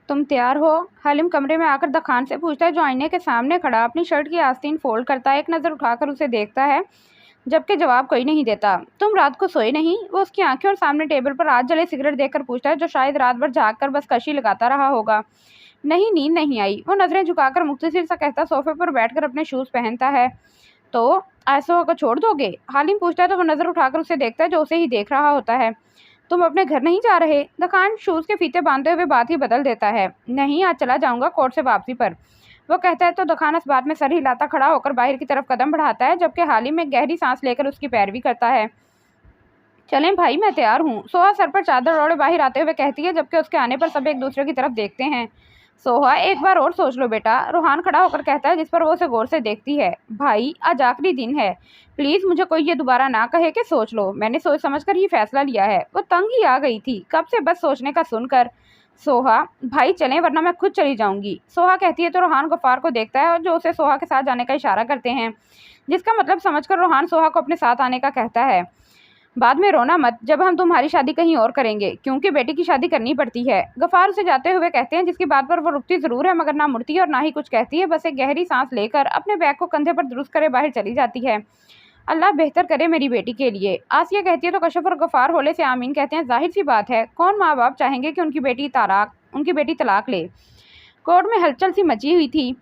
तुम तैयार हो? हलीम कमरे में आकर दखान से पूछता है, जो आईने के सामने खड़ा अपनी शर्ट की आस्तीन फोल्ड करता है। एक नज़र उठाकर उसे देखता है, जबकि जवाब कोई नहीं देता। तुम रात को सोए नहीं? वो उसकी आंखें और सामने टेबल पर आज जले सिगरेट देखकर पूछता है, जो शायद रात भर झाँक कर बस कशी लगाता रहा होगा। नहीं, नींद नहीं आई। वो नजरें झुकाकर मुख्तसिर सा कहता, सोफे पर बैठकर अपने शूज पहनता है। तो ऐसा होकर छोड़ दोगे? हालिम पूछता है, तो वो नजर उठाकर उसे देखता है, जो उसे ही देख रहा होता है। तुम अपने घर नहीं जा रहे? दुकान शूज के फीते बांधते हुए बात ही बदल देता है। नहीं, आज चला जाऊंगा कोर्ट से वापसी पर। वो कहता है तो दुकान इस बात में सर हिलाता खड़ा होकर बाहर की तरफ कदम बढ़ाता है, जबकि हालिम में गहरी सांस लेकर उसकी पैरवी करता है। चलें भाई, मैं तैयार हूँ। सोहा सर पर चादर ओढ़े बाहर आते हुए कहती है, जबकि उसके आने पर सब एक दूसरे की तरफ देखते हैं। सोहा, एक बार और सोच लो बेटा, रूहान खड़ा होकर कहता है, जिस पर वो उसे गौर से देखती है। भाई, आज आखिरी दिन है, प्लीज मुझे कोई ये दोबारा ना कहे कि सोच लो। मैंने सोच समझ कर ही फैसला लिया है। वो तंग ही आ गई थी कब से बस सोचने का सुनकर। सोहा, भाई चलें वरना मैं खुद चली जाऊंगी। सोहा कहती है तो रूहान गफ्फार को देखता है, और जो उसे सोहा के साथ जाने का इशारा करते हैं, जिसका मतलब समझकर रूहान सोहा को अपने साथ आने का कहता है। बाद में रोना मत, जब हम तुम्हारी शादी कहीं और करेंगे, क्योंकि बेटी की शादी करनी पड़ती है। गफार उसे जाते हुए कहते हैं, जिसकी बात पर वो रुकती जरूर है मगर ना मुड़ती और ना ही कुछ कहती है। बस एक गहरी सांस लेकर अपने बैग को कंधे पर दुरुस्त करे बाहर चली जाती है। अल्लाह बेहतर करे मेरी बेटी के लिए, आसिया कहती है तो कशफ और गफार होले से आमीन कहते हैं। जाहिर सी बात है, कौन माँ बाप चाहेंगे कि उनकी बेटी तलाक ले। कोर्ट में हलचल सी मची हुई थी।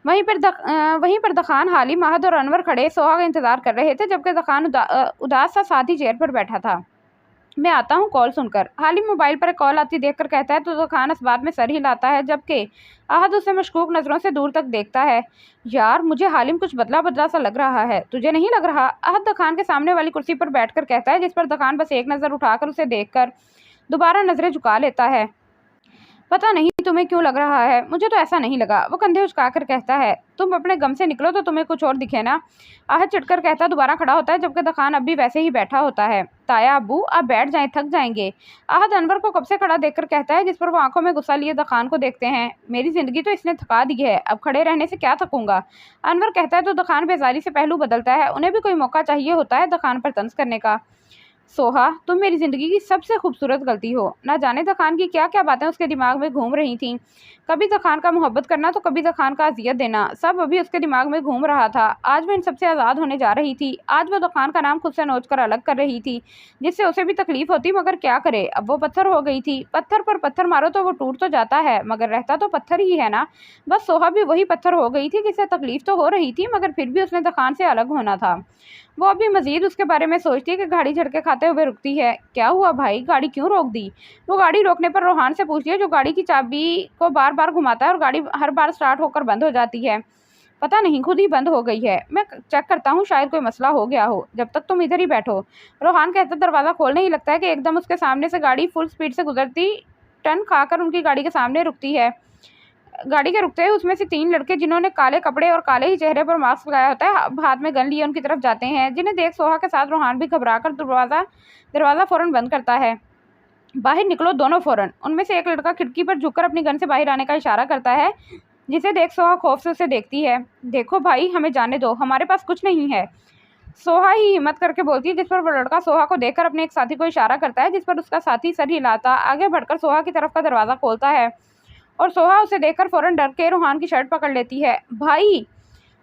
वहीं पर दखान, हालिम, महद और अनवर खड़े सोहा का इंतजार कर रहे थे, जबकि दखान उदास सा साथी चेयर पर बैठा था। मैं आता हूँ कॉल सुनकर। हालिम मोबाइल पर कॉल आती देखकर कहता है, तो दखान इस बात में सर हिलाता है, जबकि आहद उसे मशकूक नजरों से दूर तक देखता है। यार, मुझे हालिम कुछ बदला बदला सा लग रहा है, तुझे नहीं लग रहा? आहद दखान के सामने वाली कुर्सी पर बैठकर कहता है, जिस पर दखान बस एक नज़र उठाकर उसे देखकर दोबारा नजरें झुका लेता है। पता नहीं तुम्हें क्यों लग रहा है, मुझे तो ऐसा नहीं लगा। वो कंधे उचकाकर कहता है, तुम अपने गम से निकलो तो तुम्हें कुछ और दिखे ना। आहत चिढ़कर कहता दोबारा खड़ा होता है, जबकि दखान अब भी वैसे ही बैठा होता है। ताया अब्बू, आप बैठ जाएं, थक जाएंगे। आहत अनवर को कब से खड़ा देखकर कहता है, जिस पर वो आंखों में गुस्सा लिए दखान को देखते हैं। मेरी जिंदगी तो इसने थका दी है, अब खड़े रहने से क्या थकूंगा। अनवर कहता है तो दखान बेजारी से पहलू बदलता है। उन्हें भी कोई मौका चाहिए होता है दखान पर तंज करने का। सोहा, तुम मेरी जिंदगी की सबसे खूबसूरत गलती हो। ना जाने दखान की क्या क्या बातें उसके दिमाग में घूम रही थीं। कभी दखान का मोहब्बत करना तो कभी दखान का अजियत देना, सब अभी उसके दिमाग में घूम रहा था। आज वो इन सबसे आज़ाद होने जा रही थी। आज वो दखान का नाम खुद से नोच कर अलग कर रही थी, जिससे उसे भी तकलीफ होती, मगर क्या करे, अब वो पत्थर हो गई थी। पत्थर पर पत्थर मारो तो वो टूट तो जाता है, मगर रहता तो पत्थर ही है ना। बस सोहा भी वही पत्थर हो गई थी, जिससे तकलीफ तो हो रही थी, मगर फिर भी उसने दखान से अलग होना था। वो अभी मजीद उसके बारे में सोचती है कि गाड़ी झटके खाते हुए रुकती है। क्या हुआ भाई, गाड़ी क्यों रोक दी? वो गाड़ी रोकने पर रोहान से पूछती है, जो गाड़ी की चाबी को बार बार घुमाता है और गाड़ी हर बार स्टार्ट होकर बंद हो जाती है। पता नहीं, खुद ही बंद हो गई है। मैं चेक करता हूँ, शायद कोई मसला हो गया हो। जब तक तुम इधर ही बैठो। रोहान कहता दरवाज़ा खोलने ही लगता है कि एकदम उसके सामने से गाड़ी फुल स्पीड से गुजरती टर्न खाकर उनकी गाड़ी के सामने रुकती है। गाड़ी के रुकते ही उसमें से 3 लड़के, जिन्होंने काले कपड़े और काले ही चेहरे पर मास्क लगाया होता है, हाथ में गन लिए उनकी तरफ जाते हैं, जिन्हें देख सोहा के साथ रोहान भी घबराकर दरवाज़ा फ़ौरन बंद करता है। बाहर निकलो दोनों फ़ौरन। उनमें से एक लड़का खिड़की पर झुककर अपनी गन से बाहर आने का इशारा करता है, जिसे देख सोहा खौफ से उसे देखती है। देखो भाई, हमें जाने दो, हमारे पास कुछ नहीं है। सोहा ही हिम्मत करके बोलती है, जिस पर वो लड़का सोहा को देखकर अपने एक साथी को इशारा करता है, जिस पर उसका साथी सर हिलाता आगे बढ़कर सोहा की तरफ का दरवाज़ा खोलता है, और सोहा उसे देखकर फौरन डर के रूहान की शर्ट पकड़ लेती है। भाई,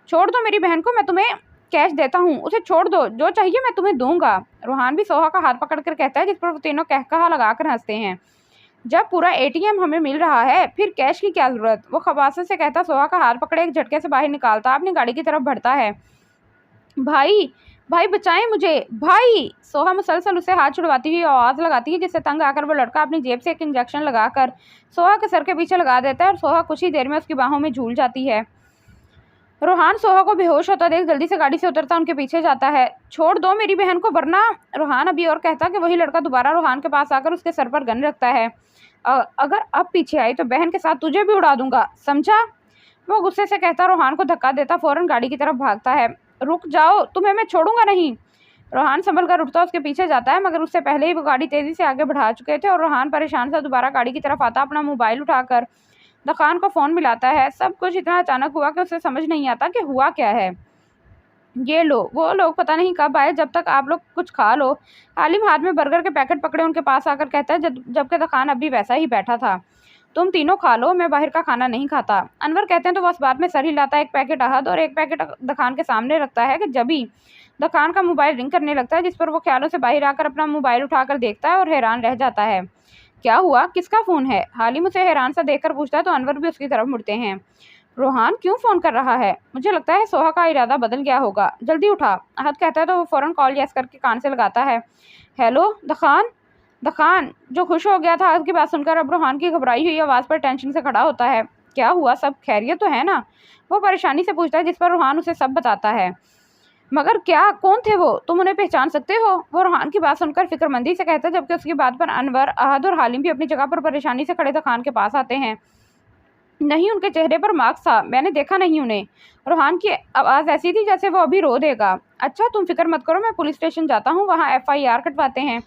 छोड़ दो मेरी बहन को, मैं तुम्हें कैश देता हूँ, उसे छोड़ दो, जो चाहिए मैं तुम्हें दूंगा। रूहान भी सोहा का हाथ पकड़कर कहता है, जिस पर वो तीनों कहकहा लगाकर हंसते हैं। जब पूरा एटीएम हमें मिल रहा है, फिर कैश की क्या जरूरत? वो खबासत से कहता सोहा का हाथ पकड़े एक झटके से बाहर निकालता अपनी गाड़ी की तरफ बढ़ता है। भाई, भाई बचाएं मुझे, भाई। सोहा मुसलसल उसे हाथ छुड़वाती हुई आवाज़ लगाती है, जिससे तंग आकर वो लड़का अपनी जेब से एक इंजेक्शन लगाकर सोहा के सर के पीछे लगा देता है, और सोहा कुछ ही देर में उसकी बाहों में झूल जाती है। रोहान सोहा को बेहोश होता देख जल्दी से गाड़ी से उतरता उनके पीछे जाता है। छोड़ दो मेरी बहन को, वरना। रोहान अभी और कहता कि वही लड़का दोबारा रोहान के पास आकर उसके सर पर गन रखता है। अगर अब पीछे आई तो बहन के साथ तुझे भी उड़ा दूंगा, समझा? वो गुस्से से कहता रोहान को धक्का देता फौरन गाड़ी की तरफ भागता है। रुक जाओ, तुम्हें मैं छोड़ूंगा नहीं। रोहान संभल कर उठता उसके पीछे जाता है, मगर उससे पहले ही वो गाड़ी तेजी से आगे बढ़ा चुके थे, और रोहान परेशान सा दोबारा गाड़ी की तरफ आता अपना मोबाइल उठाकर दखान को फ़ोन मिलाता है। सब कुछ इतना अचानक हुआ कि उसे समझ नहीं आता कि हुआ क्या है। ये लो, वो लोग पता नहीं कब आए, जब तक आप लोग कुछ खा लो। आलिम हाथ में बर्गर के पैकेट पकड़े उनके पास आकर कहता है, जबकि दखान अभी वैसा ही बैठा था। तुम तीनों खा लो, मैं बाहर का खाना नहीं खाता। अनवर कहते हैं तो बस बात में सर हिलाता है, एक पैकेट अहद और एक पैकेट दखान के सामने रखता है कि जब ही दखान का मोबाइल रिंग करने लगता है, जिस पर वो ख्यालों से बाहर आकर अपना मोबाइल उठाकर देखता है और हैरान रह जाता है। क्या हुआ, किसका फ़ोन है? हालिम उसे हैरान सा देखकर पूछता है तो अनवर भी उसकी तरफ मुड़ते हैं। रोहान क्यों फ़ोन कर रहा है? मुझे लगता है सोहा का इरादा बदल गया होगा, जल्दी उठा। अहद कहता है तो वो फ़ौरन कॉल यस करके कान से लगाता है। हेलो दखान। दखान जो खुश हो गया था अहद की बात सुनकर, अब रोहान की घबराई हुई आवाज़ पर टेंशन से खड़ा होता है। क्या हुआ, सब खैरियत तो है ना? वो परेशानी से पूछता है, जिस पर रोहान उसे सब बताता है। मगर क्या, कौन थे वो? तुम उन्हें पहचान सकते हो? वो रोहान की बात सुनकर फिक्रमंदी से कहता है, जबकि उसकी बात पर अनवर, अहद और हालिम भी अपनी जगह पर परेशानी से खड़े दखान के पास आते हैं। नहीं, उनके चेहरे पर मार्क्स था, मैंने देखा नहीं उन्हें। रोहान की आवाज़ ऐसी थी जैसे वो अभी रो देगा। अच्छा तुम फिक्र मत करो, मैं पुलिस स्टेशन जाता हूँ, वहाँ FIR कटवाते हैं,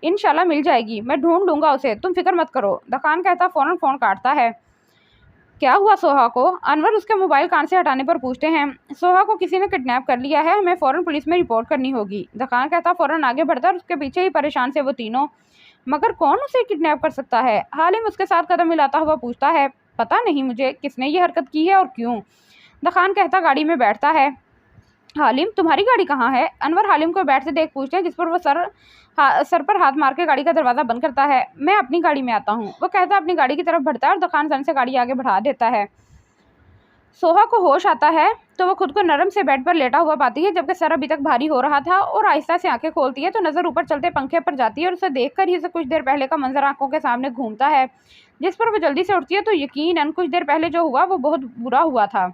इंशाल्लाह मिल जाएगी, मैं ढूंढ लूँगा उसे, तुम फिक्र मत करो। दखान कहता फ़ौरन फ़ोन काटता है। क्या हुआ सोहा को? अनवर उसके मोबाइल कान से हटाने पर पूछते हैं। सोहा को किसी ने किडनैप कर लिया है, हमें फ़ौरन पुलिस में रिपोर्ट करनी होगी। दखान कहता फ़ौरन आगे बढ़ता और उसके पीछे ही परेशान से वो तीनों। मगर कौन उसे किडनैप कर सकता है? हालिम उसके साथ कदम मिलाता हुआ पूछता है। पता नहीं मुझे किसने ये हरकत की है और क्यों। दखान कहता गाड़ी में बैठता है। हालिम तुम्हारी गाड़ी कहाँ है? अनवर हालिम को बैठते देख पूछते हैं, जिस पर वो सर पर हाथ मार के गाड़ी का दरवाज़ा बंद करता है। मैं अपनी गाड़ी में आता हूँ। वो कहता अपनी गाड़ी की तरफ बढ़ता है और दखान सन से गाड़ी आगे बढ़ा देता है। सोहा को होश आता है तो वो खुद को नरम से बेड पर लेटा हुआ पाती है, जबकि सर अभी तक भारी हो रहा था, और आहिस्ता से आंखें खोलती है तो नज़र ऊपर चलते पंखे पर जाती है और उसे देखकर ही उसे कुछ देर पहले का मंजर आंखों के सामने घूमता है, जिस पर वो जल्दी से उठती है तो यकीनन कुछ देर पहले जो हुआ वो बहुत बुरा हुआ था।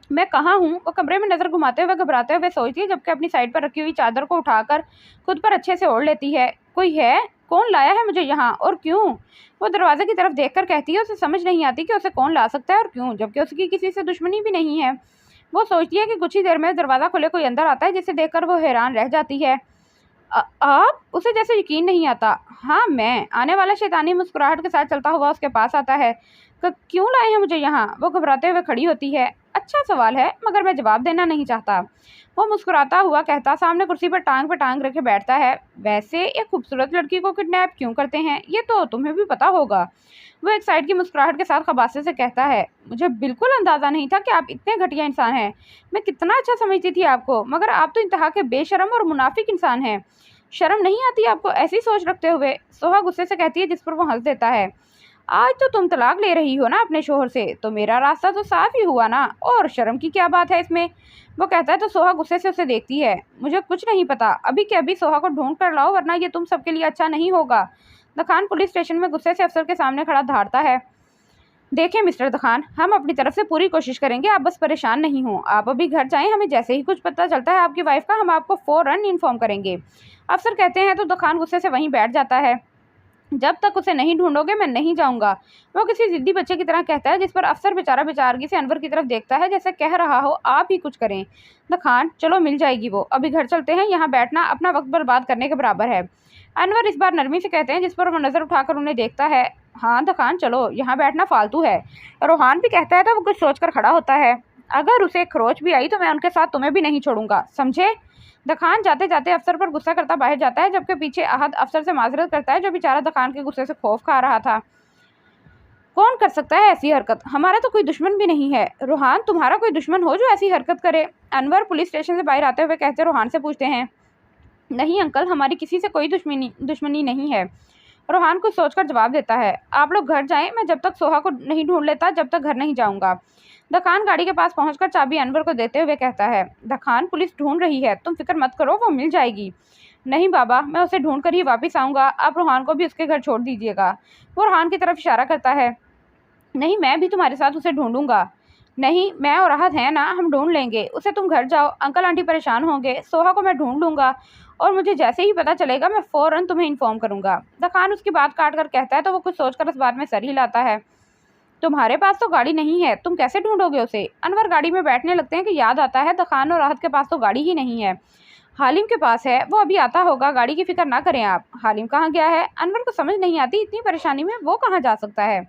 मैं कहाँ हूँ? वो कमरे में नज़र घुमाते हुए घबराते हुए सोचती है, जबकि अपनी साइड पर रखी हुई चादर को उठाकर खुद पर अच्छे से ओढ़ लेती है। कोई है? कौन लाया है मुझे यहाँ और क्यों? वो दरवाजे की तरफ देखकर कहती है उसे समझ नहीं आती कि उसे कौन ला सकता है और क्यों, जबकि उसकी किसी से दुश्मनी भी नहीं है। वो सोचती है कि कुछ ही देर में दरवाज़ा खुले कोई अंदर आता है, जिसे देखकर वो हैरान रह जाती है। आप? उसे जैसे यकीन नहीं आता। हाँ मैं। आने वाला शैतानी मुस्कुराहट के साथ चलता हुआ उसके पास आता है। क्यों लाए हैं मुझे यहाँ? वो घबराते हुए खड़ी होती है। अच्छा सवाल है, मगर मैं जवाब देना नहीं चाहता। वो मुस्कुराता हुआ कहता सामने कुर्सी पर टांग रखे बैठता है। वैसे एक खूबसूरत लड़की को किडनैप क्यों करते हैं, ये तो तुम्हें भी पता होगा। वो एक साइड की मुस्कुराहट के साथ खबासे से कहता है। मुझे बिल्कुल अंदाज़ा नहीं था कि आप इतने घटिया इंसान हैं। मैं कितना अच्छा समझती थी आपको, मगर आप तो इंतहा के बेशरम और मुनाफिक इंसान हैं। शर्म नहीं आती आपको ऐसी सोच रखते हुए? सोहा गुस्से से कहती है, जिस पर वो हंस देता है। आज तो तुम तलाक ले रही हो ना अपने शोहर से, तो मेरा रास्ता तो साफ ही हुआ ना, और शर्म की क्या बात है इसमें? वो कहता है तो सोहा गुस्से से उसे देखती है। मुझे कुछ नहीं पता, अभी के अभी सोहा को ढूंढ कर लाओ, वरना ये तुम सबके लिए अच्छा नहीं होगा। दखान पुलिस स्टेशन में गुस्से से अफसर के सामने खड़ा धारता है। देखिए मिस्टर दखान, हम अपनी तरफ से पूरी कोशिश करेंगे, आप बस परेशान नहीं हो। आप अभी घर जाएं, हमें जैसे ही कुछ पता चलता है आपकी वाइफ का, हम आपको फ़ौरन इन्फॉर्म करेंगे। अफसर कहते हैं तो दखान गुस्से से वहीं बैठ जाता है। जब तक उसे नहीं ढूंढोगे मैं नहीं जाऊंगा। वो किसी जिद्दी बच्चे की तरह कहता है, जिस पर अफसर बेचारा बेचारगी से अनवर की तरफ देखता है, जैसे कह रहा हो आप ही कुछ करें। दखान चलो मिल जाएगी वो, अभी घर चलते हैं, यहाँ बैठना अपना वक्त बर्बाद करने के बराबर है। अनवर इस बार नरमी से कहते हैं, जिस पर वो नज़र उठाकर उन्हें देखता है। हाँ दखान चलो, यहाँ बैठना फालतू है। रोहान भी कहता है तो वो कुछ सोचकर खड़ा होता है। अगर उसे खरोच भी आई तो मैं उनके साथ तुम्हें भी नहीं छोड़ूंगा, समझे? दखान जाते जाते अफसर पर गुस्सा करता बाहर जाता है, जबकि पीछे अहद अफसर से माजरत करता है, जो बेचारा दखान के गुस्से से खौफ खा रहा था। कौन कर सकता है ऐसी हरकत? हमारा तो कोई दुश्मन भी नहीं है। रोहान तुम्हारा कोई दुश्मन हो जो ऐसी हरकत करे? अनवर पुलिस स्टेशन से बाहर आते हुए कहते रोहान से पूछते हैं। नहीं अंकल, हमारी किसी से कोई दुश्मनी नहीं है। रोहान कुछ सोचकर जवाब देता है। आप लोग घर जाएं, मैं जब तक सोहा को नहीं ढूंढ लेता जब तक घर नहीं जाऊंगा। दखान गाड़ी के पास पहुंचकर चाबी अनवर को देते हुए कहता है। दखान पुलिस ढूंढ रही है, तुम फिक्र मत करो, वो मिल जाएगी। नहीं बाबा, मैं उसे ढूंढ कर ही वापस आऊँगा, आप रोहान को भी उसके घर छोड़ दीजिएगा। वो रोहान की तरफ इशारा करता है। नहीं मैं भी तुम्हारे साथ उसे ढूंढूंगा। नहीं मैं और राहत हैं ना, हम ढूंढ लेंगे उसे, तुम घर जाओ, अंकल आंटी परेशान होंगे, सोहा को मैं ढूंढ लूँगा, और मुझे जैसे ही पता चलेगा मैं फ़ौरन तुम्हें इन्फॉर्म करूँगा। दखान उसकी बात काट कर कहता है तो वो कुछ सोचकर उस बात में सर हिलाता है। तुम्हारे पास तो गाड़ी नहीं है, तुम कैसे ढूंढोगे उसे? अनवर गाड़ी में बैठने लगते हैं कि याद आता है दखान और राहत के पास तो गाड़ी ही नहीं है। हालिम के पास है, वो अभी आता होगा, गाड़ी की फिक्र ना करें आप। हालिम कहाँ गया है? अनवर को समझ नहीं आती, इतनी परेशानी में वो कहाँ जा सकता है।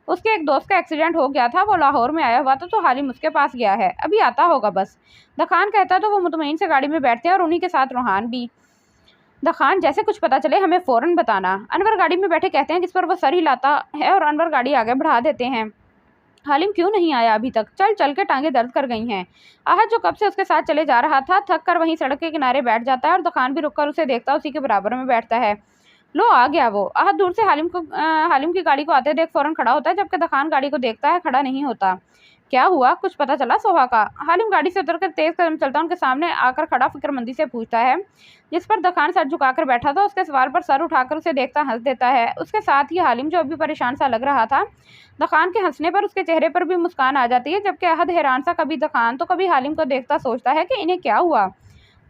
उसके एक दोस्त का एक्सीडेंट हो गया था, वो लाहौर में आया हुआ था, तो हालिम उसके पास गया है, अभी आता होगा बस। दखान कहता तो वो मुतमईन से गाड़ी में बैठते हैं और उन्हीं के साथ रोहान भी। दखान जैसे कुछ पता चले हमें फ़ौरन बताना। अनवर गाड़ी में बैठे कहते हैं, जिस पर वह सर हिलाता है और अनवर गाड़ी आगे बढ़ा देते हैं। हालिम क्यों नहीं आया अभी तक? चल चल के टांगे दर्द कर गई हैं। आहद जो कब से उसके साथ चले जा रहा था थक कर वहीं सड़क के किनारे बैठ जाता है और दखान भी रुककर उसे देखता उसी के बराबर में बैठता है। लो आ गया वो। आहद दूर से हालिम की गाड़ी को आते देख फौरन खड़ा होता है, जबकि दखान गाड़ी को देखता है खड़ा नहीं होता। क्या हुआ, कुछ पता चला सोहा का? हालिम गाड़ी से उतरकर तेज कदम चलता उनके सामने आकर खड़ा फिक्रमंदी से पूछता है। जिस पर दखान सर झुकाकर बैठा था उसके सवाल पर सर उठाकर उसे देखता हंस देता है। उसके साथ ही हालिम जो अभी परेशान सा लग रहा था, दखान के हंसने पर उसके चेहरे पर भी मुस्कान आ जाती है, जबकि अहद हैरान सा कभी दखान तो कभी हालिम को देखता सोचता है कि इन्हें क्या हुआ,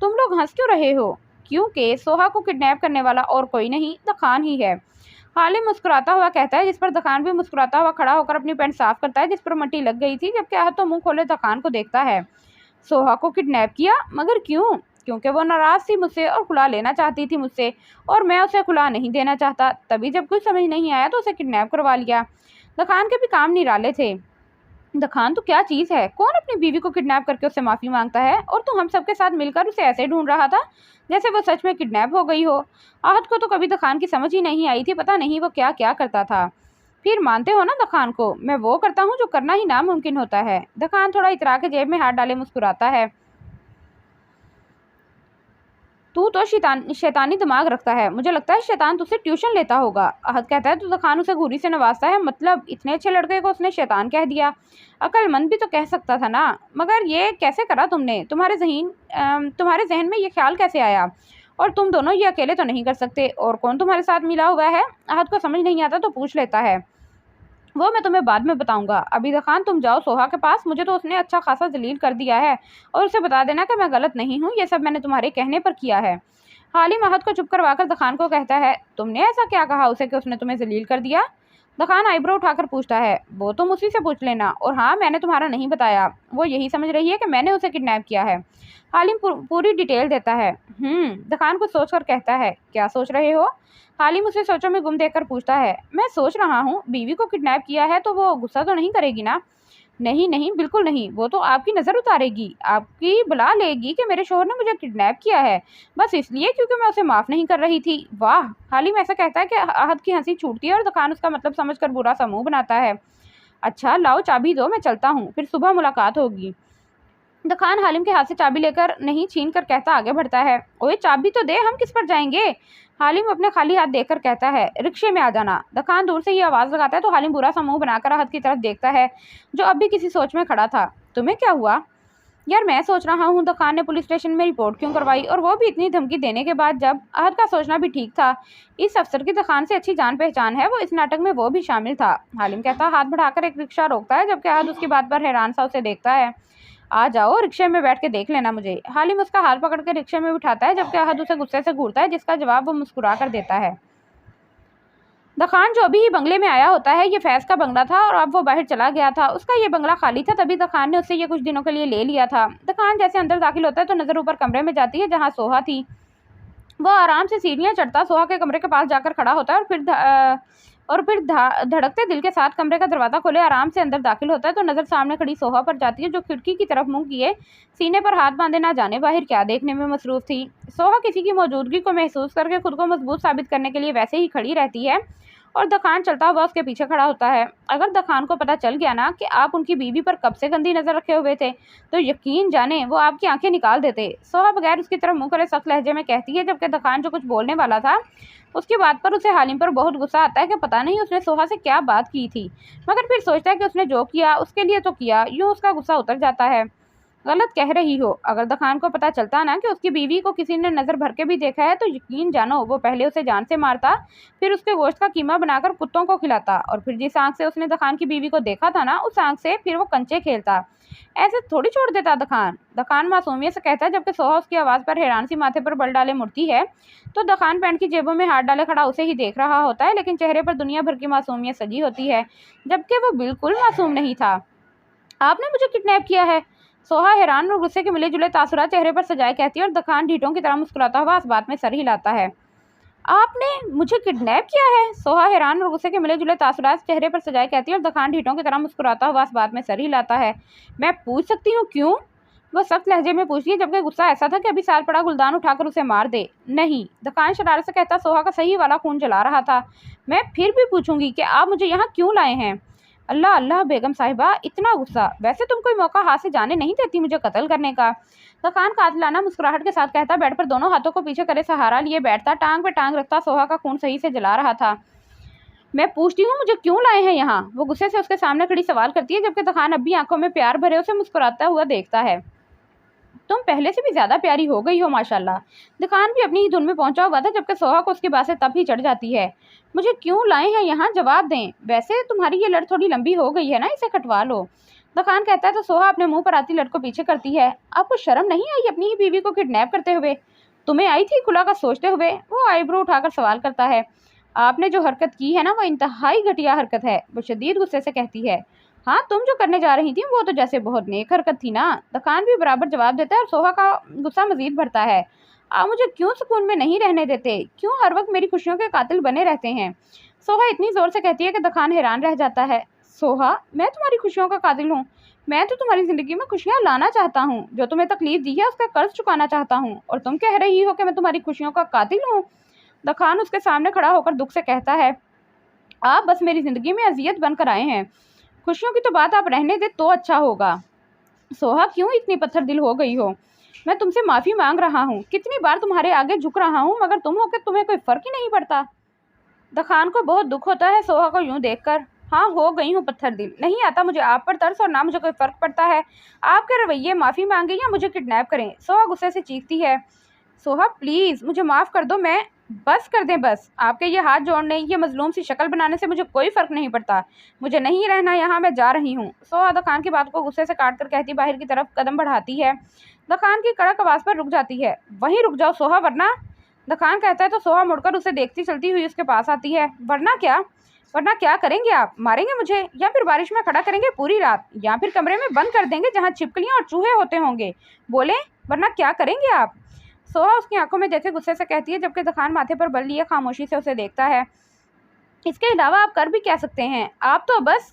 तुम लोग हंस क्यों रहे हो? क्योंकि सोहा को किडनैप करने वाला और कोई नहीं, दखान ही है। हालिम मुस्कुराता हुआ कहता है, जिस पर दखान भी मुस्कुराता हुआ खड़ा होकर अपनी पैंट साफ करता है जिस पर मट्टी लग गई थी, जबकि आहत तो मुंह खोले दखान को देखता है। सोहा को किडनैप किया? मगर क्यों? क्योंकि वो नाराज थी मुझसे और खुला लेना चाहती थी मुझसे, और मैं उसे खुला नहीं देना चाहता। तभी जब कुछ समझ नहीं आया तो उसे किडनैप करवा लिया। दखान के भी काम निराले थे। दखान तो क्या चीज़ है, कौन अपनी बीवी को किडनैप करके उससे माफ़ी मांगता है, और तू हम सबके साथ मिलकर उसे ऐसे ढूंढ रहा था जैसे वो सच में किडनैप हो गई हो। आहत को तो कभी दखान की समझ ही नहीं आई थी, पता नहीं वो क्या क्या करता था। फिर मानते हो ना दखान को? मैं वो करता हूँ जो करना ही नामुमकिन होता है। दखान थोड़ा इतरा के जेब में हाथ डाले मुस्कुराता है। तू तो शैतानी दिमाग रखता है, मुझे लगता है शैतान तुझसे ट्यूशन लेता होगा। अहद कहता है तो दखान उसे घूरी से नवाजता है। मतलब इतने अच्छे लड़के को उसने शैतान कह दिया? अक्लमंद भी तो कह सकता था ना। मगर ये कैसे करा तुमने? तुम्हारे जहन में ये ख्याल कैसे आया? और तुम दोनों ये अकेले तो नहीं कर सकते, और कौन तुम्हारे साथ मिला हुआ है? अहद को समझ नहीं आता तो पूछ लेता है। वो मैं तुम्हें बाद में बताऊंगा। अभी दखान तुम जाओ सोहा के पास, मुझे तो उसने अच्छा खासा जलील कर दिया है, और उसे बता देना कि मैं गलत नहीं हूँ, ये सब मैंने तुम्हारे कहने पर किया है। हालिम अहद को चुप करवाकर दखान को कहता है, तुमने ऐसा क्या कहा उसे कि उसने तुम्हें जलील कर दिया? दखान आईब्रो उठाकर पूछता है, वो तुम उसी से पूछ लेना। और हाँ, मैंने तुम्हारा नहीं बताया। वो यही समझ रही है कि मैंने उसे किडनैप किया है। हालिम पूरी डिटेल देता है। दखान कुछ सोचकर कहता है, क्या सोच रहे हो? हालिम उसे सोचों में गुम देखकर पूछता है, मैं सोच रहा हूँ बीवी को किडनैप किया है तो वो गुस्सा तो नहीं करेगी ना? नहीं नहीं, बिल्कुल नहीं। वो तो आपकी नज़र उतारेगी, आपकी बुला लेगी कि मेरे शोहर ने मुझे किडनैप किया है, बस इसलिए क्योंकि मैं उसे माफ़ नहीं कर रही थी। वाह! हालिम ऐसा कहता है कि आहत की हंसी छूटती है और दुकान उसका मतलब समझकर बुरा सा मुंह बनाता है। अच्छा लाओ चाबी दो, मैं चलता हूँ, फिर सुबह मुलाकात होगी। दखान हालिम के हाथ से चाबी लेकर नहीं छीन कर कहता आगे बढ़ता है, ओए चाबी तो दे, हम किस पर जाएंगे? हालिम अपने खाली हाथ देखकर कहता है, रिक्शे में आ जाना। दखान दूर से ही आवाज़ लगाता है तो हालिम बुरा सा मुंह बनाकर आहत की तरफ देखता है, जो अब भी किसी सोच में खड़ा था। तुम्हें क्या हुआ? यार मैं सोच रहा हूँ दखान ने पुलिस स्टेशन में रिपोर्ट क्यों करवाई, और वो भी इतनी धमकी देने के बाद। जब आहत का सोचना भी ठीक था, इस अफसर की दखान से अच्छी जान पहचान है, वो इस नाटक में वो भी शामिल था। हालिम कहता हाथ बढ़ाकर एक रिक्शा रोकता है, जबकि आहत उसकी बात पर हैरान सा उसे देखता है। आ जाओ, रिक्शे में बैठ के देख लेना मुझे। हालिम उसका हाथ पकड़ के रिक्शे में बिठाता है, जबकि आहत उसे गुस्से से घूरता है, जिसका जवाब वो मुस्कुरा कर देता है। दखान जो अभी ही बंगले में आया होता है, ये फैज़ का बंगला था और अब वो बाहर चला गया था। उसका ये बंगला खाली था, तभी दखान ने उससे ये कुछ दिनों के लिए ले लिया था। दखान जैसे अंदर दाखिल होता है तो नज़र ऊपर कमरे में जाती है जहाँ सोहा थी। वो आराम से सीढ़ियाँ चढ़ता सोहा के कमरे के पास जाकर खड़ा होता है और फिर धड़कते दिल के साथ कमरे का दरवाज़ा खोले आराम से अंदर दाखिल होता है तो नज़र सामने खड़ी सोहा पर जाती है, जो खिड़की की तरफ मुंह किए सीने पर हाथ बांधे ना जाने बाहर क्या देखने में मसरूफ़ थी। सोहा किसी की मौजूदगी को महसूस करके खुद को मजबूत साबित करने के लिए वैसे ही खड़ी रहती है, और दखान चलता हुआ उसके पीछे खड़ा होता है। अगर दखान को पता चल गया ना कि आप उनकी बीवी पर कब से गंदी नज़र रखे हुए थे, तो यकीन जाने वो आपकी आंखें निकाल देते। सोहा बगैर उसकी तरफ मुंह करे सख्त लहजे में कहती है, जबकि दखान जो कुछ बोलने वाला था उसकी बात पर उसे हालिम पर बहुत गुस्सा आता है कि पता नहीं उसने सोहा से क्या बात की थी, मगर फिर सोचता है कि उसने जो किया उसके लिए तो किया, यूँ उसका गुस्सा उतर जाता है। गलत कह रही हो। अगर दखान को पता चलता ना कि उसकी बीवी को किसी ने नज़र भर के भी देखा है, तो यकीन जानो वो पहले उसे जान से मारता, फिर उसके गोश्त का कीमा बनाकर कुत्तों को खिलाता, और फिर जिस आंख से उसने दखान की बीवी को देखा था ना, उस आंख से फिर वो कंचे खेलता। ऐसे थोड़ी छोड़ देता दखान। दखान मासूमियत से कहता है, जबकि सोहा उसकी आवाज़ पर हैरान सी माथे पर बल डाले मुड़ती है तो दखान पैंट की जेबों में हाथ डाले खड़ा उसे ही देख रहा होता है, लेकिन चेहरे पर दुनिया भर की मासूमियत सजी होती है, जबकि वो बिल्कुल मासूम नहीं था। आपने मुझे किडनैप किया है? सोहा हैरान और गुस्से के मिले जुले तासुरात चेहरे पर सजाए कहती है, और दखान ढीठों की तरह मुस्कुराता हुआ इस बात में सर हिलाता है। आपने मुझे किडनैप किया है? सोहा हैरान और गुस्से के मिले जुले तासुरात चेहरे पर सजाए कहती है, और दखान ढीठों की तरह मुस्कुराता हुआ इस बात में सर हिलाता है। मैं पूछ सकती हूँ क्यों? वो सख्त लहजे में पूछती है, जबकि गुस्सा ऐसा था कि अभी साल पड़ा गुलदान उठाकर उसे मार दे। नहीं, दखान शरारत से कहता, सोहा का सही वाला खून जला रहा था। मैं फिर भी पूछूंगी कि आप मुझे यहाँ क्यों लाए हैं? अल्लाह अल्लाह बेगम साहिबा, इतना गुस्सा? वैसे तुम कोई मौका हाथ से जाने नहीं देती मुझे कत्ल करने का। दखान कातिलाना मुस्कुराहट के साथ कहता, बेड पर दोनों हाथों को पीछे करे सहारा लिए बैठता, टांग पे टांग रखता, सोहा का खून सही से जला रहा था। मैं पूछती हूँ मुझे क्यों लाए हैं यहाँ? वो गुस्से से उसके सामने खड़ी सवाल करती है, जबकि दखान अब भी आंखों में प्यार भरे उसे मुस्कुराता हुआ देखता है। तुम पहले से भी ज्यादा प्यारी हो गई हो माशाल्लाह। दुकान भी अपनी ही धुन में पहुंचा हुआ था, जबकि सोहा को उसकी बातें तब ही चढ़ जाती है। मुझे क्यों लाए हैं यहाँ, जवाब दें। वैसे तुम्हारी ये लड़ थोड़ी लंबी हो गई है ना, इसे कटवा लो। दुकान कहता है तो सोहा अपने मुंह पर आती लड़ को पीछे करती है। आपको शर्म नहीं आई अपनी ही बीवी को किडनैप करते हुए? तुम्हें आई थी खुला का सोचते हुए? वो आईब्रो उठाकर सवाल करता है। आपने जो हरकत की है ना, वो इंतहाई घटिया हरकत है। वो शदीद गुस्से से कहती है। हाँ, तुम जो करने जा रही थी वो तो जैसे बहुत नेक हरकत थी ना। दखान भी बराबर जवाब देता है और सोहा का गुस्सा मजीद बढ़ता है। आप मुझे क्यों सुकून में नहीं रहने देते? क्यों हर वक्त मेरी खुशियों के कातिल बने रहते हैं? सोहा इतनी जोर से कहती है कि दखान हैरान रह जाता है। सोहा, मैं तुम्हारी खुशियों का कातिल हूँ? मैं तो तुम्हारी जिंदगी में खुशियाँ लाना चाहता हूँ। जो तुम्हें तकलीफ दी है उसका कर्ज चुकाना चाहता हूँ, और तुम कह रही हो कि मैं तुम्हारी खुशियों का कातिल हूँ? दखान उसके सामने खड़ा होकर दुख से कहता है, आप बस मेरी जिंदगी में अजियत बनकर आए हैं। खुशियों की तो बात आप रहने दे तो अच्छा होगा। सोहा, क्यों इतनी पत्थर दिल हो गई हो? मैं तुमसे माफ़ी मांग रहा हूँ, कितनी बार तुम्हारे आगे झुक रहा हूँ, मगर तुम हो के तुम्हें कोई फ़र्क ही नहीं पड़ता। दखान को बहुत दुख होता है सोहा को यूं देखकर। हाँ, हो गई हूँ पत्थर दिल, नहीं आता मुझे आप पर तरस और ना मुझे कोई फ़र्क पड़ता है। आपके रवैये माफ़ी मांगे या मुझे किडनैप करें। सोहा गुस्से से चीखती है। सोहा प्लीज़ मुझे माफ़ कर दो, मैं बस कर दें बस। आपके ये हाथ जोड़ने, ये मजलूम सी शक्ल बनाने से मुझे कोई फ़र्क नहीं पड़ता। मुझे नहीं रहना यहाँ, मैं जा रही हूँ। सोहा दखान की बात को गुस्से से काट कर कहती बाहर की तरफ कदम बढ़ाती है। दखान की कड़क आवाज़ पर रुक जाती है। वहीं रुक जाओ सोहा, वरना। दखान कहता है तो सोहा मुड़कर उसे देखती चलती हुई उसके पास आती है। वरना क्या? वरना क्या करेंगे आप? मारेंगे मुझे, या फिर बारिश में खड़ा करेंगे पूरी रात, या फिर कमरे में बंद कर देंगे जहाँ छिपकलियाँ और चूहे होते होंगे? बोले, वरना क्या करेंगे आप? सोहा उसकी आंखों में देखे गुस्से से कहती है, जबकि दखान माथे पर बल लिए खामोशी से उसे देखता है। इसके अलावा आप कर भी क्या सकते हैं? आप तो बस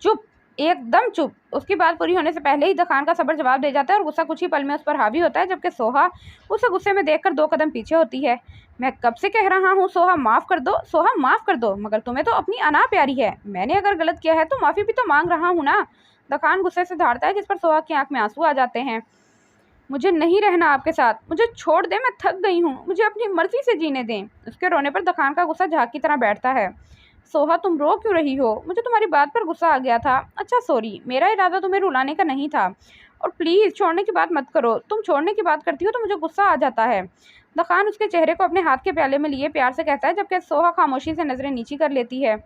चुप, एकदम चुप। उसकी बात पूरी होने से पहले ही दखान का सबर जवाब दे जाता है और गुस्सा कुछ ही पल में उस पर हावी होता है, जबकि सोहा उसे गुस्से में देखकर 2 कदम पीछे होती है। मैं कब से कह रहा हूँ सोहा माफ़ कर दो, सोहा माफ़ कर दो, मगर तुम्हें तो अपनी अना प्यारी है। मैंने अगर गलत किया है तो माफ़ी भी तो मांग रहा हूँ ना। दखान गुस्से से धाड़ता है, जिस पर सोहा की आंख में आंसू आ जाते हैं। मुझे नहीं रहना आपके साथ, मुझे छोड़ दें, मैं थक गई हूँ, मुझे अपनी मर्जी से जीने दें। उसके रोने पर दखान का गुस्सा झाग की तरह बैठता है। सोहा, तुम रो क्यों रही हो? मुझे तुम्हारी बात पर गुस्सा आ गया था। अच्छा सॉरी, मेरा इरादा तुम्हें रुलाने का नहीं था। और प्लीज़ छोड़ने की बात मत करो, तुम छोड़ने की बात करती हो तो मुझे गुस्सा आ जाता है। दखान उसके चेहरे को अपने हाथ के प्याले में लिए प्यार से कहता है, जबकि सोहा खामोशी से नज़रें नीची कर लेती है।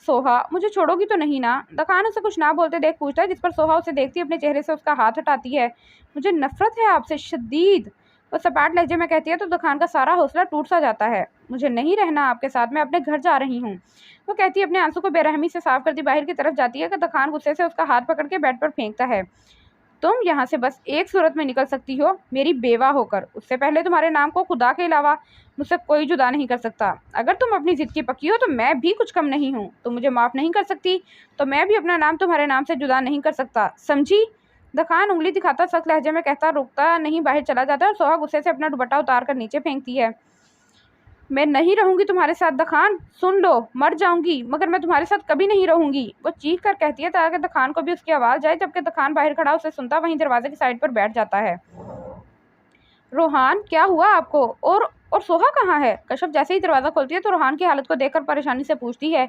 सोहा, मुझे छोड़ोगी तो नहीं ना? दखान उसे कुछ ना बोलते देख पूछता है, जिस पर सोहा उसे देखती अपने चेहरे से उसका हाथ हटाती है। मुझे नफरत है आपसे, शदीद। वो सपाट लहजे में कहती है तो दखान का सारा हौसला टूट सा जाता है। मुझे नहीं रहना आपके साथ, मैं अपने घर जा रही हूँ। वो कहती अपने आंसू को बेरहमी से साफ करती बाहर की तरफ जाती है कि दखान गुस्से से उसका हाथ पकड़ के बेड पर फेंकता है। तुम यहाँ से बस एक सूरत में निकल सकती हो, मेरी बेवा होकर। उससे पहले तुम्हारे नाम को खुदा के अलावा मुझसे कोई जुदा नहीं कर सकता। अगर तुम अपनी जिद की पक्की हो तो मैं भी कुछ कम नहीं हूँ। तुम मुझे माफ़ नहीं कर सकती तो मैं भी अपना नाम तुम्हारे नाम से जुदा नहीं कर सकता, समझी? दखान उंगली दिखाता सख्त लहजे में कहता, रुकता नहीं बाहर चला जाता है और सोहा गुस्से से अपना दुपट्टा उतार कर नीचे फेंकती है। मैं नहीं रहूंगी तुम्हारे साथ दखान, सुन लो, मर जाऊंगी मगर मैं तुम्हारे साथ कभी नहीं रहूंगी। वो चीख कर कहती है ताकि दखान को भी उसकी आवाज़ जाए, जबकि दखान बाहर खड़ा उसे सुनता वहीं दरवाजे की साइड पर बैठ जाता है। रोहान, क्या हुआ आपको? और सोहा कहाँ है? कशफ जैसे ही दरवाज़ा खोलती है तो रोहान की हालत को देखकर परेशानी से पूछती है।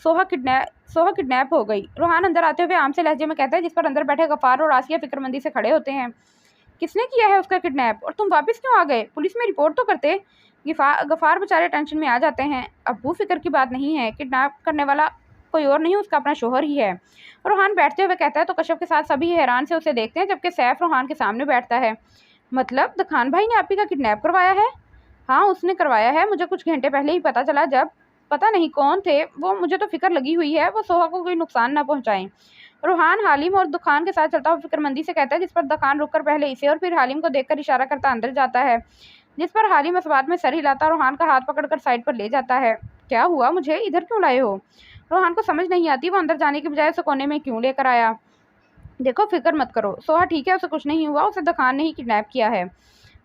सोहा किडनैप हो गई। रोहान अंदर आते हुए आम से लहजे में कहता है, जिस पर अंदर बैठे गफ़ार और आसिया फिक्रमंदी से खड़े होते हैं। किसने किया है उसका किडनैप? और तुम वापस क्यों आ गए? पुलिस में रिपोर्ट तो करते। गफ़ार बेचारे टेंशन में आ जाते हैं। अबू फिक्र की बात नहीं है, किडनैप करने वाला कोई और नहीं, उसका अपना शोहर ही है। रोहान बैठते हुए कहता है तो कशफ के साथ सभी हैरान से उसे देखते हैं, जबकि सैफ रोहान के सामने बैठता है। मतलब दखान भाई ने आपी का किडनैप करवाया है? हाँ, उसने करवाया है, मुझे कुछ घंटे पहले ही पता चला। जब पता नहीं कौन थे वो, मुझे तो फिक्र लगी हुई है वो सोहा को कोई नुकसान ना पहुँचाएं। रोहान हालिम और दुकान के साथ चलता हुआ फिक्रमंदी से कहता है, जिस पर दुकान रुककर पहले इसे और फिर हालिम को देखकर इशारा करता अंदर जाता है, जिस पर हालिम इस बात में सर हिलाता रोहान का हाथ पकड़कर साइड पर ले जाता है। क्या हुआ, मुझे इधर क्यों लाए हो? रोहान को समझ नहीं आती वो अंदर जाने के बजाय उसे कोने में क्यों लेकर आया। देखो फिक्र मत करो, सोहा ठीक है, उसे कुछ नहीं हुआ, उसे दखान ने ही किडनैप किया है।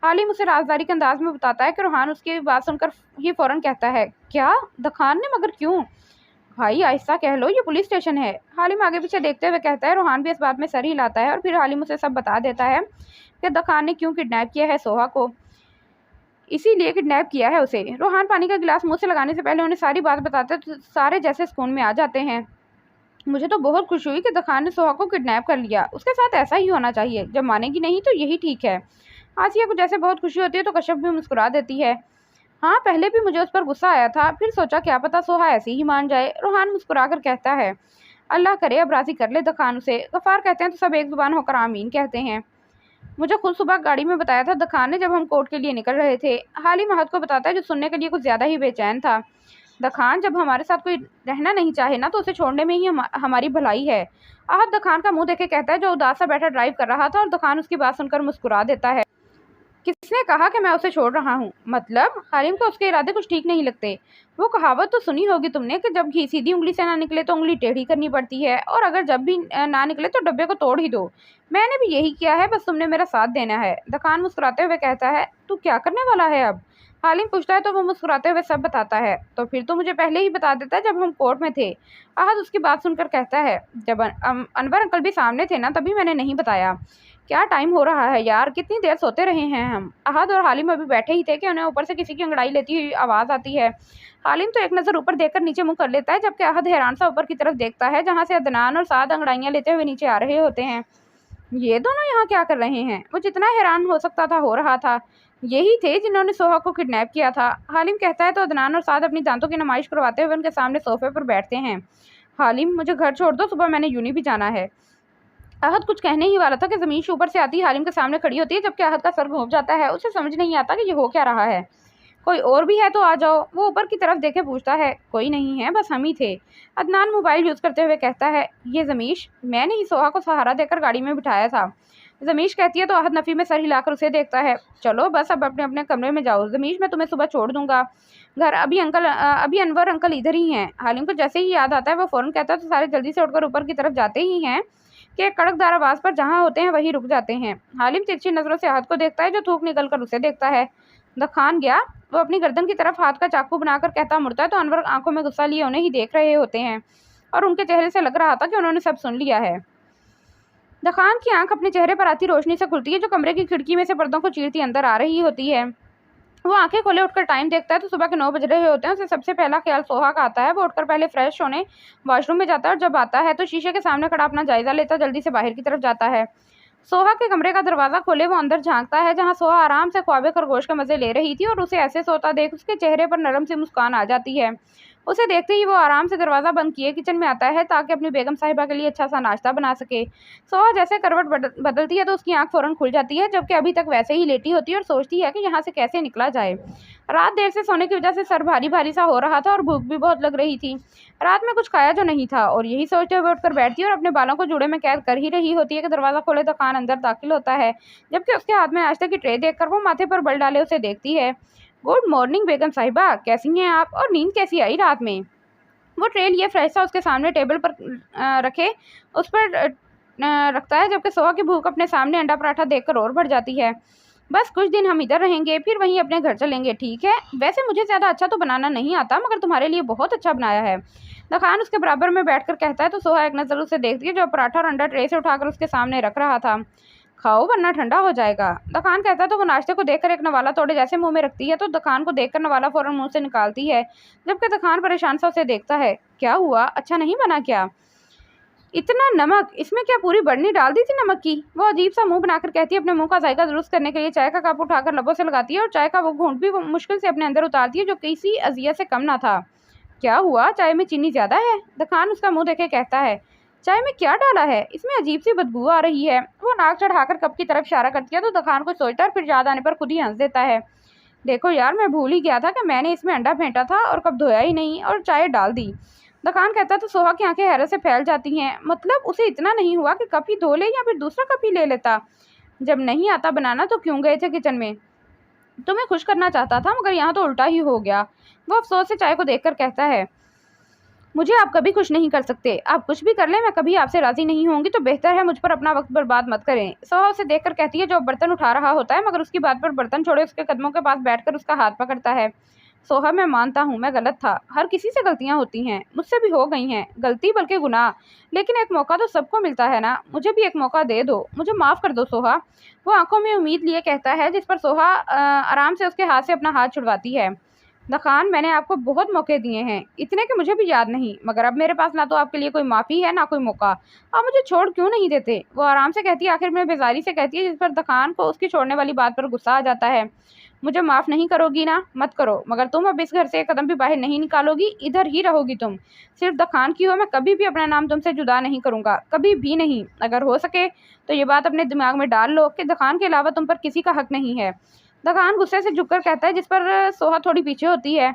हालिम उसे राजदारी के अंदाज में बताता है कि रूहान उसकी बात सुनकर ही फौरन कहता है, क्या दखान ने, मगर क्यों? भाई आहिस्ता कह लो, ये पुलिस स्टेशन है। हालिम आगे पीछे देखते हुए कहता है। रूहान भी इस बात में सर हिलाता है और फिर हालिम उसे सब बता देता है कि दखान ने क्यों किडनैप किया है सोहा को, इसीलिए किडनैप किया है उसे। रूहान पानी का गिलास मुंह से लगाने से पहले उन्हें सारी बात बताते तो सारे जैसे सुकून में आ जाते हैं। मुझे तो बहुत खुशी हुई कि दखान ने सोहा को किडनैप कर लिया, उसके साथ ऐसा ही होना चाहिए, जब मानेगी नहीं तो यही ठीक है। आसिया को जैसे बहुत खुशी होती है तो कश्यप भी मुस्कुरा देती है। हाँ, पहले भी मुझे उस पर गुस्सा आया था, फिर सोचा क्या पता सोहा ऐसे ही मान जाए। रूहान मुस्कुराकर कहता है, अल्लाह करे अब राजी कर ले दखान उसे। गफ्फार कहते हैं तो सब एक जुबान होकर आमीन कहते हैं। मुझे खुद सुबह गाड़ी में बताया था दखान ने, जब हम कोर्ट के लिए निकल रहे थे। हालिम महद को बताता है, जो सुनने के लिए कुछ ज्यादा ही बेचैन था। दखान जब हमारे साथ कोई रहना नहीं चाहे ना, तो उसे छोड़ने में ही हमारी भलाई है। आहत दखान का मुंह देखे कहता है, जो उदास सा बैठा ड्राइव कर रहा था, और दखान उसकी बात सुनकर मुस्कुरा देता है। किसने कहा कि मैं उसे छोड़ रहा हूँ? मतलब हालिम को उसके इरादे कुछ ठीक नहीं लगते। वो कहावत तो सुनी होगी तुमने कि जब घी सीधी उंगली से ना निकले तो उंगली टेढ़ी करनी पड़ती है, और अगर जब भी ना निकले तो डब्बे को तोड़ ही दो। मैंने भी यही किया है, बस तुमने मेरा साथ देना है। दखान मुस्कुराते हुए कहता है, तू क्या करने वाला है अब? हालिम पूछता है तो वो मुस्कुराते हुए सब बताता है। तो फिर तो मुझे पहले ही बता देता जब हम कोर्ट में थे। आहद उसकी बात सुनकर कहता है, जब अनवर अंकल भी सामने थे ना, तभी मैंने नहीं बताया। क्या टाइम हो रहा है यार, कितनी देर सोते रहे हैं हम। अहद और हालिम अभी बैठे ही थे कि उन्हें ऊपर से किसी की अंगड़ाई लेती हुई आवाज़ आती है। हालिम तो एक नज़र ऊपर देखकर नीचे मुंह कर लेता है, जबकि अहद हैरान सा ऊपर की तरफ देखता है, जहाँ से अदनान और साद अंगड़ाइयाँ लेते हुए नीचे आ रहे होते हैं। ये दोनों यहाँ क्या कर रहे हैं? वो जितना हैरान हो सकता था हो रहा था। यही थे जिन्होंने सोहा को किडनैप किया था। हालिम कहता है तो अदनान और साद अपनी दांतों की नुमाइश करवाते हुए उनके सामने सोफे पर बैठते हैं। हालिम, मुझे घर छोड़ दो, सुबह मैंने यूनी भी जाना है। अहद कुछ कहने ही वाला था कि ज़मीन ऊपर से आती हालिम के सामने खड़ी होती है, जबकि अहद का सर घूम जाता है। उसे समझ नहीं आता कि ये हो क्या रहा है। कोई और भी है तो आ जाओ। वो ऊपर की तरफ देखे पूछता है। कोई नहीं है, बस हम ही थे। अदनान मोबाइल यूज़ करते हुए कहता है, ये जमीश, मैंने ही सोहा को सहारा देकर गाड़ी में बिठाया था। जमीश कहती है तो अहद नफ़ी में सर हिलाकर उसे देखता है। चलो बस अब अपने अपने कमरे में जाओ। जमीश, मैं तुम्हें सुबह छोड़ दूंगा घर। अभी अनवर अंकल इधर ही हैं। हालिम को जैसे ही याद आता है वो फ़ौरन कहता है तो सारे जल्दी से उठकर ऊपर की तरफ जाते ही हैं कि एक कड़कदार आवाज़ पर जहाँ होते हैं वहीं रुक जाते हैं। हालिम तिरछी नज़रों से अहद को देखता है, जो थूक निकल कर उसे देखता है। दखान गया? वो अपनी गर्दन की तरफ हाथ का चाकू बनाकर कहता मुड़ता है तो अनवर आंखों में गुस्सा लिए उन्हें ही देख रहे होते हैं, और उनके चेहरे से लग रहा था कि उन्होंने सब सुन लिया है। दखान की आंख अपने चेहरे पर आती रोशनी से खुलती है, जो कमरे की खिड़की में से पर्दों को चीरती अंदर आ रही होती है। वो आंखें खोले उठकर टाइम देखता है तो सुबह के 9 बज रहे होते हैं। उसे सबसे पहला ख्याल सोहा का आता है। वो उठकर पहले फ्रेश होने वॉशरूम में जाता है, और जब आता है तो शीशे के सामने खड़ा अपना जायजा लेता जल्दी से बाहर की तरफ जाता है। सोहा के कमरे का दरवाज़ा खोले वो अंदर झांकता है, जहां सोहा आराम से ख्वाबे खरगोश के मजे ले रही थी, और उसे ऐसे सोता देख उसके चेहरे पर नरम सी मुस्कान आ जाती है। उसे देखते ही वो आराम से दरवाज़ा बंद किए किचन में आता है, ताकि अपनी बेगम साहिबा के लिए अच्छा सा नाश्ता बना सके। सोहा जैसे करवट बदलती है तो उसकी आंख फ़ौरन खुल जाती है, जबकि अभी तक वैसे ही लेटी होती है और सोचती है कि यहाँ से कैसे निकला जाए। रात देर से सोने की वजह से सर भारी भारी सा हो रहा था और भूख भी बहुत लग रही थी। रात में कुछ खाया जो नहीं था, और यही सोचते हुए उठकर बैठती है और अपने बालों को जूड़े में कैद कर ही रही होती है कि दरवाज़ा खोले तो खान अंदर दाखिल होता है, जबकि उसके हाथ में नाश्ते की ट्रे देखकर वो माथे पर बल डाले उसे देखती है। गुड मॉर्निंग बेगम साहिबा, कैसी हैं आप, और नींद कैसी आई रात में? वो ट्रे लिए फ्रेश सा उसके सामने टेबल पर रखे उस पर रखता है, जबकि सोहा की भूख अपने सामने अंडा पराठा देखकर और बढ़ जाती है। बस कुछ दिन हम इधर रहेंगे, फिर वहीं अपने घर चलेंगे, ठीक है? वैसे मुझे ज़्यादा अच्छा तो बनाना नहीं आता, मगर तुम्हारे लिए बहुत अच्छा बनाया है। दखान उसके बराबर में बैठकर कहता है तो सोहा एक नज़र उसे देखती है, जो पराठा और अंडा ट्रे से उठाकर उसके सामने रख रहा था। खाओ वरना ठंडा हो जाएगा। दखान कहता है तो वो नाश्ते को देखकर एक नवाला तोड़े जैसे मुंह में रखती है, तो दखान को देखकर नवाला फौरन मुंह से निकालती है, जबकि दखान परेशान सा उसे देखता है। क्या हुआ, अच्छा नहीं बना क्या? इतना नमक, इसमें क्या पूरी बरनी डाल दी थी नमक की? वो अजीब सा मुंह बनाकर कहती है, अपने मुंह का जायका दुरुस्त करने के लिए चाय का कप उठाकर लबों से लगाती है, और चाय का वो घूंट भी वो मुश्किल से अपने अंदर उतारती है, जो किसी अजियत से कम ना था। क्या हुआ, चाय में चीनी ज़्यादा है? दखान उसका मुंह देखे कहता है। चाय में क्या डाला है? इसमें अजीब सी बदबू आ रही है। वो नाक चढ़ाकर कप की तरफ इशारा करती है, तो दखान को सोचता है और फिर याद आने पर खुद ही हंस देता है। देखो यार, मैं भूल ही गया था कि मैंने इसमें अंडा फेंटा था और कप धोया ही नहीं और चाय डाल दी। दखान कहता तो सोहा की आंखें हैरत से फैल जाती हैं। मतलब उसे इतना नहीं हुआ कि कप ही धो ले या फिर दूसरा कप ही ले लेता? जब नहीं आता बनाना तो क्यों गए थे किचन में? तुम्हें खुश करना चाहता था, मगर यहाँ तो उल्टा ही हो गया। वो अफसोस से चाय को देखकर कहता है। मुझे आप कभी खुश नहीं कर सकते। आप कुछ भी कर लें, मैं कभी आपसे राज़ी नहीं होंगी, तो बेहतर है मुझ पर अपना वक्त बर्बाद मत करें। सोहा उसे देखकर कहती है, जो बर्तन उठा रहा होता है, मगर उसकी बात पर बर्तन छोड़े उसके कदमों के पास बैठकर उसका हाथ पकड़ता है। सोहा, मैं मानता हूँ मैं गलत था। हर किसी से गलतियाँ होती हैं, मुझसे भी हो गई हैं गलती, बल्कि गुनाह। लेकिन एक मौका तो सबको मिलता है ना, मुझे भी एक मौका दे दो, मुझे माफ़ कर दो सोहा। वो आंखों में उम्मीद लिए कहता है, जिस पर सोहा आराम से उसके हाथ से अपना हाथ छुड़वाती है। दखान, मैंने आपको बहुत मौके दिए हैं, इतने कि मुझे भी याद नहीं, मगर अब मेरे पास ना तो आपके लिए कोई माफ़ी है ना कोई मौका। आप मुझे छोड़ क्यों नहीं देते? वो आराम से कहती है, आखिर में बेजारी से कहती है, जिस पर दखान को उसकी छोड़ने वाली बात पर गुस्सा आ जाता है। मुझे माफ़ नहीं करोगी ना? मत करो, मगर तुम अब इस घर से एक कदम भी बाहर नहीं निकालोगी, इधर ही रहोगी तुम। सिर्फ दखान की हो, मैं कभी भी अपना नाम तुमसे जुदा नहीं करूँगा, कभी भी नहीं। अगर हो सके तो ये बात अपने दिमाग में डाल लो कि दखान के अलावा तुम पर किसी का हक नहीं है। दखान गुस्से से झुककर कहता है, जिस पर सोहा थोड़ी पीछे होती है।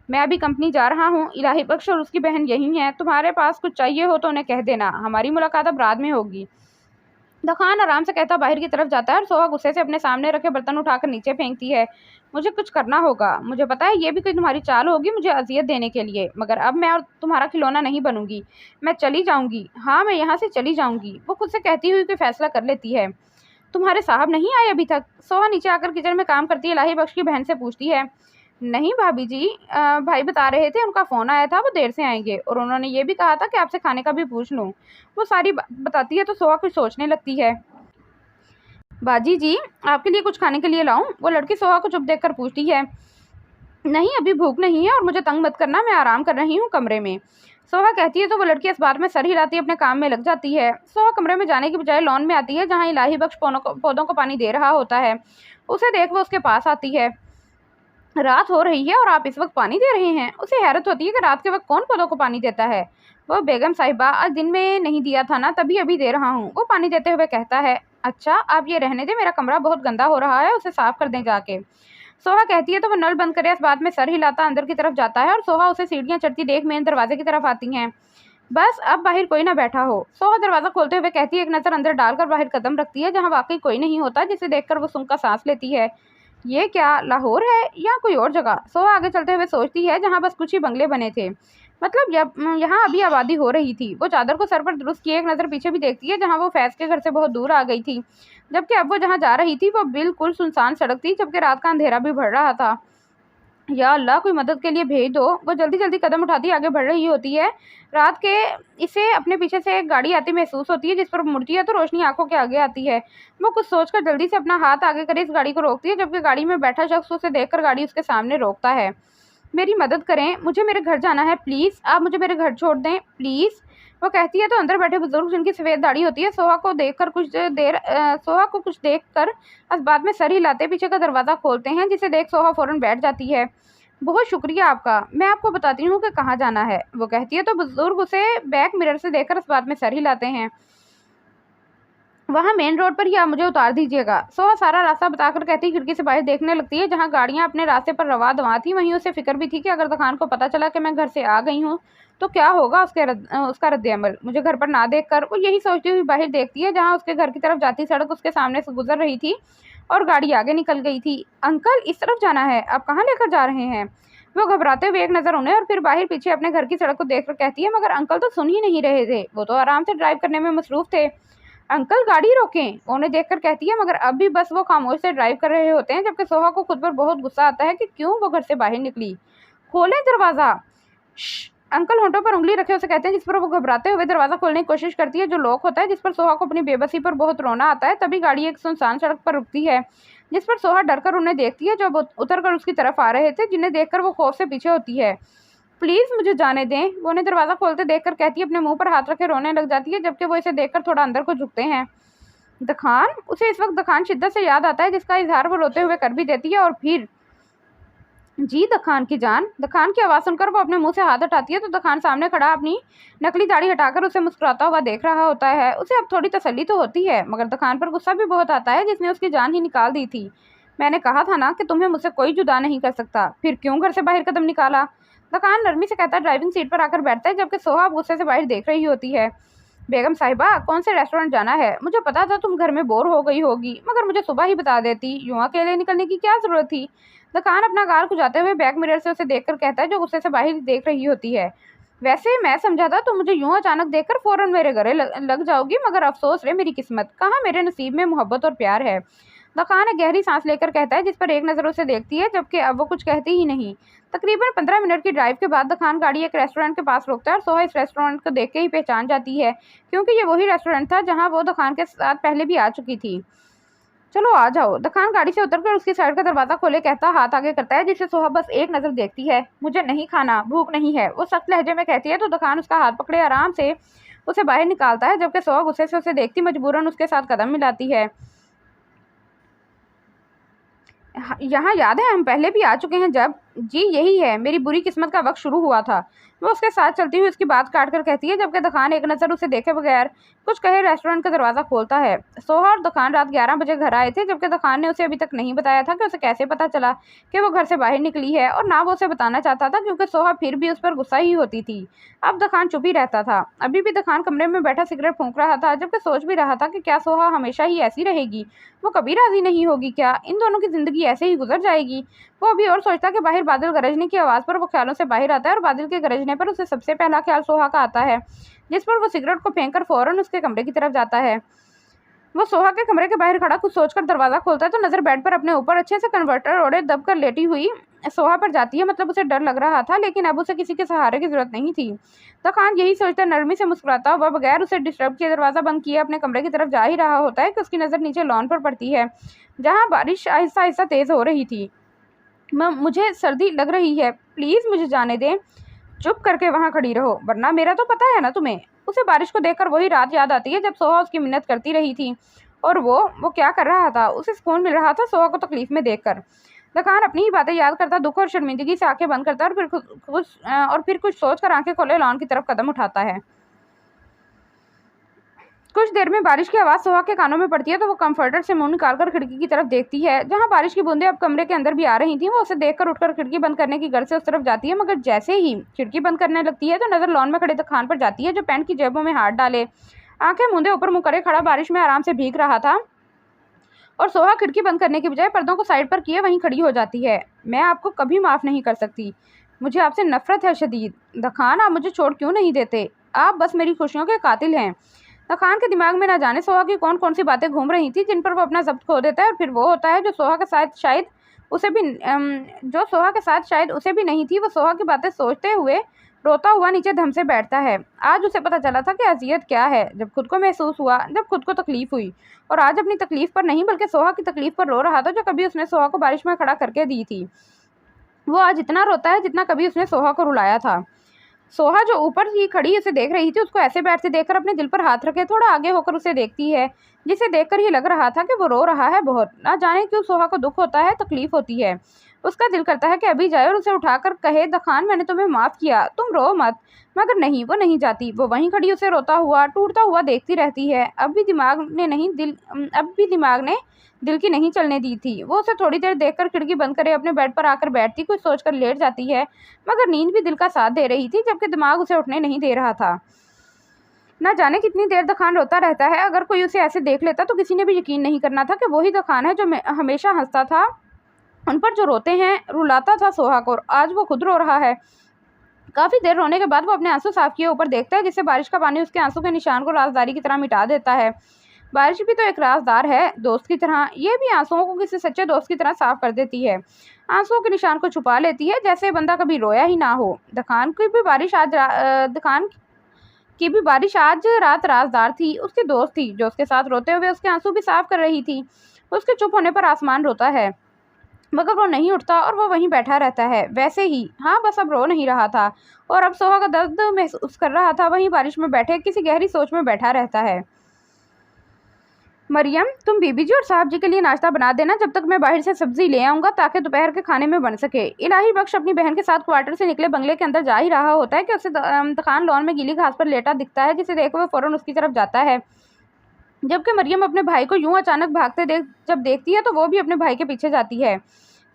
मैं अभी कंपनी जा रहा हूँ, इलाही बख्श और उसकी बहन यही हैं, तुम्हारे पास कुछ चाहिए हो तो उन्हें कह देना, हमारी मुलाकात अब रात में होगी। दखान आराम से कहता बाहर की तरफ जाता है और सोहा गुस्से से अपने सामने रखे बर्तन उठाकर नीचे फेंकती है। मुझे कुछ करना होगा, मुझे पता है ये भी कोई तुम्हारी चाल होगी मुझे अजियत देने के लिए, मगर अब मैं और तुम्हारा खिलौना नहीं बनूंगी। मैं चली जाऊंगी, हाँ मैं यहाँ से चली जाऊंगी। वो खुद से कहती हुई कोई फैसला कर लेती है। तुम्हारे साहब नहीं आए अभी तक? सोहा नीचे आकर किचन में काम करती है इलाही बख्श की बहन से पूछती है। नहीं भाभी जी, भाई बता रहे थे उनका फ़ोन आया था, वो देर से आएंगे, और उन्होंने ये भी कहा था कि आपसे खाने का भी पूछ लूँ। वो सारी बताती है तो सोहा कुछ सोचने लगती है। बाजी जी, आपके लिए कुछ खाने के लिए लाऊं? वो लड़की सोहा को चुप देखकर पूछती है। नहीं, अभी भूख नहीं है और मुझे तंग मत करना, मैं आराम कर रही हूँ कमरे में। सोहा कहती है तो वो लड़की इस बात में सर हिलाती अपने काम में लग जाती है। सोहा कमरे में जाने की बजाय लॉन में आती है, जहाँ इलाही बख्श पौधों को पानी दे रहा होता है। उसे देख वो उसके पास आती है। रात हो रही है और आप इस वक्त पानी दे रहे हैं? उसे हैरत होती है कि रात के वक्त कौन पौधों को पानी देता है। वो, बेगम साहिबा, आज दिन में नहीं दिया था ना, तभी अभी दे रहा हूँ। वो पानी देते हुए कहता है। अच्छा, आप ये रहने दें, मेरा कमरा बहुत गंदा हो रहा है, उसे साफ कर दें जाके। सोहा कहती है तो वो नल बंद करे इस बात में सर हिलाता अंदर की तरफ जाता है और सोहा उसे सीढ़ियाँ चढ़ती देख मेन दरवाजे की तरफ आती हैं। बस अब बाहर कोई ना बैठा हो। सोहा दरवाजा खोलते हुए कहती है, एक नज़र अंदर डालकर बाहर कदम रखती है, जहाँ वाकई कोई नहीं होता, जिसे देखकर वो सूंघ का सांस लेती है। ये क्या लाहौर है या कोई और जगह? सोहा आगे चलते हुए सोचती है, जहाँ बस कुछ ही बंगले बने थे, मतलब यहाँ अभी आबादी हो रही थी। वो चादर को सर पर दुरुस्त किए एक नज़र पीछे भी देखती है, जहाँ वो फैज़ के घर से बहुत दूर आ गई थी, जबकि अब वो जहाँ जा रही थी वो बिल्कुल सुनसान सड़क थी, जबकि रात का अंधेरा भी बढ़ रहा था। या अल्लाह, कोई मदद के लिए भेज दो। वो जल्दी जल्दी कदम उठाती आगे बढ़ रही होती है। रात के इसे अपने पीछे से एक गाड़ी आती महसूस होती है, जिस पर मुड़ती है तो रोशनी आंखों के आगे आती है। वो कुछ सोचकर जल्दी से अपना हाथ आगे करे इस गाड़ी को रोकती है, जबकि गाड़ी में बैठा शख्स उसे देखकर गाड़ी उसके सामने रोकता है। मेरी मदद करें, मुझे मेरे घर जाना है, प्लीज़ आप मुझे मेरे घर छोड़ दें प्लीज़। वो कहती है तो अंदर बैठे बुजुर्ग, जिनकी सफ़ेद दाढ़ी होती है, सोहा को कुछ देखकर इस बात में सर हिलाते पीछे का दरवाज़ा खोलते हैं, जिसे देख सोहा फ़ौरन बैठ जाती है। बहुत शुक्रिया आपका, मैं आपको बताती हूँ कि कहाँ जाना है। वो कहती है तो बुजुर्ग उसे बैक मिरर से देखकर इस बात में सर हिलाते हैं। वहाँ मेन रोड पर ही आप मुझे उतार दीजिएगा। सोहा सारा रास्ता बताकर कहती खिड़की से बाहर देखने लगती है, जहाँ गाड़ियाँ अपने रास्ते पर रवा दवा थी। वहीं उसे फिक्र भी थी कि अगर दखान को पता चला कि मैं घर से आ गई हूँ तो क्या होगा उसका रद्द-ए-अमल। मुझे घर पर ना देखकर वो यही सोचती हुई बाहर देखती है, जहाँ उसके घर की तरफ जाती सड़क उसके सामने से गुजर रही थी और गाड़ी आगे निकल गई थी। अंकल, इस तरफ जाना है, आप कहाँ लेकर जा रहे हैं? वो घबराते हुए एक नज़र उन्हें और फिर बाहर पीछे अपने घर की सड़क को देखकर कहती है, मगर अंकल तो सुन ही नहीं रहे थे, वो तो आराम से ड्राइव करने में मसरूफ़ थे। अंकल, गाड़ी रोकें। उन्हें देखकर कहती है, मगर अब भी बस वो खामोश से ड्राइव कर रहे होते हैं, जबकि सोहा को खुद पर बहुत गुस्सा आता है कि क्यों वो घर से बाहर निकली। खोलें दरवाज़ा। अंकल होंठों पर उंगली रखे उसे कहते हैं, जिस पर वो घबराते हुए दरवाज़ा खोलने की कोशिश करती है, जो लॉक होता है, जिस पर सोहा को अपनी बेबसी पर बहुत रोना आता है। तभी गाड़ी एक सुनसान सड़क पर रुकती है, जिस पर सोहा डरकर उन्हें देखती है, जो उतर कर उसकी तरफ आ रहे थे, जिन्हें देखकर वो खौफ से पीछे होती है। प्लीज़ मुझे जाने दें। वो उन्हें दरवाज़ा खोलते देखकर कहती है, अपने मुंह पर हाथ रखे रोने लग जाती है, जबकि वो इसे देखकर थोड़ा अंदर को झुकते हैं। दखान, उसे इस वक्त दखान शिद्दत से याद आता है, जिसका इजहार वो रोते हुए कर भी देती है। और फिर, जी दखान की जान। दखान की आवाज़ सुनकर वो अपने मुंह से हाथ हटाती है तो दखान सामने खड़ा अपनी नकली दाढ़ी हटाकर उसे मुस्कुराता हुआ देख रहा होता है। उसे अब थोड़ी तसल्ली तो होती है, मगर दखान पर गुस्सा भी बहुत आता है, जिसने उसकी जान ही निकाल दी थी। मैंने कहा था ना कि तुम्हें मुझसे कोई जुदा नहीं कर सकता, फिर क्यों घर से बाहर कदम निकाला? दखान नरमी से कहता ड्राइविंग सीट पर आकर बैठता है, जबकि सोहा गुस्से से बाहर देख रही होती है। बेगम साहिबा, कौन से रेस्टोरेंट जाना है? मुझे पता था तुम घर में बोर हो गई होगी, मगर मुझे सुबह ही बता देती, यूँ अकेले निकलने की क्या ज़रूरत थी? दखान अपना गाल खुजाते हुए बैक मिरर से उसे देखकर कहता है, जो गुस्से से बाहर देख रही होती है। वैसे मैं समझा था तुम मुझे यूं अचानक देखकर फौरन मेरे गले लग जाओगी, मगर अफसोस रे मेरी किस्मत, कहाँ मेरे नसीब में मोहब्बत और प्यार है। दखान एक गहरी सांस लेकर कहता है, जिस पर एक नज़र उसे देखती है, जबकि अब वो कुछ कहती ही नहीं। तकरीबन 15 मिनट की ड्राइव के बाद दखान गाड़ी एक रेस्टोरेंट के पास रोकता है और सोहा इस रेस्टोरेंट को देख के ही पहचान जाती है, क्योंकि ये वही रेस्टोरेंट था जहाँ वो दखान के साथ पहले भी आ चुकी थी। चलो आ जाओ। दखान गाड़ी से उतरकर उसकी साइड का दरवाज़ा खोले कहता हाथ आगे करता है, जिसे सोहा बस एक नज़र देखती है। मुझे नहीं खाना, भूख नहीं है, वो सख्त लहजे में कहती है, तो दखान उसका हाथ पकड़े आराम से उसे बाहर निकालता है, जबकि सोहा गुस्से से उसे देखती मजबूरन उसके साथ कदम मिलाती है। यहाँ याद है हम पहले भी आ चुके हैं जब। जी यही है, मेरी बुरी किस्मत का वक्त शुरू हुआ था। वो उसके साथ चलती हुई उसकी बात काट कर कहती है, जबकि दखान एक नज़र उसे देखे बगैर कुछ कहे रेस्टोरेंट का दरवाज़ा खोलता है। सोहा और दखान रात 11 बजे घर आए थे, जबकि दखान ने उसे अभी तक नहीं बताया था कि उसे कैसे पता चला कि वो घर से बाहर निकली है, और ना वो उसे बताना चाहता था, क्योंकि सोहा फिर भी उस पर गुस्सा ही होती थी। अब दखान चुप ही रहता था। अभी भी दखान कमरे में बैठा सिगरेट फूंक रहा था, जबकि सोच भी रहा था कि क्या सोहा हमेशा ही ऐसी रहेगी, वो कभी राजी नहीं होगी, क्या इन दोनों की जिंदगी ऐसे ही गुजर जाएगी। वो अभी और सोचता कि बाहर बादल गरजने की आवाज़ पर वो ख्यालों से बाहर आता है, और बादल के गरजने पर उसे सबसे पहला ख्याल सोहा का आता है, जिस पर वो सिगरेट को फेंक कर फौरन उसके कमरे की तरफ जाता है। वो सोहा के कमरे के बाहर खड़ा कुछ सोचकर दरवाज़ा खोलता है, तो नज़र बेड पर अपने ऊपर अच्छे से कन्वर्टर ओढ़े दब कर लेटी हुई सोहा पर जाती है। मतलब उसे डर लग रहा था, लेकिन अब उसे किसी के सहारे की जरूरत नहीं थी। दखान यही सोचता नरमी से मुस्कुराता हुआ बगैर उसे डिस्टर्ब किए दरवाज़ा बंद किए अपने कमरे की तरफ जा ही रहा होता है कि उसकी नज़र नीचे लॉन पर पड़ती है, जहाँ बारिश आहिस्ता आहिस्ता तेज़ हो रही थी। मुझे सर्दी लग रही है, प्लीज़ मुझे जाने दें। चुप करके वहाँ खड़ी रहो, वरना मेरा तो पता है ना तुम्हें। उसे बारिश को देखकर वही रात याद आती है जब सोहा उसकी मिन्नत करती रही थी, और वो क्या कर रहा था। उसे सुकून मिल रहा था सोहा को तकलीफ में देखकर। दखान अपनी ही बातें याद करता दुख और शर्मिंदगी से आंखें बंद करता है, और फिर कुछ सोच कर आंखें खोले लॉन की तरफ कदम उठाता है। कुछ देर में बारिश की आवाज़ सोहा के कानों में पड़ती है, तो वो कंफर्टर से मुंह निकालकर खिड़की की तरफ देखती है, जहां बारिश की बूंदें अब कमरे के अंदर भी आ रही थीं। वो उसे देखकर उठकर खिड़की बंद करने की गर्ज से उस तरफ जाती है, मगर जैसे ही खिड़की बंद करने लगती है तो नज़र लॉन में खड़े दखान पर जाती है, जो पैंट की जेबों में हाथ डाले आंखें मूंदे ऊपर मुँह करे खड़ा बारिश में आराम से भीग रहा था। और सोहा खिड़की बंद करने की बजाय पर्दों को साइड पर किए वहीं खड़ी हो जाती है। मैं आपको कभी माफ़ नहीं कर सकती, मुझे आपसे नफरत है शदीद। दखान, आप मुझे छोड़ क्यों नहीं देते? आप बस मेरी खुशियों के कातिल हैं। दखान के दिमाग में ना जाने सोहा की कौन कौन सी बातें घूम रही थी, जिन पर वो अपना जब्त खो देता है, और फिर वो होता है जो सोहा के साथ शायद उसे भी नहीं थी। वो सोहा की बातें सोचते हुए रोता हुआ नीचे धम से बैठता है। आज उसे पता चला था कि अजियत क्या है, जब खुद को महसूस हुआ, जब खुद को तकलीफ हुई, और आज अपनी तकलीफ पर नहीं बल्कि सोहा की तकलीफ पर रो रहा था, जो कभी उसने सोहा को बारिश में खड़ा करके दी थी। वो आज इतना रोता है जितना कभी उसने सोहा को रुलाया था। सोहा जो ऊपर ही खड़ी उसे देख रही थी, उसको ऐसे बैठते देखकर अपने दिल पर हाथ रखे थोड़ा आगे होकर उसे देखती है, जिसे देखकर ही लग रहा था कि वो रो रहा है बहुत। ना जाने क्यों सोहा को दुख होता है, तकलीफ होती है। उसका दिल करता है कि अभी जाए और उसे उठाकर कहे, दखान मैंने तुम्हें माफ़ किया, तुम रो मत। मगर नहीं, वो नहीं जाती। वो वहीं खड़ी उसे रोता हुआ टूटता हुआ देखती रहती है। अब भी दिमाग ने दिल की नहीं चलने दी थी। वो उसे थोड़ी देर देखकर खिड़की बंद करे अपने बेड पर आकर बैठती, कुछ सोचकर लेट जाती है, मगर नींद भी दिल का साथ दे रही थी, जबकि दिमाग उसे उठने नहीं दे रहा था। ना जाने कितनी देर दखान रोता रहता है। अगर कोई उसे ऐसे देख लेता तो किसी ने भी यकीन नहीं करना था कि वही दखान है जो हमेशा हंसता था उन पर जो रोते हैं, रुलाता था सोहा को, और आज वो खुद रो रहा है। काफ़ी देर रोने के बाद वो अपने आंसू साफ किए ऊपर देखता है, जिससे बारिश का पानी उसके आंसू के निशान को राजदारी की तरह मिटा देता है। बारिश भी तो एक राजदार है, दोस्त की तरह। ये भी आंसुओं को किसी सच्चे दोस्त की तरह साफ कर देती है, आंसुओं के निशान को छुपा लेती है, जैसे बंदा कभी रोया ही ना हो। दखान की भी बारिश आज रात राजदार थी, उसकी दोस्त थी, जो उसके साथ रोते हुए उसके आंसू भी साफ कर रही थी। उसके चुप होने पर आसमान रोता है, मगर वो नहीं उठता और वो वहीं बैठा रहता है वैसे ही। हाँ, बस अब रो नहीं रहा था, और अब सोहा का दर्द महसूस कर रहा था, वहीं बारिश में बैठे किसी गहरी सोच में बैठा रहता है। मरियम, तुम बीबी जी और साहब जी के लिए नाश्ता बना देना, जब तक मैं बाहर से सब्जी ले आऊँगा, ताकि दोपहर के खाने में बन सके। इलाही बख्श अपनी बहन के साथ क्वार्टर से निकले बंगले के अंदर जा ही रहा होता है कि उसे दखान लॉन में गीली घास पर लेटा दिखता है, जिसे देखकर वो फौरन उसकी तरफ जाता है। जबकि मरियम अपने भाई को यूं अचानक भागते जब देखती है, तो वो भी अपने भाई के पीछे जाती है।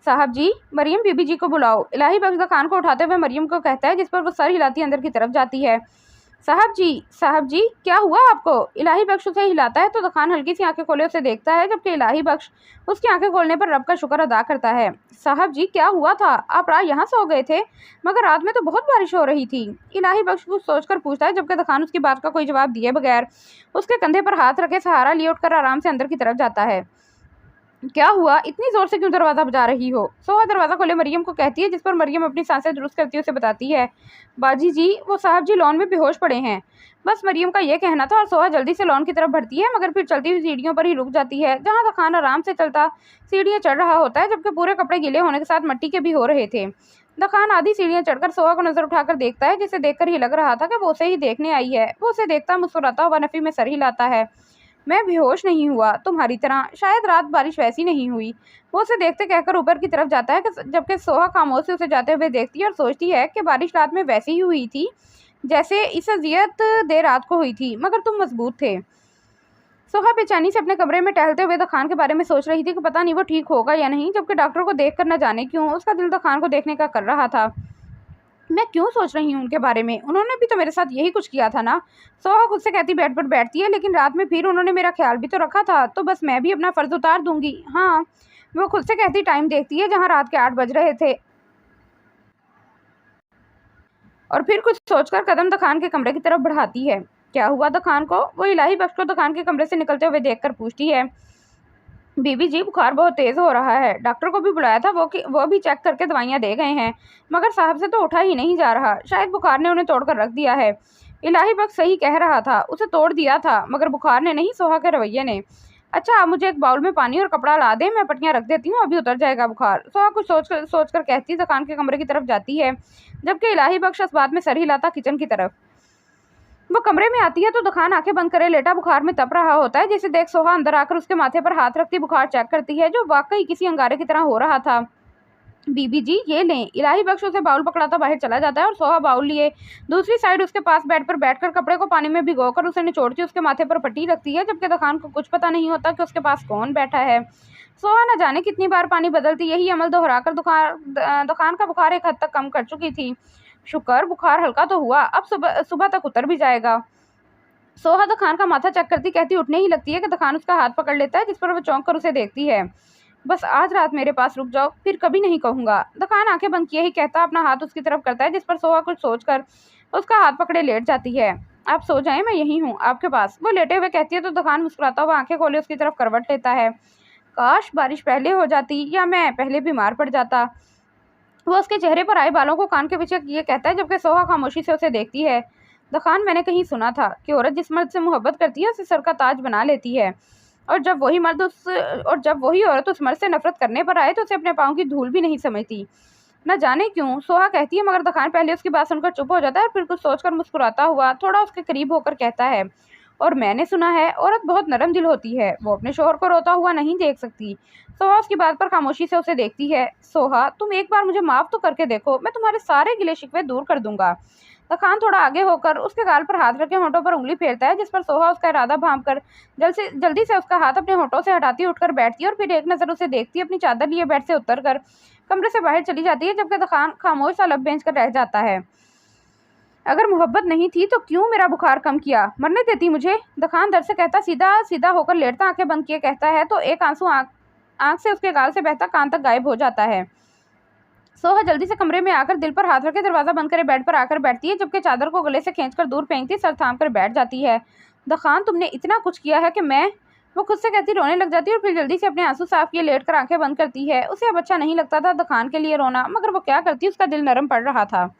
साहब जी, मरियम बीबी जी को बुलाओ। इलाही बख्श दखान को उठाते हुए मरियम को कहता है, जिस पर वो सर हिलाती अंदर की तरफ जाती है। साहब जी क्या हुआ आपको? इलाही बख्श उसे हिलाता है तो दखान हल्की सी आंखें खोले उसे देखता है, जबकि इलाही बख्श उसकी आंखें खोलने पर रब का शुक्र अदा करता है। साहब जी क्या हुआ था? आप रात यहाँ सो गए थे? मगर रात में तो बहुत बारिश हो रही थी। इलाही बख्श कुछ सोचकर पूछता है, जबकि दखान उसकी बात का कोई जवाब दिए बगैर उसके कंधे पर हाथ रखे सहारा लिए उठकर आराम से अंदर की तरफ जाता है। क्या हुआ? इतनी जोर से क्यों दरवाजा बजा रही हो? सोहा दरवाजा खोले मरियम को कहती है, जिस पर मरियम अपनी सांसें दुरुस्त करती हुए उसे बताती है, बाजी जी वो साहब जी लॉन में बेहोश पड़े हैं। बस मरियम का यह कहना था और सोहा जल्दी से लॉन की तरफ बढ़ती है, मगर फिर चलती हुई सीढ़ियों पर ही रुक जाती है, जहां दखान आराम से चलता सीढ़ियां चढ़ रहा होता है, जबकि पूरे कपड़े गीले होने के साथ मिट्टी के भी हो रहे थे। दखान आधी सीढ़ियां चढ़कर सोहा को नजर उठाकर देखता है, जिसे देखकर ही लग रहा था कि वो उसे ही देखने आई है। वो उसे देखता मुस्कुराता हुआ नफी में सर हिलाता है। मैं बेहोश नहीं हुआ, तुम्हारी तरह। शायद रात बारिश वैसी नहीं हुई। वो उसे देखते कहकर ऊपर की तरफ जाता है, जबकि सोहा खामोश से उसे जाते हुए देखती है और सोचती है कि बारिश रात में वैसी ही हुई थी जैसे इस अजियत देर रात को हुई थी, मगर तुम मजबूत थे। सोहा बेचैनी से अपने कमरे में टहलते हुए दखान के बारे में सोच रही थी कि पता नहीं वो ठीक होगा या नहीं, जबकि डॉक्टर को देखकर न जाने क्यों उसका दिल दखान को देखने का कर रहा था। मैं क्यों सोच रही हूँ उनके बारे में? उन्होंने भी तो मेरे साथ यही कुछ किया था ना। सोहा खुद से कहती बेड पर बैठती है, लेकिन रात में फिर उन्होंने मेरा ख्याल भी तो रखा था, तो बस मैं भी अपना फर्ज उतार दूंगी। हाँ, वो खुद से कहती टाइम देखती है, जहाँ रात के 8 बज रहे थे, और फिर कुछ सोचकर कदम दखान के कमरे की तरफ बढ़ाती है। क्या हुआ दखान को? वो इलाही बख्श को दखान के कमरे से निकलते हुए देखकर पूछती है, बीबी जी बुखार बहुत तेज हो रहा है, डॉक्टर को भी बुलाया था, वो भी चेक करके दवाइयाँ दे गए हैं, मगर साहब से तो उठा ही नहीं जा रहा। शायद बुखार ने उन्हें तोड़कर रख दिया है। इलाही बख्श सही कह रहा था, उसे तोड़ दिया था, मगर बुखार ने नहीं, सोहा के रवैये ने। अच्छा आप मुझे एक बाउल में पानी और कपड़ा ला दें, मैं पट्टियाँ रख देती हूँ, अभी उतर जाएगा बुखार। सोहा कुछ सोचकर कहती दुकान के कमरे की तरफ जाती है, जबकि इलाही बख्श इस बात में सर हिलाता किचन की तरफ। वो कमरे में आती है तो दुकान आंखें बंद करे लेटा बुखार में तप रहा होता है, जिसे देख सोहा अंदर आकर उसके माथे पर हाथ रखती बुखार चेक करती है, जो वाकई किसी अंगारे की तरह हो रहा था। बीबी जी ये लें। इलाही बख्श उसे बाउल पकड़ाता बाहर चला जाता है और सोहा बाउल लिए दूसरी साइड उसके पास बेड पर बैठकर कपड़े को पानी में भिगोकर उसे निचोड़ती उसके माथे पर पट्टी रखती है, जबकि दुकान को कुछ पता नहीं होता कि उसके पास कौन बैठा है। सोहा न जाने कितनी बार पानी बदलती, यही अमल दोहराकर दुकान का बुखार एक हद तक कम कर चुकी थी। शुक्र बुखार हल्का तो हुआ, अब सुबह सुबह तक उतर भी जाएगा। सोहा दखान का माथा चेक करती कहती उठने ही लगती है कि दखान उसका हाथ पकड़ लेता है, जिस पर वो चौंक कर उसे देखती है। बस आज रात मेरे पास रुक जाओ, फिर कभी नहीं कहूँगा। दखान आंखें बंद किए ही कहता अपना हाथ उसकी तरफ करता है, जिस पर सोहा कुछ सोचकर उसका हाथ पकड़े लेट जाती है। आप सो जाएं, मैं यहीं हूँ आपके पास। वो लेटे हुए कहती है तो दखान मुस्कुराता हुआ आंखें खोले उसकी तरफ करवट लेता है। काश बारिश पहले हो जाती या मैं पहले बीमार पड़ जाता। वो उसके चेहरे पर आए बालों को कान के पीछे किए कहता है, जबकि सोहा खामोशी से उसे देखती है। दखान मैंने कहीं सुना था कि औरत जिस मर्द से मोहब्बत करती है उसे सर का ताज बना लेती है, और जब वही औरत उस मर्द से नफरत करने पर आए तो उसे अपने पाँव की धूल भी नहीं समझती। न जाने क्यों सोहा कहती है, मगर दखान पहले उसकी बात सुनकर चुप हो जाता है, फिर कुछ सोचकर मुस्कुराता हुआ थोड़ा उसके करीब होकर कहता है, और मैंने सुना है औरत बहुत नरम दिल होती है, वो अपने शोहर को रोता हुआ नहीं देख सकती। सोहा उसकी बात पर खामोशी से उसे देखती है। सोहा तुम एक बार मुझे माफ तो करके देखो, मैं तुम्हारे सारे गिले शिकवे दूर कर दूंगा। दखान थोड़ा आगे होकर उसके गाल पर हाथ रखे होंठों पर उंगली फेरता है, जिस पर सोहा उसका इरादा भांपकर जल्दी से उसका हाथ अपने होंठों से हटाती उठकर बैठती है, और फिर एक नज़र उसे देखती अपनी चादर लिए बेड से उतरकर कमरे से बाहर चली जाती है, जबकि दखान खामोश सा लब बेंच कर रह जाता है। अगर मोहब्बत नहीं थी तो क्यों मेरा बुखार कम किया? मरने देती मुझे। दखान दर से कहता सीधा सीधा होकर लेटता आंखें बंद किए कहता है, तो एक आंसू आंख से उसके गाल से बहता कान तक गायब हो जाता है। सोहा जल्दी से कमरे में आकर दिल पर हाथ रखे दरवाजा बंद करे बेड पर आकर बैठती है, जबकि चादर को गले से खींचकर दूर फेंकती सर थाम कर बैठ जाती है। दखान तुमने इतना कुछ किया है कि मैं वो खुद से कहती रोने लग जाती है, और फिर जल्दी से अपने आंसू साफ किए लेटकर आंखें बंद करती है। उसे अब अच्छा नहीं लगता था दखान के लिए रोना, मगर वो क्या करती, उसका दिल नरम पड़ रहा था।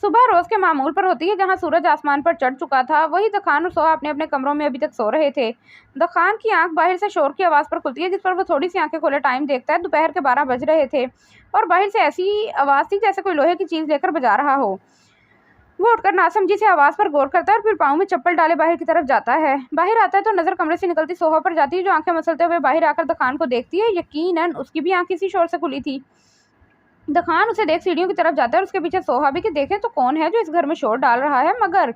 सुबह रोज के मामूल पर होती है, जहां सूरज आसमान पर चढ़ चुका था, वही दखान और सोहा अपने अपने कमरों में अभी तक सो रहे थे। दखान की आंख बाहर से शोर की आवाज़ पर खुलती है, जिस पर वो थोड़ी सी आंखें खोले टाइम देखता है। दोपहर के 12 बज रहे थे, और बाहर से ऐसी आवाज़ थी जैसे कोई लोहे की चीज़ लेकर बजा रहा हो। वो उठकर नासमझी से आवाज़ पर गौर करता है, और फिर पाँव में चप्पल डाले बाहर की तरफ जाता है। बाहर आता है तो नज़र कमरे से निकलती सोहा पर जाती है, जो आंखें मसलते हुए बाहर आकर दखान को देखती है। यकीनन उसकी भी आंख इसी शोर से खुली थी। दखान उसे देख सीढ़ियों की तरफ जाता है, और उसके पीछे सोहा भी कि देखे तो कौन है जो इस घर में शोर डाल रहा है। मगर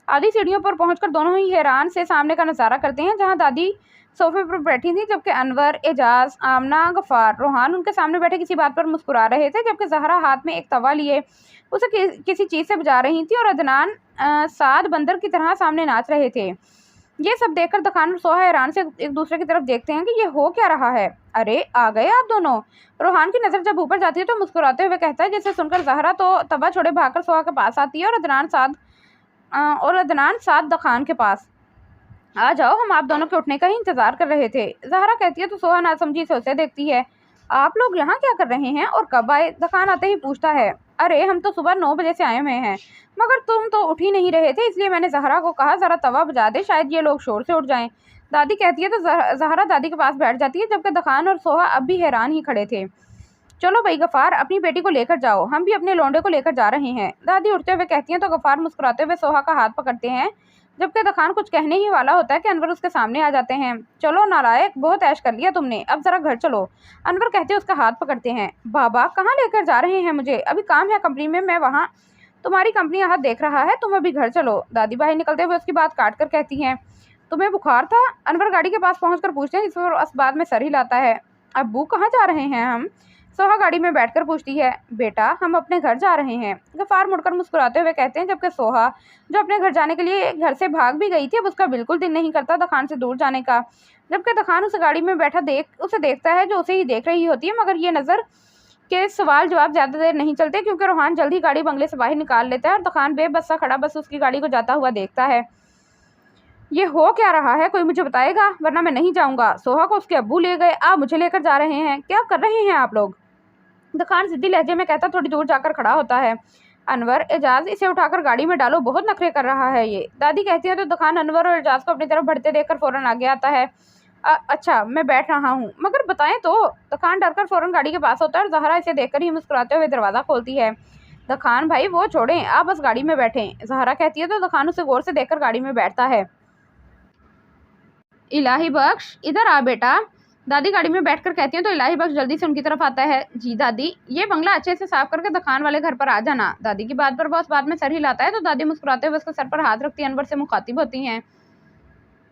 आधी सीढ़ियों पर पहुंचकर दोनों ही हैरान से सामने का नज़ारा करते हैं, जहां दादी सोफे पर बैठी थी, जबकि अनवर, एजाज, आमना, गफ़ार, रोहान उनके सामने बैठे किसी बात पर मुस्कुरा रहे थे, जबकि जहरा हाथ में एक तवा लिए उसे किसी चीज़ से बजा रही थी और अदनान साद बंदर की तरह सामने नाच रहे थे। ये सब देखकर दखान और सोहा हैरान से एक दूसरे की तरफ देखते हैं कि ये हो क्या रहा है। अरे आ गए आप दोनों। रोहान की नज़र जब ऊपर जाती है तो मुस्कुराते हुए कहता है, जिसे सुनकर जहरा तो तवा छोड़े भागकर सोहा के पास आती है और अदनान साद दखान के पास। आ जाओ, हम आप दोनों के उठने का ही इंतजार कर रहे थे। जहरा कहती है तो सोहा नासमझी से उसे देखती है। आप लोग यहाँ क्या कर रहे हैं और कब आए? दखान आते ही पूछता है। अरे हम तो सुबह 9 बजे से आए हुए हैं, मगर तुम तो उठ ही नहीं रहे थे, इसलिए मैंने जहरा को कहा जरा तवा बजा दे, शायद ये लोग शोर से उठ जाएं। दादी कहती है तो जहरा दादी के पास बैठ जाती है, जबकि दखान और सोहा अब भी हैरान ही खड़े थे। चलो भाई गफ़ार, अपनी बेटी को लेकर जाओ, हम भी अपने लौंडे को लेकर जा रहे हैं। दादी उठते हुए कहती हैं तो गफ़ार मुस्कुराते हुए सोहा का हाथ पकड़ते हैं, जबकि दखान कुछ कहने ही वाला होता है कि अनवर उसके सामने आ जाते हैं। चलो नालायक, बहुत ऐश कर लिया तुमने, अब जरा घर चलो। अनवर कहते उसका हाथ पकड़ते हैं। बाबा कहाँ लेकर जा रहे हैं मुझे? अभी काम है कंपनी में, मैं वहाँ तुम्हारी कंपनी यहाँ देख रहा है, तुम अभी घर चलो। दादी बाहर निकलते हुए उसकी बात काट कर कहती हैं, तुम्हें बुखार था? अनवर गाड़ी के पास पहुँच कर पूछते हैं, जिस पर उस बाद में सर हिलाता है। अब्बू कहाँ जा रहे हैं हम? सोहा गाड़ी में बैठकर पूछती है। बेटा हम अपने घर जा रहे हैं। गफ़ार मुड़कर मुस्कुराते हुए कहते हैं, जबकि सोहा जो अपने घर जाने के लिए घर से भाग भी गई थी, अब उसका बिल्कुल दिल नहीं करता दखान से दूर जाने का। जबकि दखान उस गाड़ी में बैठा उसे देखता है जो उसे ही देख रही होती है, मगर ये नज़र के सवाल जवाब ज़्यादा देर नहीं चलते, क्योंकि रोहान जल्द ही गाड़ी बंगले से बाहर निकाल लेता है और दखान बेबस सा खड़ा बस उसकी गाड़ी को जाता हुआ देखता है। ये हो क्या रहा है, कोई मुझे बताएगा, वरना मैं नहीं जाऊँगा। सोहा को उसके अब्बू ले गए, आप मुझे लेकर जा रहे हैं, क्या कर रहे हैं आप लोग? दखान सिद्धि लहजे में कहता थोड़ी दूर जाकर खड़ा होता है। अनवर, एजाज इसे उठाकर गाड़ी में डालो, बहुत नखरे कर रहा है ये। दादी कहती है तो दखान अनवर और एजाज को अपनी तरफ बढ़ते देखकर फौरन आगे आता है। अच्छा मैं बैठ रहा हूँ, मगर बताएं तो। दखान डरकर फौरन गाड़ी के पास होता है और जहरा इसे देखकर ही मुस्कुराते हुए दरवाज़ा खोलती है। दखान भाई वो छोड़ें, आप बस गाड़ी में बैठें। जहरा कहती है तो दखान उसे गौर से देखकर गाड़ी में बैठता है। इलाही बख्श इधर आ बेटा। दादी गाड़ी में बैठकर कहती हैं तो इलाही बख्श जल्दी से उनकी तरफ आता है। जी दादी, ये बंगला अच्छे से साफ करके दखान वाले घर पर आ जाना। दादी की बात पर बॉस बाद में सर हिलाता है तो दादी मुस्कुराते हुए उसके सर पर हाथ रखती अनवर से मुखातिब होती हैं।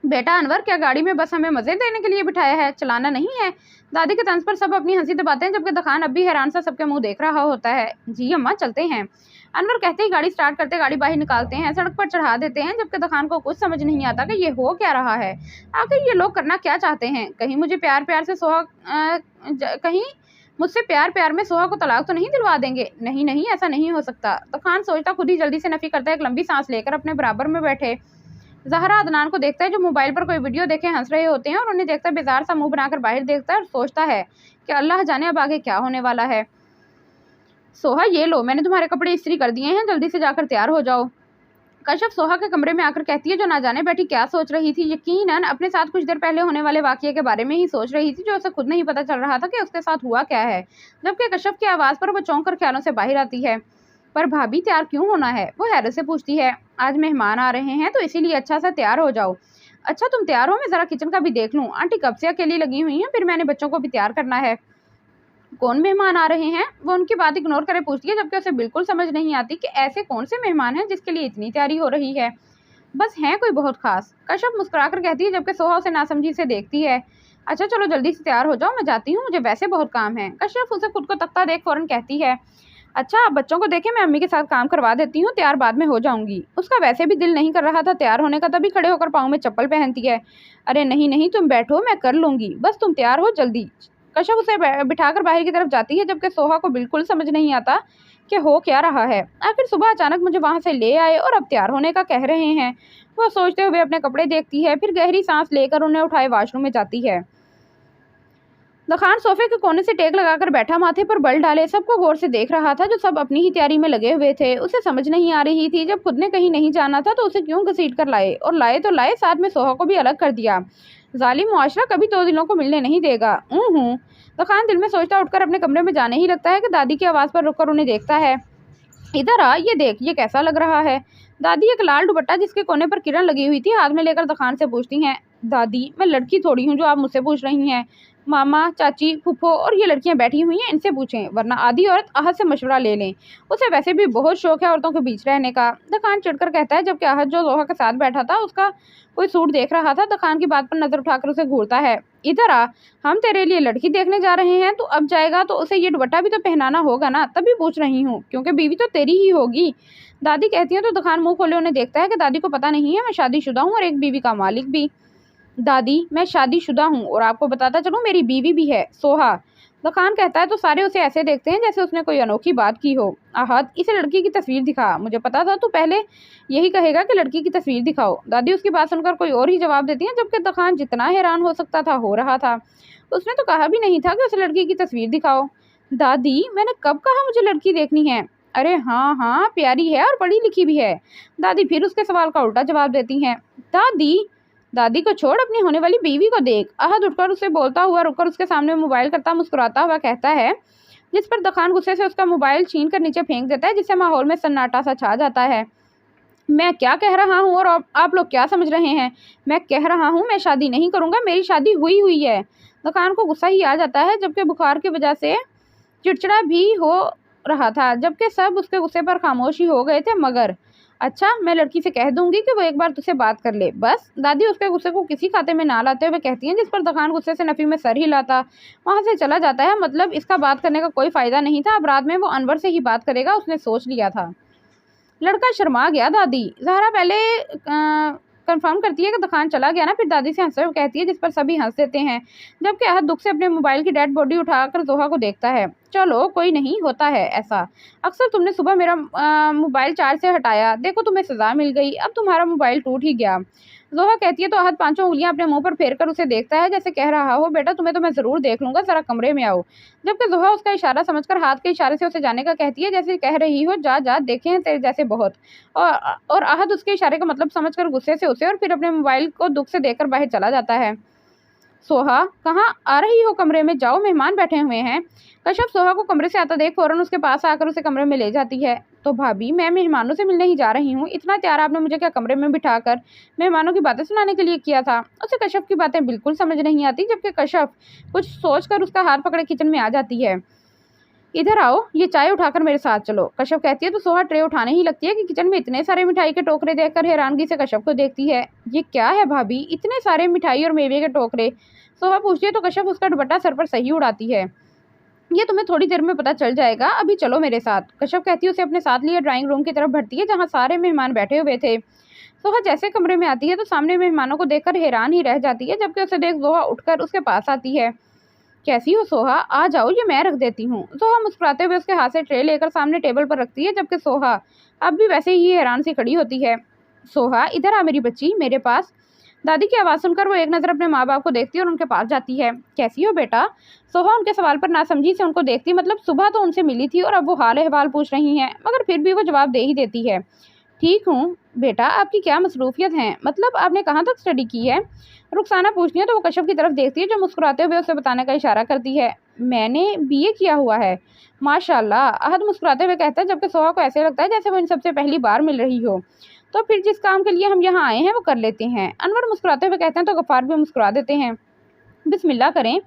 बेटा अनवर, क्या गाड़ी में बस हमें मजे देने के लिए बिठाया है, चलाना नहीं है? दादी के तंज पर सब अपनी हंसी दबाते हैं, जबकि दखान अब भी हैरान सा सबके मुंह देख रहा होता है। जी अम्मा चलते हैं। अनवर कहते ही गाड़ी स्टार्ट करते गाड़ी बाहर निकालते हैं, सड़क पर चढ़ा देते हैं, जबकि दखान को कुछ समझ नहीं आता कि ये हो क्या रहा है। आखिर ये लोग करना क्या चाहते हैं? कहीं मुझे प्यार प्यार से कहीं मुझसे प्यार प्यार में सोहा को तलाक तो नहीं दिलवा देंगे? नहीं नहीं, ऐसा नहीं हो सकता। दखान सोचता खुद ही जल्दी से नफी करता है, एक लंबी सांस लेकर अपने बराबर में बैठे जहरा अदनान को देखता है, जो मोबाइल पर कोई वीडियो देखे हंस रहे होते हैं, और उन्हें देखकर बेजार सा मुंह बनाकर बाहर देखता है और सोचता है कि अल्लाह जाने अब आगे क्या होने वाला है। सोहा ये लो, मैंने तुम्हारे कपड़े इस्त्री कर दिए हैं, जल्दी से जाकर तैयार हो जाओ। कश्यप सोहा के कमरे में आकर कहती है, जो ना जाने बैठी क्या सोच रही थी। यकीनन अपने साथ कुछ देर पहले होने वाले वाकये के बारे में ही सोच रही थी, जो उसे खुद नहीं पता चल रहा था कि उसके साथ हुआ क्या है। जबकि कश्यप की आवाज़ पर वो चौंक कर ख्यालों से बाहर आती है। पर भाभी तैयार क्यों होना है? वो हैरत से पूछती है। आज मेहमान आ रहे हैं तो इसीलिए अच्छा सा तैयार हो जाओ। अच्छा तुम तैयार हो, मैं ज़रा किचन का भी देख लूँ। आंटी कब से अकेली लगी हुई हैं, फिर मैंने बच्चों को भी तैयार करना है। कौन मेहमान आ रहे हैं? वो उनकी बात इग्नोर करे पूछती है, जबकि उसे बिल्कुल समझ नहीं आती कि ऐसे कौन से मेहमान हैं जिसके लिए इतनी तैयारी हो रही है। बस हैं कोई बहुत खास। कश्यप मुस्कुराकर कहती है, जबकि सोहा उसे नासमझी से देखती है। अच्छा चलो जल्दी से तैयार हो जाओ, मैं जाती हूँ, मुझे वैसे बहुत काम है। कश्यप उसे खुद को तकता देख फौरन कहती है, अच्छा आप बच्चों को देखें, मैं अम्मी के साथ काम करवा देती हूँ, तैयार बाद में हो जाऊंगी। उसका वैसे भी दिल नहीं कर रहा था तैयार होने का, तभी खड़े होकर पाँव में चप्पल पहनती है। अरे नहीं नहीं तुम बैठो, मैं कर लूँगी, बस तुम तैयार हो जल्दी। कश्यप उसे बिठाकर बाहर की तरफ जाती है, जबकि सोहा को बिल्कुल समझ नहीं आता कि हो क्या रहा है। आखिर सुबह अचानक मुझे वहाँ से ले आए और अब तैयार होने का कह रहे हैं। वो सोचते हुए अपने कपड़े देखती है, फिर गहरी सांस लेकर उन्हें उठाए वॉशरूम में जाती है। दखान सोफे के कोने से टेक लगाकर बैठा, माथे पर बल डाले सबको गौर से देख रहा था, जो सब अपनी ही तैयारी में लगे हुए थे। उसे समझ नहीं आ रही थी, जब खुद ने कहीं नहीं जाना था तो उसे क्यों घसीट कर लाए, और लाए तो लाए, साथ में सोहा को भी अलग कर दिया। जालिम मुआशरा कभी दो दिलों को मिलने नहीं देगा। दखान दिल में सोचता उठकर अपने कमरे में जाने ही लगता है कि दादी की आवाज़ पर रुककर उन्हें देखता है। इधर आ, ये देख, ये कैसा लग रहा है? दादी एक लाल दुपट्टा जिसके कोने पर किरण लगी हुई थी हाथ में लेकर दखान से पूछती हैं। दादी मैं लड़की थोड़ी हूँ जो आप मुझसे पूछ रही हैं। मामा, चाची, फूफो और ये लड़कियां बैठी हुई हैं, इनसे पूछें, वरना आधी औरत आहत से मशवरा ले लें। उसे वैसे भी बहुत शौक है औरतों के बीच रहने का। दखान चिढ़कर कहता है, जबकि आहत जो जोहा के साथ बैठा था उसका कोई सूट देख रहा था। दखान की बात पर नजर उठाकर उसे घूरता है। इधर आ, हम तेरे लिए लड़की देखने जा रहे हैं, तू अब जाएगा तो उसे ये दुपट्टा भी तो पहनाना होगा ना, तभी पूछ रही हूँ, क्योंकि बीवी तो तेरी ही होगी। दादी कहती है तो दखान मुंह खोले उन्हें देखता है कि दादी को पता नहीं है मैं शादीशुदा हूँ और एक बीवी का मालिक भी। दादी, मैं शादीशुदा हूँ और आपको बताता चलूं मेरी बीवी भी है, सोहा। दखान कहता है तो सारे उसे ऐसे देखते हैं जैसे उसने कोई अनोखी बात की हो। आहत, इसे लड़की की तस्वीर दिखा, मुझे पता था तू पहले यही कहेगा कि लड़की की तस्वीर दिखाओ। दादी उसकी बात सुनकर कोई और ही जवाब देती है, जबकि दखान जितना हैरान हो सकता था हो रहा था। उसने तो कहा भी नहीं था कि उसे लड़की की तस्वीर दिखाओ। दादी, मैंने कब कहा मुझे लड़की देखनी है? अरे हाँ हाँ, प्यारी है और पढ़ी लिखी भी है। दादी फिर उसके सवाल का उल्टा जवाब देती हैं। दादी, दादी को छोड़, अपनी होने वाली बीवी को देख। आहत उठकर उसे बोलता हुआ रुककर उसके सामने मोबाइल करता मुस्कुराता हुआ कहता है, जिस पर दखान गुस्से से उसका मोबाइल छीन कर नीचे फेंक देता है, जिससे माहौल में सन्नाटा सा छा जाता है। मैं क्या कह रहा हूँ और आप लोग क्या समझ रहे हैं? मैं कह रहा हूँ मैं शादी नहीं करूँगा, मेरी शादी हुई हुई है। दखान को गुस्सा ही आ जाता है, जबकि बुखार की वजह से चिड़चिड़ा भी हो रहा था, जबकि सब उसके गुस्से पर खामोश ही हो गए थे। मगर अच्छा, मैं लड़की से कह दूंगी कि वो एक बार तुझसे बात कर ले, बस। दादी उसके गुस्से को किसी खाते में ना लाते हुए कहती हैं, जिस पर दखान गुस्से से नफी में सर हिलाता वहां से चला जाता है। मतलब इसका बात करने का कोई फायदा नहीं था, अब रात में वो अनवर से ही बात करेगा, उसने सोच लिया था। लड़का शर्मा गया। दादी, जहरा पहले कंफर्म करती है कि दखान चला गया ना, फिर दादी से हंसते हुए कहती है, जिस पर सभी हंस देते हैं, जबकि अहद दुख से अपने मोबाइल की डेड बॉडी उठाकर जोहा को देखता है। चलो कोई नहीं, होता है ऐसा अक्सर। तुमने सुबह मेरा मोबाइल चार्ज से हटाया, देखो तुम्हें सजा मिल गई, अब तुम्हारा मोबाइल टूट ही गया। जोहा कहती है तो अहद पांचों उंगलियां अपने मुंह पर फेर कर उसे देखता है, जैसे कह रहा हो, बेटा तुम्हें तो मैं जरूर देख लूंगा, जरा कमरे में आओ। जबकि जोहा उसका इशारा समझकर हाथ के इशारे से उसे जाने का कहती है, जैसे कह रही हो, जा जा, देखे हैं तेरे जैसे बहुत। और अहद उसके इशारे का मतलब समझकर गुस्से से उसे और फिर अपने मोबाइल को दुख से देखकर बाहर चला जाता है। सोहा, कहाँ आ रही हो? कमरे में जाओ, मेहमान बैठे हुए हैं। कश्यप सोहा को कमरे से आता देख फौरन उसके पास आकर उसे कमरे में ले जाती है। तो भाभी, मैं मेहमानों से मिलने ही जा रही हूँ, इतना प्यार आपने मुझे क्या कमरे में बिठाकर मेहमानों की बातें सुनाने के लिए किया था? उसे कश्यप की बातें बिल्कुल समझ नहीं आती, जबकि कश्यप कुछ सोचकर उसका हाथ पकड़े किचन में आ जाती है। इधर आओ, ये चाय उठाकर मेरे साथ चलो, कश्यप कहती है तो सोहा ट्रे उठाने ही लगती है कि किचन में इतने सारे मिठाई के टोकरे देखकर हैरानगी से कश्यप को देखती है। ये क्या है भाभी, इतने सारे मिठाई और मेवे के टोकरे? सोहा पूछती है तो कश्यप उसका दुपट्टा सर पर सही उड़ाती है। ये तुम्हें थोड़ी देर में पता चल जाएगा, अभी चलो मेरे साथ। कश्यप कहती है उसे अपने साथ लिए ड्राइंग रूम की तरफ बढ़ती है, जहाँ सारे मेहमान बैठे हुए थे। सोहा जैसे कमरे में आती है तो सामने मेहमानों को देखकर हैरान ही रह जाती है, जबकि उसे देख जोहा उठकर उसके पास आती है। कैसी हो सोहा, आ जाओ, ये मैं रख देती हूँ। सोहा मुस्कुराते हुए उसके हाथ से ट्रे लेकर सामने टेबल पर रखती है, जबकि सोहा अब भी वैसे ही हैरान सी खड़ी होती है। सोहा, इधर आ मेरी बच्ची, मेरे पास। दादी की आवाज़ सुनकर वो एक नज़र अपने माँ बाप को देखती है और उनके पास जाती है। कैसी हो बेटा? सोहा उनके सवाल पर नासमझी से उनको देखती, मतलब सुबह तो उनसे मिली थी और अब वो हाल अहवाल पूछ रही हैं, मगर फिर भी वो जवाब दे ही देती है। ठीक हूँ बेटा, आपकी क्या मसरूफियत है? मतलब आपने कहाँ तक स्टडी की है? रुखसाना पूछती है तो वो कश्यप की तरफ देखती है, जो मुस्कुराते हुए उसे बताने का इशारा करती है। मैंने बीए किया हुआ है। माशाल्लाह, अहद मुस्कुराते हुए कहता है, जबकि सोहा को ऐसे लगता है जैसे वो इन सबसे पहली बार मिल रही हो। तो फिर जिस काम के लिए हम यहाँ आए हैं वो कर लेते हैं। अनवर मुस्कुराते हुए कहते हैं तो गफ्फार भी मुस्कुरा देते हैं। बिस्मिल्लाह करें।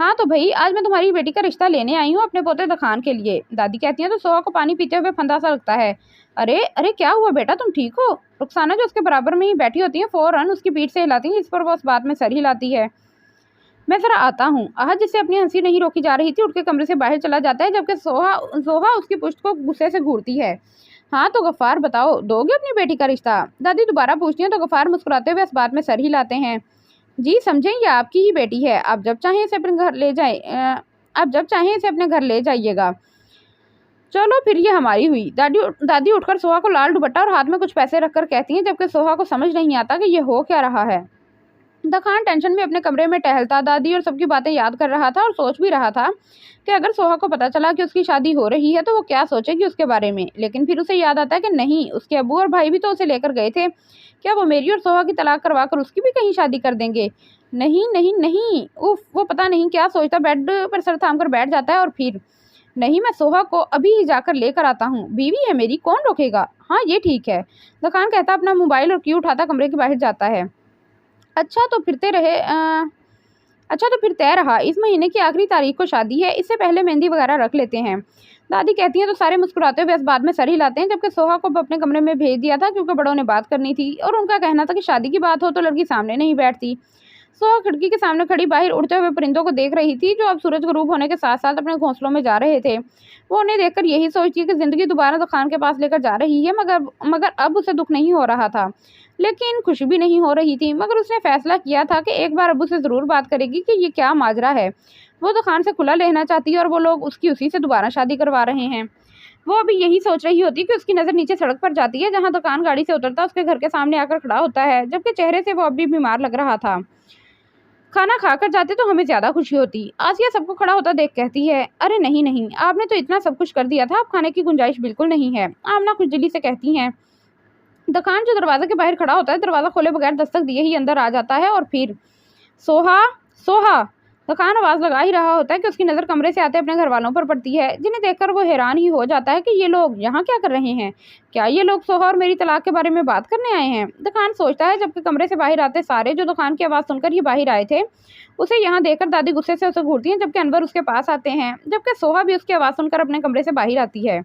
हाँ तो भाई, आज मैं तुम्हारी बेटी का रिश्ता लेने आई हूँ अपने पोते दखान के लिए। दादी कहती हैं तो सोहा को पानी पीते हुए फंदा सा लगता है। अरे अरे, क्या हुआ बेटा, तुम ठीक हो? रुखसाना जो उसके बराबर में ही बैठी होती है फौरन उसकी पीठ से हिलाती है, जिस पर वो उस बात में सर हिलाती है। मैं जरा आता हूँ। अहद, जिससे अपनी हंसी नहीं रोकी जा रही थी, उठ के कमरे से बाहर चला जाता है, जबकि सोहा उसकी पुश्त को गुस्से से घूरती है। हाँ तो गफ्फार, बताओ, दोगे अपनी बेटी का रिश्ता? दादी दोबारा पूछती हैं तो गफ्फार मुस्कुराते हुए इस बात में सर हिलाते हैं। जी समझें, ये आपकी ही बेटी है, आप जब चाहें इसे अपने घर ले जाए आप जब चाहें इसे अपने घर ले जाइएगा। चलो फिर ये हमारी हुई। दादी उठकर सोहा को लाल दुपट्टा और हाथ में कुछ पैसे रखकर कहती हैं, जबकि सोहा को समझ नहीं आता कि ये हो क्या रहा है। दखान टेंशन में अपने कमरे में टहलता दादी और सबकी बातें याद कर रहा था और सोच भी रहा था कि अगर सोहा को पता चला कि उसकी शादी हो रही है तो वो क्या सोचेगी उसके बारे में। लेकिन फिर उसे याद आता है कि नहीं, उसके अबू और भाई भी तो उसे लेकर गए थे, क्या वो मेरी और सोहा की तलाक करवा कर उसकी भी कहीं शादी कर देंगे? नहीं नहीं नहीं, उफ, वो पता नहीं क्या सोचता बेड पर सर थाम कर बैठ जाता है और फिर नहीं, मैं सोहा को अभी ही जाकर लेकर आता हूँ, बीवी है मेरी, कौन रोकेगा। हाँ ये ठीक है। दखान कहता अपना मोबाइल और की उठाता कमरे के बाहर जाता है। अच्छा तो फिरते रहे अच्छा तो फिर तय रहा, इस महीने की आखिरी तारीख को शादी है, इससे पहले मेहंदी वगैरह रख लेते हैं। दादी कहती हैं तो सारे मुस्कुराते हुए इस बात में सर हिलाते हैं, जबकि सोहा को अपने कमरे में भेज दिया था क्योंकि बड़ों ने बात करनी थी और उनका कहना था कि शादी की बात हो तो लड़की सामने नहीं बैठती। सोहा खिड़की के सामने खड़ी बाहर उड़ते हुए परिंदों को देख रही थी, जो अब सूरज गुरूब होने के साथ साथ अपने घोंसलों में जा रहे थे। वो उन्हें देखकर यही सोचती है कि जिंदगी दोबारा तो खान के पास लेकर जा रही है, मगर मगर अब उसे दुख नहीं हो रहा था, लेकिन खुशी भी नहीं हो रही थी। मगर उसने फैसला किया था कि एक बार अब्बू से ज़रूर बात करेगी कि ये क्या माजरा है। वो तो खान से खुला लेना चाहती है और वो लोग उसकी उसी से दोबारा शादी करवा रहे हैं। वो अभी यही सोच रही होती कि उसकी नज़र नीचे सड़क पर जाती है, जहाँ दुकान गाड़ी से उतरता उसके घर के सामने आकर खड़ा होता है, जबकि चेहरे से वो अब भी बीमार लग रहा था। खाना खाकर जाते तो हमें ज़्यादा खुशी होती। आसिया सबको खड़ा होता देख कहती है, अरे नहीं नहीं, आपने तो इतना सब कुछ कर दिया था, अब खाने की गुंजाइश बिल्कुल नहीं है। आमना खुजली से कहती हैं। दुकान जो दरवाजे के बाहर खड़ा होता है, दरवाज़ा खोले बगैर दस्तक दिए ही अंदर आ जाता है और फिर सोहा सोहा दुकान आवाज़ लगा ही रहा होता है कि उसकी नज़र कमरे से आते अपने घर वालों पर पड़ती है, जिन्हें देखकर वो हैरान ही हो जाता है कि ये लोग यहाँ क्या कर रहे हैं। क्या ये लोग सोहा और मेरी तलाक के बारे में बात करने आए हैं? दुकान सोचता है, जबकि कमरे से बाहर आते सारे जो दुकान की आवाज़ सुनकर ही बाहर आए थे, उसे यहाँ देखकर दादी गुस्से से उसे घूरती हैं, जबकि अनवर उसके पास आते हैं, जबकि सोहा भी उसकी आवाज़ सुनकर अपने कमरे से बाहर आती है।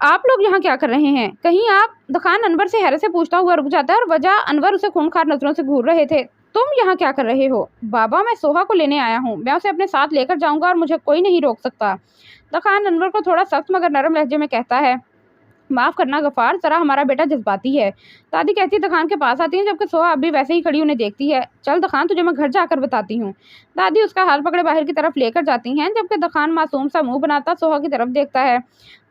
आप लोग यहाँ क्या कर रहे हैं? कहीं आप? दुकान अनवर से हैरत से पूछता हुआ रुक जाता है और वजह अनवर उसे खूंखार नजरों से घूर रहे थे। तुम यहाँ क्या कर रहे हो? बाबा, मैं सोहा को लेने आया हूँ, मैं उसे अपने साथ लेकर जाऊंगा और मुझे कोई नहीं रोक सकता। दुकान अनवर को थोड़ा सख्त मगर नरम लहजे में कहता है। माफ़ करना गफ़ार, ज़रा हमारा बेटा जज्बाती है। दादी कहती दखान के पास आती है, जबकि सोहा अभी वैसे ही खड़ी उन्हें देखती है। चल दखान, तुझे मैं घर जाकर बताती हूँ। दादी उसका हाथ पकड़े बाहर की तरफ लेकर जाती हैं, जबकि दखान मासूम सा मुंह बनाता सोहा की तरफ देखता है।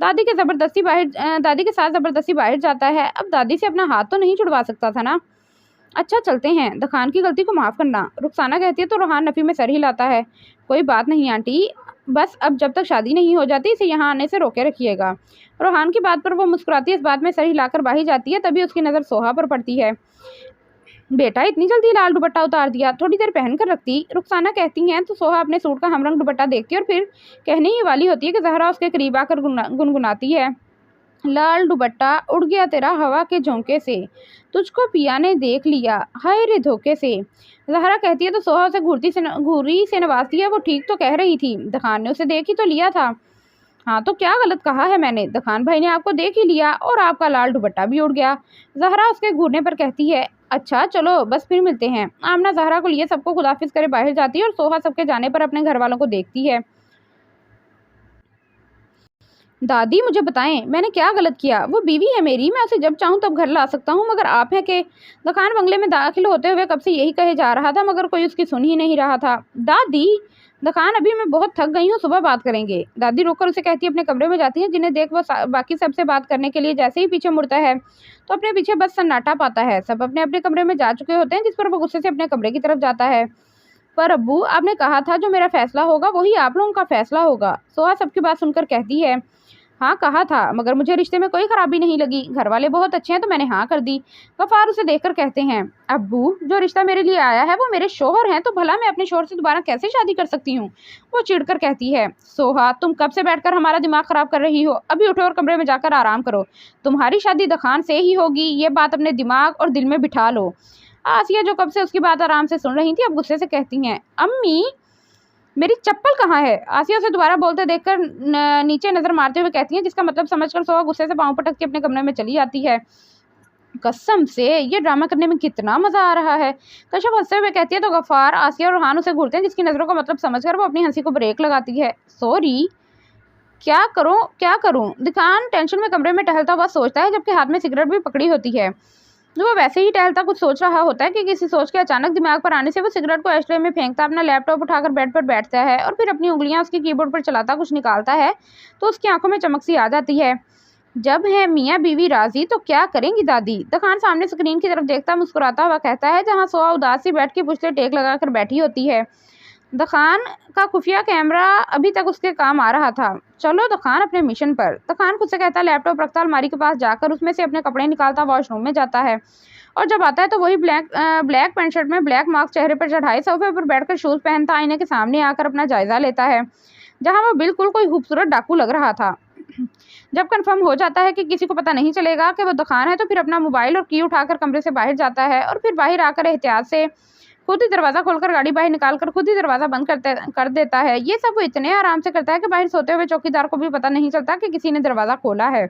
दादी के साथ ज़बरदस्ती बाहर जाता है। अब दादी से अपना हाथ तो नहीं छुड़वा सकता था ना। अच्छा चलते हैं, दखान की गलती को माफ़ करना, रुखसाना कहती है तो रोहान नफ़ी में सर हिलाता है। कोई बात नहीं आंटी, बस अब जब तक शादी नहीं हो जाती इसे यहाँ आने से रोके रखिएगा। रोहान की बात पर वो मुस्कुराती है, इस बात में सर हिलाकर बाहर जाती है, तभी उसकी नज़र सोहा पर पड़ती है। बेटा, इतनी जल्दी लाल दुपट्टा उतार दिया, थोड़ी देर पहन कर रखती, रुखसाना कहती हैं तो सोहा अपने सूट का हमरंग दुपट्टा देखती है और फिर कहने ही वाली होती है कि जहरा उसके करीब आकर गुनगुनाती है। लाल दुपट्टा उड़ गया तेरा हवा के झोंके से, तुझको पिया ने देख लिया हाय रे धोखे से। जहरा कहती है तो सोहा उसे घूरी से नवाजती है। वो ठीक तो कह रही थी, दखान ने उसे देख ही तो लिया था। हाँ तो क्या गलत कहा है मैंने? दखान भाई ने आपको देख ही लिया और आपका लाल दुपट्टा भी उड़ गया। जहरा उसके घूरने पर कहती है, अच्छा चलो बस फिर मिलते हैं। आमना जहरा को लिए सबको खुदाफिज करे बाहर जाती है और सोहा सबके जाने पर अपने घर वालों को देखती है। दादी मुझे बताएं, मैंने क्या गलत किया? वो बीवी है मेरी, मैं उसे जब चाहूँ तब घर ला सकता हूँ, मगर आप हैं कि? दुकान बंगले में दाखिल होते हुए कब से यही कहे जा रहा था, मगर कोई उसकी सुन ही नहीं रहा था। दादी, दुकान अभी मैं बहुत थक गई हूँ, सुबह बात करेंगे। दादी रोककर उसे कहती है, अपने कमरे में जाती है, जिन्हें देख वो बाकी सबसे बात करने के लिए जैसे ही पीछे मुड़ता है तो अपने पीछे बस सन्नाटा पाता है। सब अपने अपने कमरे में जा चुके होते हैं, जिस पर वो गुस्से से अपने कमरे की तरफ जाता है। पर अब्बू, आपने कहा था जो मेरा फैसला होगा वही आप लोगों का फैसला होगा। सोहा सबकी बात सुनकर कहती है, हाँ कहा था, मगर मुझे रिश्ते में कोई खराबी नहीं लगी, घर वाले बहुत अच्छे हैं तो मैंने हाँ कर दी। गफार उसे देखकर कहते हैं, अब्बू जो रिश्ता मेरे लिए आया है वो मेरे शोहर हैं, तो भला मैं अपने शोहर से दोबारा कैसे शादी कर सकती हूँ? वो चिढ़कर कहती है, सोहा तुम कब से बैठकर हमारा दिमाग खराब कर रही हो? अभी उठो और कमरे में जाकर आराम करो। तुम्हारी शादी दखान से ही होगी, ये बात अपने दिमाग और दिल में बिठा लो। आसिया जो कब से उसकी बात आराम से सुन रही थी अब गुस्से से कहती हैं, अम्मी मेरी चप्पल कहाँ है? आसिया उसे दोबारा बोलते देखकर नीचे नजर मारते हुए कहती है, जिसका मतलब समझकर सोहा गुस्से से पांव पटक के अपने कमरे में चली जाती है। कसम से ये ड्रामा करने में कितना मजा आ रहा है। कश्यप हंसते हुए कहती है तो गफार, आसिया और रोहान उसे घूरते हैं, जिसकी नजरों का मतलब समझकर वो अपनी हंसी को ब्रेक लगाती है। सॉरी, क्या करूं? दुकान टेंशन में कमरे में टहलता हुआ सोचता है, जबकि हाथ में सिगरेट भी पकड़ी होती है। वो वैसे ही टहलता कुछ सोच रहा होता है कि किसी सोच के अचानक दिमाग पर आने से वो सिगरेट को एस्ट्रे में फेंकता, अपना लैपटॉप उठाकर बेड पर बैठता है और फिर अपनी उंगलियां उसके कीबोर्ड पर चलाता कुछ निकालता है तो उसकी आंखों में चमक सी आ जाती है। जब है मियाँ बीवी राजी तो क्या करेंगी दादी? दखान सामने स्क्रीन की तरफ देखता मुस्कुराता हुआ कहता है, जहाँ सोहा उदास सी बैठ के पुछते टेक लगाकर बैठी होती है। दखान का खुफिया कैमरा अभी तक उसके काम आ रहा था। चलो दखान अपने मिशन पर। दखान खुद से कहता, लैपटॉप रखता अलमारी के पास जाकर उसमें से अपने कपड़े निकालता वॉशरूम में जाता है और जब आता है तो वही ब्लैक पैंट शर्ट में ब्लैक मास्क चेहरे पर चढ़ाए सोफे पर बैठकर शूज पहनता आईने के सामने आकर अपना जायजा लेता है, जहां वो बिल्कुल कोई खूबसूरत डाकू लग रहा था। जब कंफर्म हो जाता है कि किसी को पता नहीं चलेगा कि वो दुकान है तो फिर अपना मोबाइल और की उठाकर कमरे से बाहर जाता है और फिर बाहर आकर एहतियात से खुद ही दरवाज़ा खोलकर गाड़ी बाहर निकाल कर खुद ही दरवाज़ा बंद कर देता है। ये सब वो इतने आराम से करता है कि बाहर सोते हुए चौकीदार को भी पता नहीं चलता कि किसी ने दरवाज़ा खोला है।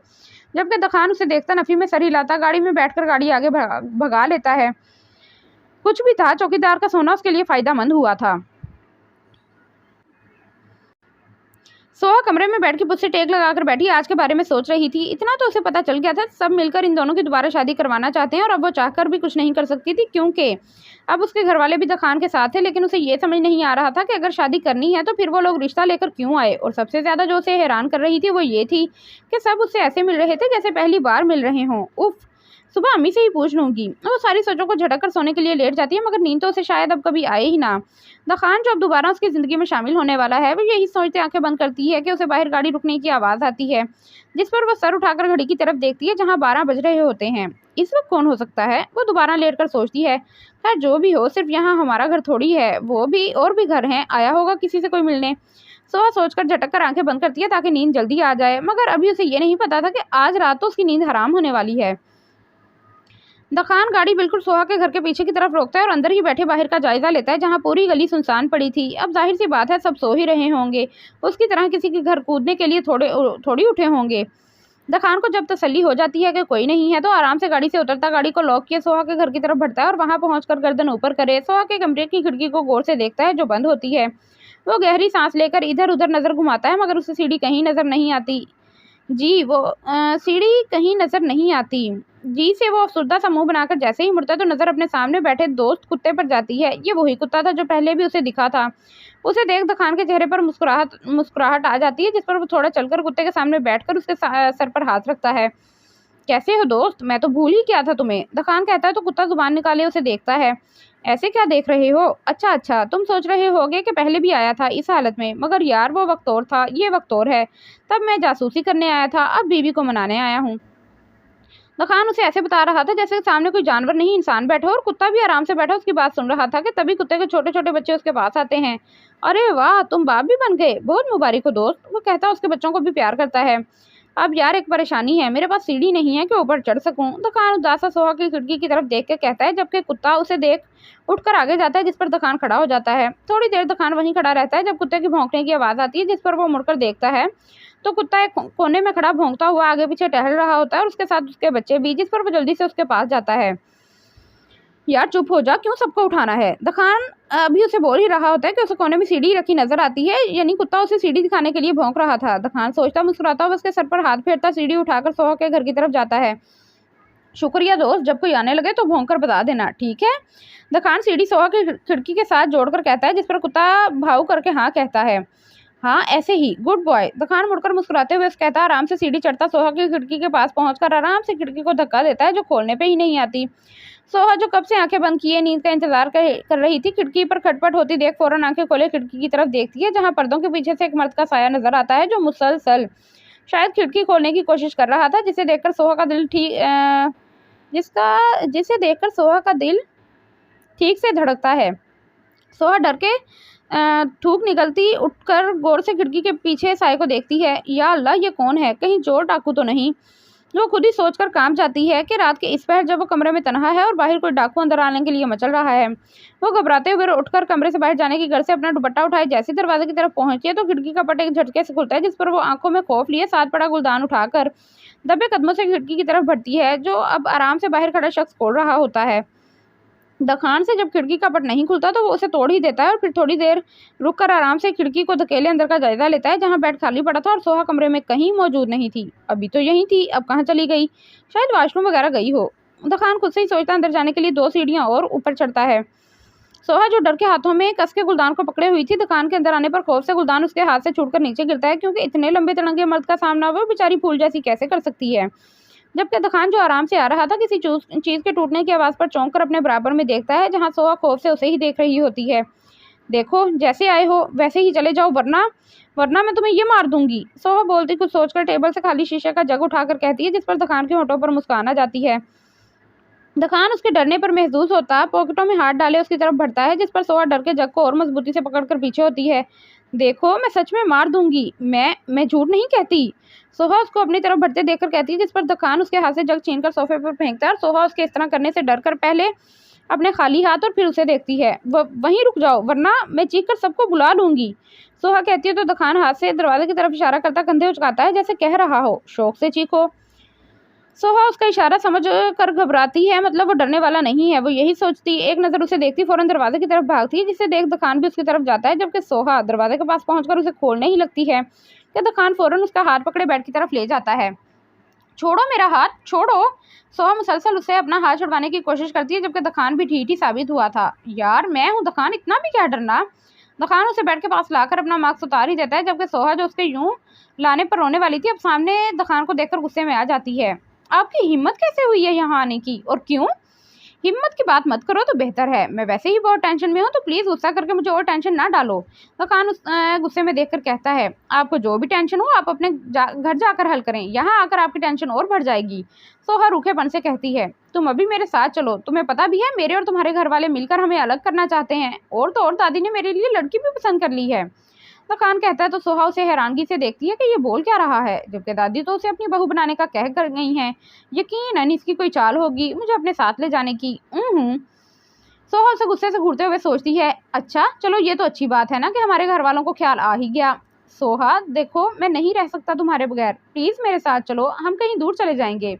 जबकि दखान उसे देखता नफ़ी में सर हिलाता, गाड़ी में बैठकर गाड़ी आगे भगा लेता है। कुछ भी था, चौकीदार का सोना उसके लिए फ़ायदेमंद हुआ था। सोहा कमरे में बैठ के मुझसे टेक लगाकर बैठी आज के बारे में सोच रही थी। इतना तो उसे पता चल गया था, सब मिलकर इन दोनों की दोबारा शादी करवाना चाहते हैं और अब वो चाहकर भी कुछ नहीं कर सकती थी, क्योंकि अब उसके घर वाले भी दखान के साथ थे। लेकिन उसे ये समझ नहीं आ रहा था कि अगर शादी करनी है तो फिर वो लोग रिश्ता लेकर क्यों आए। और सबसे ज़्यादा जो उसे हैरान कर रही थी वो ये थी कि सब उससे ऐसे मिल रहे थे जैसे पहली बार मिल रहे हों। उफ, सुबह अम्मी से ही पूछ लूंगी। वो सारी सोचों को झटक कर सोने के लिए लेट जाती है, मगर नींद तो उसे शायद अब कभी आए ही ना। दखान जो अब दोबारा उसकी ज़िंदगी में शामिल होने वाला है, वो यही सोचते आंखें बंद करती है कि उसे बाहर गाड़ी रुकने की आवाज़ आती है, जिस पर वो सर उठाकर घड़ी की तरफ देखती है जहाँ 12 बज रहे होते हैं। इस वक्त कौन हो सकता है, वो दोबारा लेट कर सोचती है। खैर जो भी हो, सिर्फ यहाँ हमारा घर थोड़ी है, वो भी और भी घर हैं, आया होगा किसी से कोई मिलने। सोहा सोचकर झटक कर आंखें बंद करती है ताकि नींद जल्दी आ जाए, मगर अभी उसे ये नहीं पता था कि आज रात तो उसकी नींद हराम होने वाली है। दखान गाड़ी बिल्कुल सोहा के घर के पीछे की तरफ रोकता है और अंदर ही बैठे बाहर का जायजा लेता है, जहां पूरी गली सुनसान पड़ी थी। अब जाहिर सी बात है सब सो ही रहे होंगे, उसकी तरह किसी के घर कूदने के लिए थोड़ी उठे होंगे। दखान को जब तसल्ली हो जाती है कि कोई नहीं है तो आराम से गाड़ी से उतरता, गाड़ी को लॉक किए सोहा के घर की तरफ बढ़ता है और वहां पहुंचकर गर्दन ऊपर करे सोहा के कमरे की खिड़की को गौर से देखता है जो बंद होती है। वो गहरी सांस लेकर इधर उधर नजर घुमाता है, मगर उसे सीढ़ी कहीं नजर नहीं आती। जी वो सीढ़ी कहीं नजर नहीं आती। जी से वो अफसरदा सा मुंह बनाकर जैसे ही मुड़ता है तो नजर अपने सामने बैठे दोस्त कुत्ते पर जाती है। ये वही कुत्ता था जो पहले भी उसे दिखा था। उसे देख दखान के चेहरे पर मुस्कुराहट आ जाती है, जिस पर वो थोड़ा चलकर कुत्ते के सामने बैठकर उसके सर पर हाथ रखता है। कैसे हो दोस्त, मैं तो भूल ही गया था तुम्हें, दखान कहता है तो कुत्ता जुबान निकाले उसे देखता है। ऐसे क्या देख रहे हो? अच्छा अच्छा, तुम सोच रहे होगे कि पहले भी आया था इस हालत में, मगर यार वो वक्त और था, ये वक्त और है। तब मैं जासूसी करने आया था, अब बीवी को मनाने आया हूँ। दखान उसे ऐसे बता रहा था जैसे सामने कोई जानवर नहीं इंसान बैठा और कुत्ता भी आराम से बैठा उसकी बात सुन रहा था कि तभी कुत्ते के छोटे छोटे बच्चे उसके पास आते हैं। अरे वाह, तुम बाप भी बन गए, बहुत मुबारक हो दोस्त, वो कहता उसके बच्चों को भी प्यार करता है। अब यार एक परेशानी है, मेरे पास सीढ़ी नहीं है कि ऊपर चढ़ सकूं। दखान उदासा सोहा की खिड़की की तरफ देख के कहता है, जबकि कुत्ता उसे देख उठकर आगे जाता है, जिस पर दखान खड़ा हो जाता है। थोड़ी देर दखान वहीं खड़ा रहता है, जब कुत्ते की भौंकने की आवाज़ आती है, जिस पर वो मुड़कर देखता है तो कुत्ता एक कोने में खड़ा भौंकता हुआ आगे पीछे टहल रहा होता है और उसके साथ उसके बच्चे भी, जिस पर वो जल्दी से उसके पास जाता है। यार चुप हो जा, क्यों सबको उठाना है? दखान अभी उसे बोल ही रहा होता है कि उसे कोने में सीढ़ी रखी नजर आती है, यानी कुत्ता उसे सीढ़ी दिखाने के लिए भौंक रहा था। दखान सोचता मुस्कुराता हुआ उसके सर पर हाथ फेरता सीढ़ी उठाकर सोहा के घर की तरफ जाता है। शुक्रिया दोस्त, जब कोई आने लगे तो भौंक कर बता देना, ठीक है? दखान सीढ़ी सोहा की खिड़की के साथ जोड़कर कहता है, जिस पर कुत्ता भाव करके हाँ कहता है। हाँ ऐसे ही, गुड बॉय। दखान मुड़कर मुस्कुराते हुए कहता, आराम से सीढ़ी चढ़ता सोहा की खिड़की के पास पहुंचकर आराम से खिड़की को धक्का देता है जो खोलने पे ही नहीं आती। सोहा जो कब से आंखें बंद किए नींद का इंतजार कर रही थी, खिड़की पर खटपट होती देख फौरन आंखें खोले खिड़की की तरफ देखती है, जहां पर्दों के पीछे से एक मर्द का साया नजर आता है जो मुसलसल शायद खिड़की खोलने की कोशिश कर रहा था, जिसे देखकर सोहा का दिल ठीक से धड़कता है। सोहा डर के थूक निकलती उठकर गौर से खिड़की के पीछे साए को देखती है। या अल्लाह, ये कौन है, कहीं चोर डाकू तो नहीं? वो खुद ही सोचकर कांप जाती है कि रात के इस पहर जब वो कमरे में तन्हा है और बाहर कोई डाकू अंदर आने के लिए मचल रहा है। वो घबराते हुए उठकर कमरे से बाहर जाने की घर से अपना दुपट्टा उठाए जैसे दरवाजे की तरफ पहुंची है तो खिड़की का पट एक झटके से खुलता है, जिस पर वो आंखों में खौफ लिए साथ पड़ा गुलदान उठाकर दबे कदमों से खिड़की की तरफ बढ़ती है, जो अब आराम से बाहर खड़ा शख्स खोल रहा होता है। दखान से जब खिड़की का पट नहीं खुलता तो वो उसे तोड़ ही देता है और फिर थोड़ी देर रुककर आराम से खिड़की को धकेले अंदर का जायजा लेता है, जहां बेड खाली पड़ा था और सोहा कमरे में कहीं मौजूद नहीं थी। अभी तो यही थी, अब कहाँ चली गई? शायद वॉशरूम वगैरह गई हो। दखान खुद से ही सोचता अंदर जाने के लिए 2 सीढ़ियां और ऊपर चढ़ता है। सोहा जो डर के हाथों में कस के गुलदान को पकड़े हुई थी, दुकान के अंदर आने पर खौफ से गुलदान उसके हाथ से छूटकर नीचे गिरता है, क्योंकि इतने लंबे तिरंगे मर्द का सामना वो बेचारी फूल जैसी कैसे कर सकती है। जबकि दखान जो आराम से आ रहा था किसी चीज के टूटने की आवाज पर चौंक कर अपने बराबर में देखता है, जहां सोहा खौफ से उसे ही देख रही होती है। देखो, जैसे आए हो वैसे ही चले जाओ, वरना वरना मैं तुम्हें ये मार दूंगी। सोहा बोलती कुछ सोचकर टेबल से खाली शीशे का जग उठाकर कहती है, जिस पर दखान के होठों पर मुस्कान आ जाती है। दखान उसके डरने पर महसूस होता, पॉकेटों में हाथ डाले उसकी तरफ बढ़ता है, जिस पर सोहा डर के जग को और मजबूती से पकड़कर पीछे होती है। देखो, मैं सच में मार दूंगी, मैं झूठ नहीं कहती। सोहा उसको अपनी तरफ बढ़ते देखकर कहती है, जिस पर दखान उसके हाथ से जग छीनकर सोफे पर फेंकता है और सोहा उसके इस तरह करने से डर कर पहले अपने खाली हाथ और फिर उसे देखती है। वहीं रुक जाओ वरना मैं चीख कर सबको बुला लूंगी। सोहा कहती है तो दखान हाथ से दरवाजे की तरफ इशारा करता कंधे उचकाता है जैसे कह रहा हो शौक से चीखो। सोहा उसका इशारा समझ कर घबराती है, मतलब वो डरने वाला नहीं है। वो यही सोचती, एक नज़र उसे देखती फौरन दरवाजे की तरफ भागती है, जिसे देख दखान भी उसकी तरफ जाता है। जबकि सोहा दरवाजे के पास पहुंचकर उसे खोलने ही लगती है कि दखान फौरन उसका हाथ पकड़े बेड की तरफ ले जाता है। छोड़ो मेरा हाथ, छोड़ो। सोहा मुसलसल उसे अपना हाथ छुड़वाने की कोशिश करती है, जबकि दखान भी ठीक ही साबित हुआ था। यार मैं हूँ दखान, इतना भी क्या डरना। दखान उसे बेड के पास लाकर अपना मास्क उतार ही देता है, जबकि सोहा जो उसके यूं लाने पर रोने वाली थी अब सामने दखान को देखकर गुस्से में आ जाती है। आपकी हिम्मत कैसे हुई है यहाँ आने की, और क्यों? हिम्मत की बात मत करो तो बेहतर है, मैं वैसे ही बहुत टेंशन में हूँ, तो प्लीज़ गुस्सा करके मुझे और टेंशन ना डालो। दखान उस गुस्से में देखकर कहता है, आपको जो भी टेंशन हो आप अपने घर जाकर हल करें, यहाँ आकर आपकी टेंशन और बढ़ जाएगी। सोहा रूखेपन से कहती है, तुम अभी मेरे साथ चलो। तुम्हें पता भी है मेरे और तुम्हारे घर वाले मिलकर हमें अलग करना चाहते हैं, और तो और दादी ने मेरे लिए लड़की भी पसंद कर ली है। दखान कहता है तो सोहा उसे हैरानगी से देखती है कि ये बोल क्या रहा है, जबकि दादी तो उसे अपनी बहू बनाने का कह कर गई हैं। यकीनन इसकी कोई चाल होगी मुझे अपने साथ ले जाने की। सोहा उसे गुस्से से घूरते हुए सोचती है, अच्छा चलो ये तो अच्छी बात है ना कि हमारे घर वालों को ख्याल आ ही गया। सोहा देखो मैं नहीं रह सकता तुम्हारे बगैर, प्लीज़ मेरे साथ चलो, हम कहीं दूर चले जाएंगे।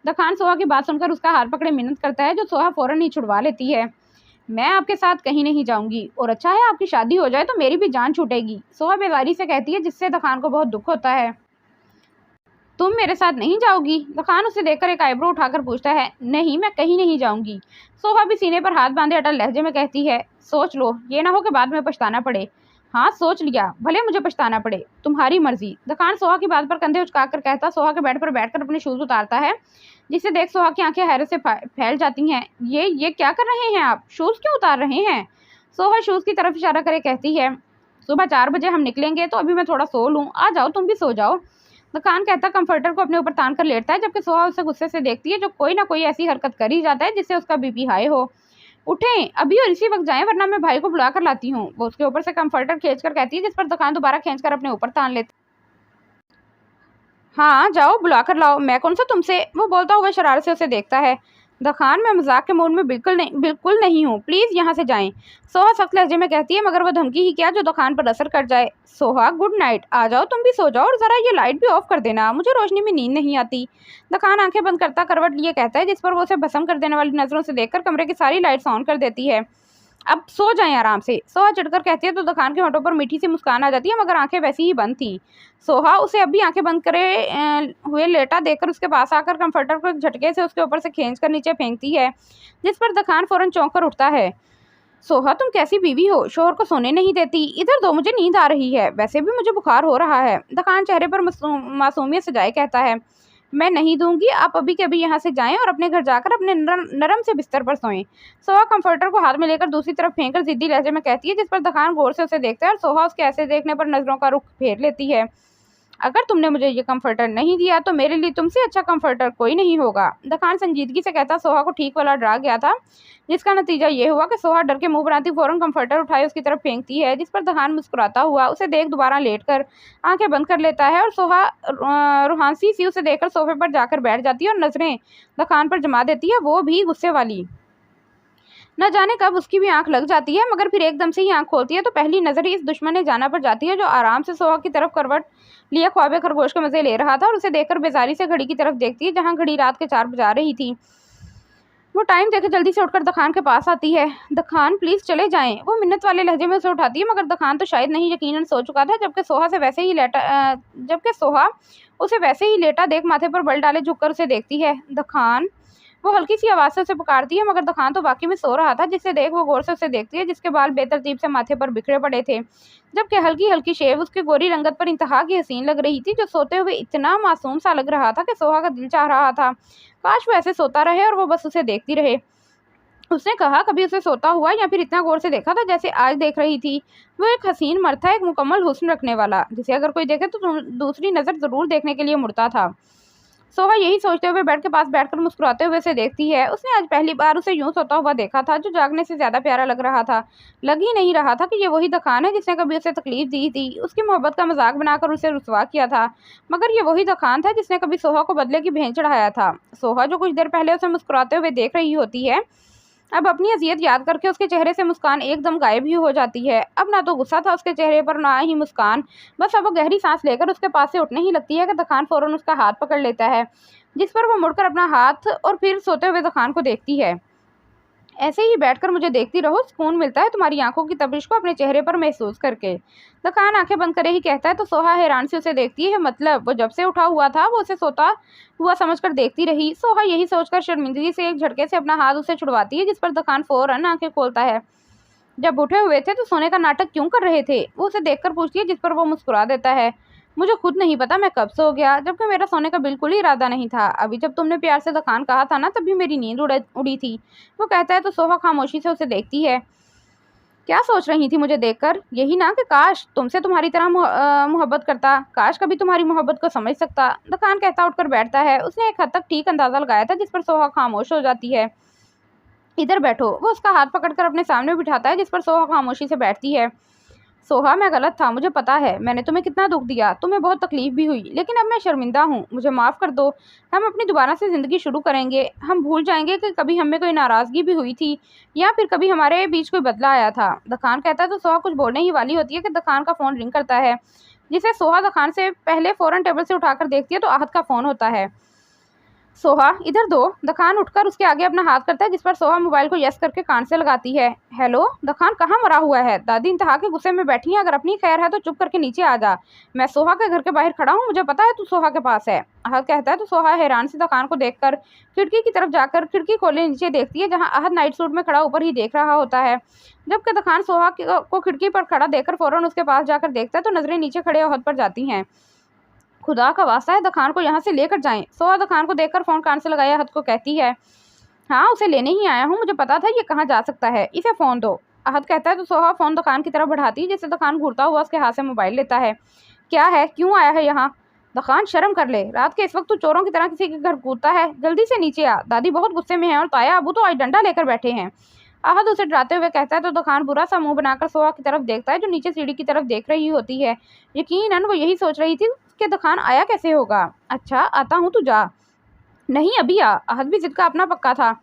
दखान सोहा की बात सुनकर उसका हाथ पकड़े मिन्नत करता है, जो सोहा फौरन ही छुड़वा लेती है। मैं आपके साथ कहीं नहीं जाऊंगी, और अच्छा है आपकी शादी हो जाए तो मेरी भी जान छूटेगी। सोहा बेजारी से कहती है, जिससे दखान को बहुत दुख होता है। तुम मेरे साथ नहीं जाओगी? दखान उसे देखकर एक आईब्रो उठाकर पूछता है। नहीं मैं कहीं नहीं जाऊंगी। सोहा भी सीने पर हाथ बांधे अटल लहजे में कहती है, सोच लो, ये ना हो कि बाद में पछताना पड़े। हाँ सोच लिया, भले मुझे पछताना पड़े, तुम्हारी मर्जी। दखान सोहा की बात पर कंधे उचकाकर कहता सोहा के बेड पर बैठकर अपने शूज उतारता है, जिसे देख सोहा की आंखें हैरत से फैल जाती हैं। ये क्या कर रहे हैं आप? शूज क्यों उतार रहे हैं? सोहा शूज की तरफ इशारा करे कहती है, सुबह 4 बजे हम निकलेंगे, तो अभी मैं थोड़ा सो लूँ, आ जाओ तुम भी सो जाओ। दुकान कहता कंफर्टर को अपने ऊपर तान कर लेटता है, जबकि सोहा उसे गुस्से से देखती है, जो कोई ना कोई ऐसी हरकत कर ही जाता है जिससे उसका बीपी हाई हो। उठें अभी और इसी वक्त जाएं, वरना मैं भाई को बुला कर लाती हूँ। वो उसके ऊपर से कंफर्टर खींचकर कहती है, जिस पर दुकान दोबारा खींचकर अपने ऊपर तान लेती। हाँ जाओ बुला कर लाओ, मैं कौन सा तुमसे। वो बोलता हुआ शरारत से उसे देखता है। दखान मैं मजाक के मूड में बिल्कुल नहीं हूँ, प्लीज़ यहाँ से जाएं। सोहा सख्त लहजे में कहती है, मगर वो धमकी ही क्या जो दखान पर असर कर जाए। सोहा गुड नाइट, आ जाओ तुम भी सो जाओ, और ज़रा ये लाइट भी ऑफ कर देना, मुझे रोशनी में नींद नहीं आती। दखान आंखें बंद करता करवट लिए कहता है, जिस पर वो उसे भस्म कर देने वाली नज़रों से देखकर कमरे की सारी लाइट्स ऑन कर देती है। अब सो जाएं आराम से। सोहा चिढ़कर कहती है तो दुकान के होठों पर मीठी सी मुस्कान आ जाती है, मगर आंखें वैसी ही बंद थी। सोहा उसे अभी आंखें बंद करे हुए लेटा देखकर उसके पास आकर कंफर्टर को एक झटके से उसके ऊपर से खींचकर नीचे फेंकती है, जिस पर दुकान फौरन चौंक कर उठता है। सोहा तुम कैसी बीवी हो, शोहर को सोने नहीं देती। इधर दो, मुझे नींद आ रही है, वैसे भी मुझे बुखार हो रहा है। दुकान चेहरे पर मासूमियत सजाए कहता है, मैं नहीं दूंगी, आप अभी के अभी यहाँ से जाएं और अपने घर जाकर अपने नरम से बिस्तर पर सोएं। सोहा कंफर्टर को हाथ में लेकर दूसरी तरफ फेंककर जिद्दी लहजे में कहती है, जिस पर दखान गौर से उसे देखता है और सोहा उसके ऐसे देखने पर नजरों का रुख फेर लेती है। अगर तुमने मुझे ये कंफर्टर नहीं दिया तो मेरे लिए तुमसे अच्छा कंफर्टर कोई नहीं होगा। दखान संजीदगी से कहता सोहा को ठीक वाला डरा गया था, जिसका नतीजा ये हुआ कि सोहा डर के मुंह बनाती फौरन कंफर्टर उठाए उसकी तरफ फेंकती है, जिस पर दखान मुस्कुराता हुआ उसे देख दोबारा लेटकर आंखें बंद कर लेता है, और सोहा रूहानसी सी उसे देखकर सोफे पर जाकर बैठ जाती है और नजरें दखान पर जमा देती है, वो भी गुस्से वाली। न जाने कब उसकी भी आंख लग जाती है, मगर फिर एकदम से ही आंख खोलती है तो पहली नजर ही इस दुश्मन ने जाना पर जाती है, जो आराम से सोहा की तरफ करवट लिए ख्वाबे खरगोश के मजे ले रहा था, और उसे देखकर बेजारी से घड़ी की तरफ देखती है, जहां घड़ी रात के 4 बजा रही थी। वो टाइम देखे जल्दी से उठकर दखान के पास आती है। दखान प्लीज चले जाएं। वो मिन्नत वाले लहजे में उसे उठाती है, मगर दखान तो शायद नहीं यकीनन सो चुका था, जबकि सोहा उसे वैसे ही लेटा देख माथे पर बल डाले झुककर उसे देखती है। दखान, वो हल्की सी आवाज़ से उसे पुकारती है, मगर दखान तो वाकई में सो रहा था, जिससे देख वो गौर से उसे देखती है, जिसके बाल बेतरतीब से माथे पर बिखरे पड़े थे, जबकि हल्की हल्की शेव उसकी गोरी रंगत पर इंतहा की हसीन लग रही थी, जो सोते हुए इतना मासूम सा लग रहा था कि सोहा का दिल चाह रहा था काश वो ऐसे सोता रहे और वो बस उसे देखती रहे। उसने कहा, कभी उसे सोता हुआ या फिर इतना गौर से देखा था जैसे आज देख रही थी। वो एक हसीन मर्द था, एक मुकम्मल हुस्न रखने वाला, जिसे अगर कोई देखे तो दूसरी नज़र ज़रूर देखने के लिए मुड़ता था। सोहा यही सोचते हुए बेड के पास बैठकर मुस्कुराते हुए उसे देखती है। उसने आज पहली बार उसे यूं सोता हुआ देखा था, जो जागने से ज़्यादा प्यारा लग रहा था। लग ही नहीं रहा था कि ये वही दखान है जिसने कभी उसे तकलीफ दी थी, उसकी मोहब्बत का मजाक बनाकर उसे रुसवा किया था, मगर ये वही दखान था जिसने कभी सोहा को बदले की भेंट चढ़ाया था। सोहा जो कुछ देर पहले उसे मुस्कुराते हुए देख रही होती है, अब अपनी अजियत याद करके उसके चेहरे से मुस्कान एकदम गायब ही हो जाती है। अब ना तो गुस्सा था उसके चेहरे पर, ना ही मुस्कान। बस अब वो गहरी सांस लेकर उसके पास से उठने ही लगती है कि दखान फौरन उसका हाथ पकड़ लेता है, जिस पर वो मुड़कर अपना हाथ और फिर सोते हुए दखान को देखती है। ऐसे ही बैठकर मुझे देखती रहो, सुकून मिलता है तुम्हारी आंखों की तपिश को अपने चेहरे पर महसूस करके। दखान आंखें बंद करे ही कहता है तो सोहा हैरान से उसे देखती है। मतलब वो जब से उठा हुआ था वो उसे सोता हुआ समझकर देखती रही। सोहा यही सोचकर शर्मिंदगी से एक झटके से अपना हाथ उसे छुड़वाती है, जिस पर दखान फौरन आंखें खोलता है। जब उठे हुए थे तो सोने का नाटक क्यों कर रहे थे, वो उसे देखकर पूछती है, जिस पर वो मुस्कुरा देता है। मुझे खुद नहीं पता मैं कब सो गया, जबकि मेरा सोने का बिल्कुल ही इरादा नहीं था। अभी जब तुमने प्यार से दखान कहा था ना, तभी मेरी नींद उड़ी थी, वो कहता है तो सोहा खामोशी से उसे देखती है। क्या सोच रही थी मुझे देखकर? यही ना कि काश तुमसे तुम्हारी तरह मोहब्बत करता, काश कभी तुम्हारी मोहब्बत को समझ सकता। दखान कहता उठकर बैठता है। उसने एक हद तक ठीक अंदाजा लगाया था, जिस पर सोहा खामोश हो जाती है। इधर बैठो, वो उसका हाथ पकड़कर अपने सामने बिठाता है, जिस पर सोहा खामोशी से बैठती है। सोहा मैं गलत था, मुझे पता है मैंने तुम्हें कितना दुख दिया, तुम्हें बहुत तकलीफ भी हुई, लेकिन अब मैं शर्मिंदा हूँ, मुझे माफ़ कर दो। हम अपनी दोबारा से ज़िंदगी शुरू करेंगे। हम भूल जाएंगे कि कभी हमें कोई नाराज़गी भी हुई थी या फिर कभी हमारे बीच कोई बदला आया था। दखान कहता है तो सोहा कुछ बोलने ही वाली होती है कि दखान का फ़ोन रिंग करता है, जिसे सोहा दखान से पहले फ़ौरन टेबल से उठाकर देखती है तो आहत का फ़ोन होता है। सोहा इधर दो। दखान उठकर उसके आगे अपना हाथ करता है, जिस पर सोहा मोबाइल को यस करके कान से लगाती है। हेलो। दखान कहाँ मरा हुआ है? दादी इंतहा के गुस्से में बैठी है। अगर अपनी खैर है तो चुप करके नीचे आ जा। मैं सोहा के घर के बाहर खड़ा हूँ, मुझे पता है तू सोहा के पास है। आहत कहता है तो सोहा हैरान से दखान को देखकर खिड़की की तरफ जाकर खिड़की खोले नीचे देखती है, जहाँ आहत नाइट सूट में खड़ा ऊपर ही देख रहा होता है। जबकि दखान सोहा को खिड़की पर खड़ा देखकर फौरन उसके पास जाकर देखता है तो नजरें नीचे खड़े आहत पर जाती हैं। खुदा का वास्ता है दखान को यहाँ से लेकर जाएं। सोहा दखान को देखकर फ़ोन कान से लगाया आहत को कहती है, हाँ उसे लेने ही आया हूँ, मुझे पता था ये कहाँ जा सकता है, इसे फ़ोन दो। आहत कहता है तो सोहा फ़ोन दखान की तरफ बढ़ाती है, जिससे दखान घूरता हुआ उसके हाथ से मोबाइल लेता है। क्या है, क्यों आया है यहाँ? दखान शर्म कर ले, रात के इस वक्त तू चोरों की तरह किसी के घर कूदता है, जल्दी से नीचे आ, दादी बहुत गुस्से में है और ताया अबू तो आज डंडा लेकर बैठे हैं। आहत उसे डराते हुए कहता है तो दखान बुरा सा मुंह बनाकर सोहा की तरफ देखता है, जो नीचे सीढ़ी की तरफ देख रही होती है। यकीनन वो यही सोच रही थी कि दखान आया कैसे होगा। अच्छा आता हूँ, तू जा। नहीं अभी आ, आहत भी जिद का अपना पक्का था।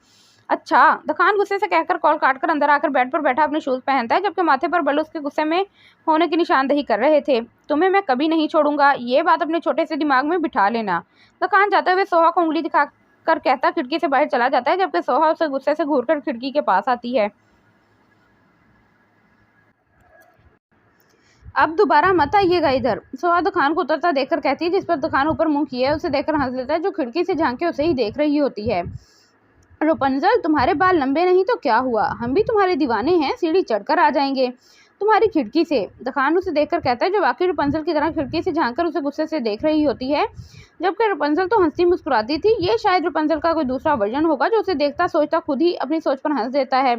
अच्छा। दखान गुस्से से कहकर कॉल काटकर अंदर आकर बेड पर बैठा अपने शूज़ पहनता है, जबकि माथे पर बल उसके गुस्से में होने की निशानदेही कर रहे थे। तुम्हें मैं कभी नहीं छोड़ूंगा, ये बात अपने छोटे से दिमाग में बिठा लेना। दखान जाते हुए सोहा को उंगली दिखाकर कहता खिड़की से बाहर चला जाता है, जबकि सोहा उसे गुस्से से घूरकर खिड़की के पास आती है। अब दोबारा मत आइएगा इधर, सोहा दखान को उतरता देखकर कहती है, जिस पर दखान ऊपर मुंह किए उसे देखकर हंस लेता है, जो खिड़की से झांक के उसे ही देख रही होती है। रुपंजल तुम्हारे बाल लंबे नहीं तो क्या हुआ, हम भी तुम्हारे दीवाने हैं, सीढ़ी चढ़कर आ जाएंगे तुम्हारी खिड़की से। दखान उसे देखकर कहता है, जो वाकई रुपंजल की तरह खिड़की से झांककर उसे गुस्से से देख रही होती है, जबकि रुपंजल तो हंसती मुस्कुराती थी। ये शायद रुपंजल का कोई दूसरा वर्जन होगा, जो उसे देखता सोचता खुद ही अपनी सोच पर हंस देता है,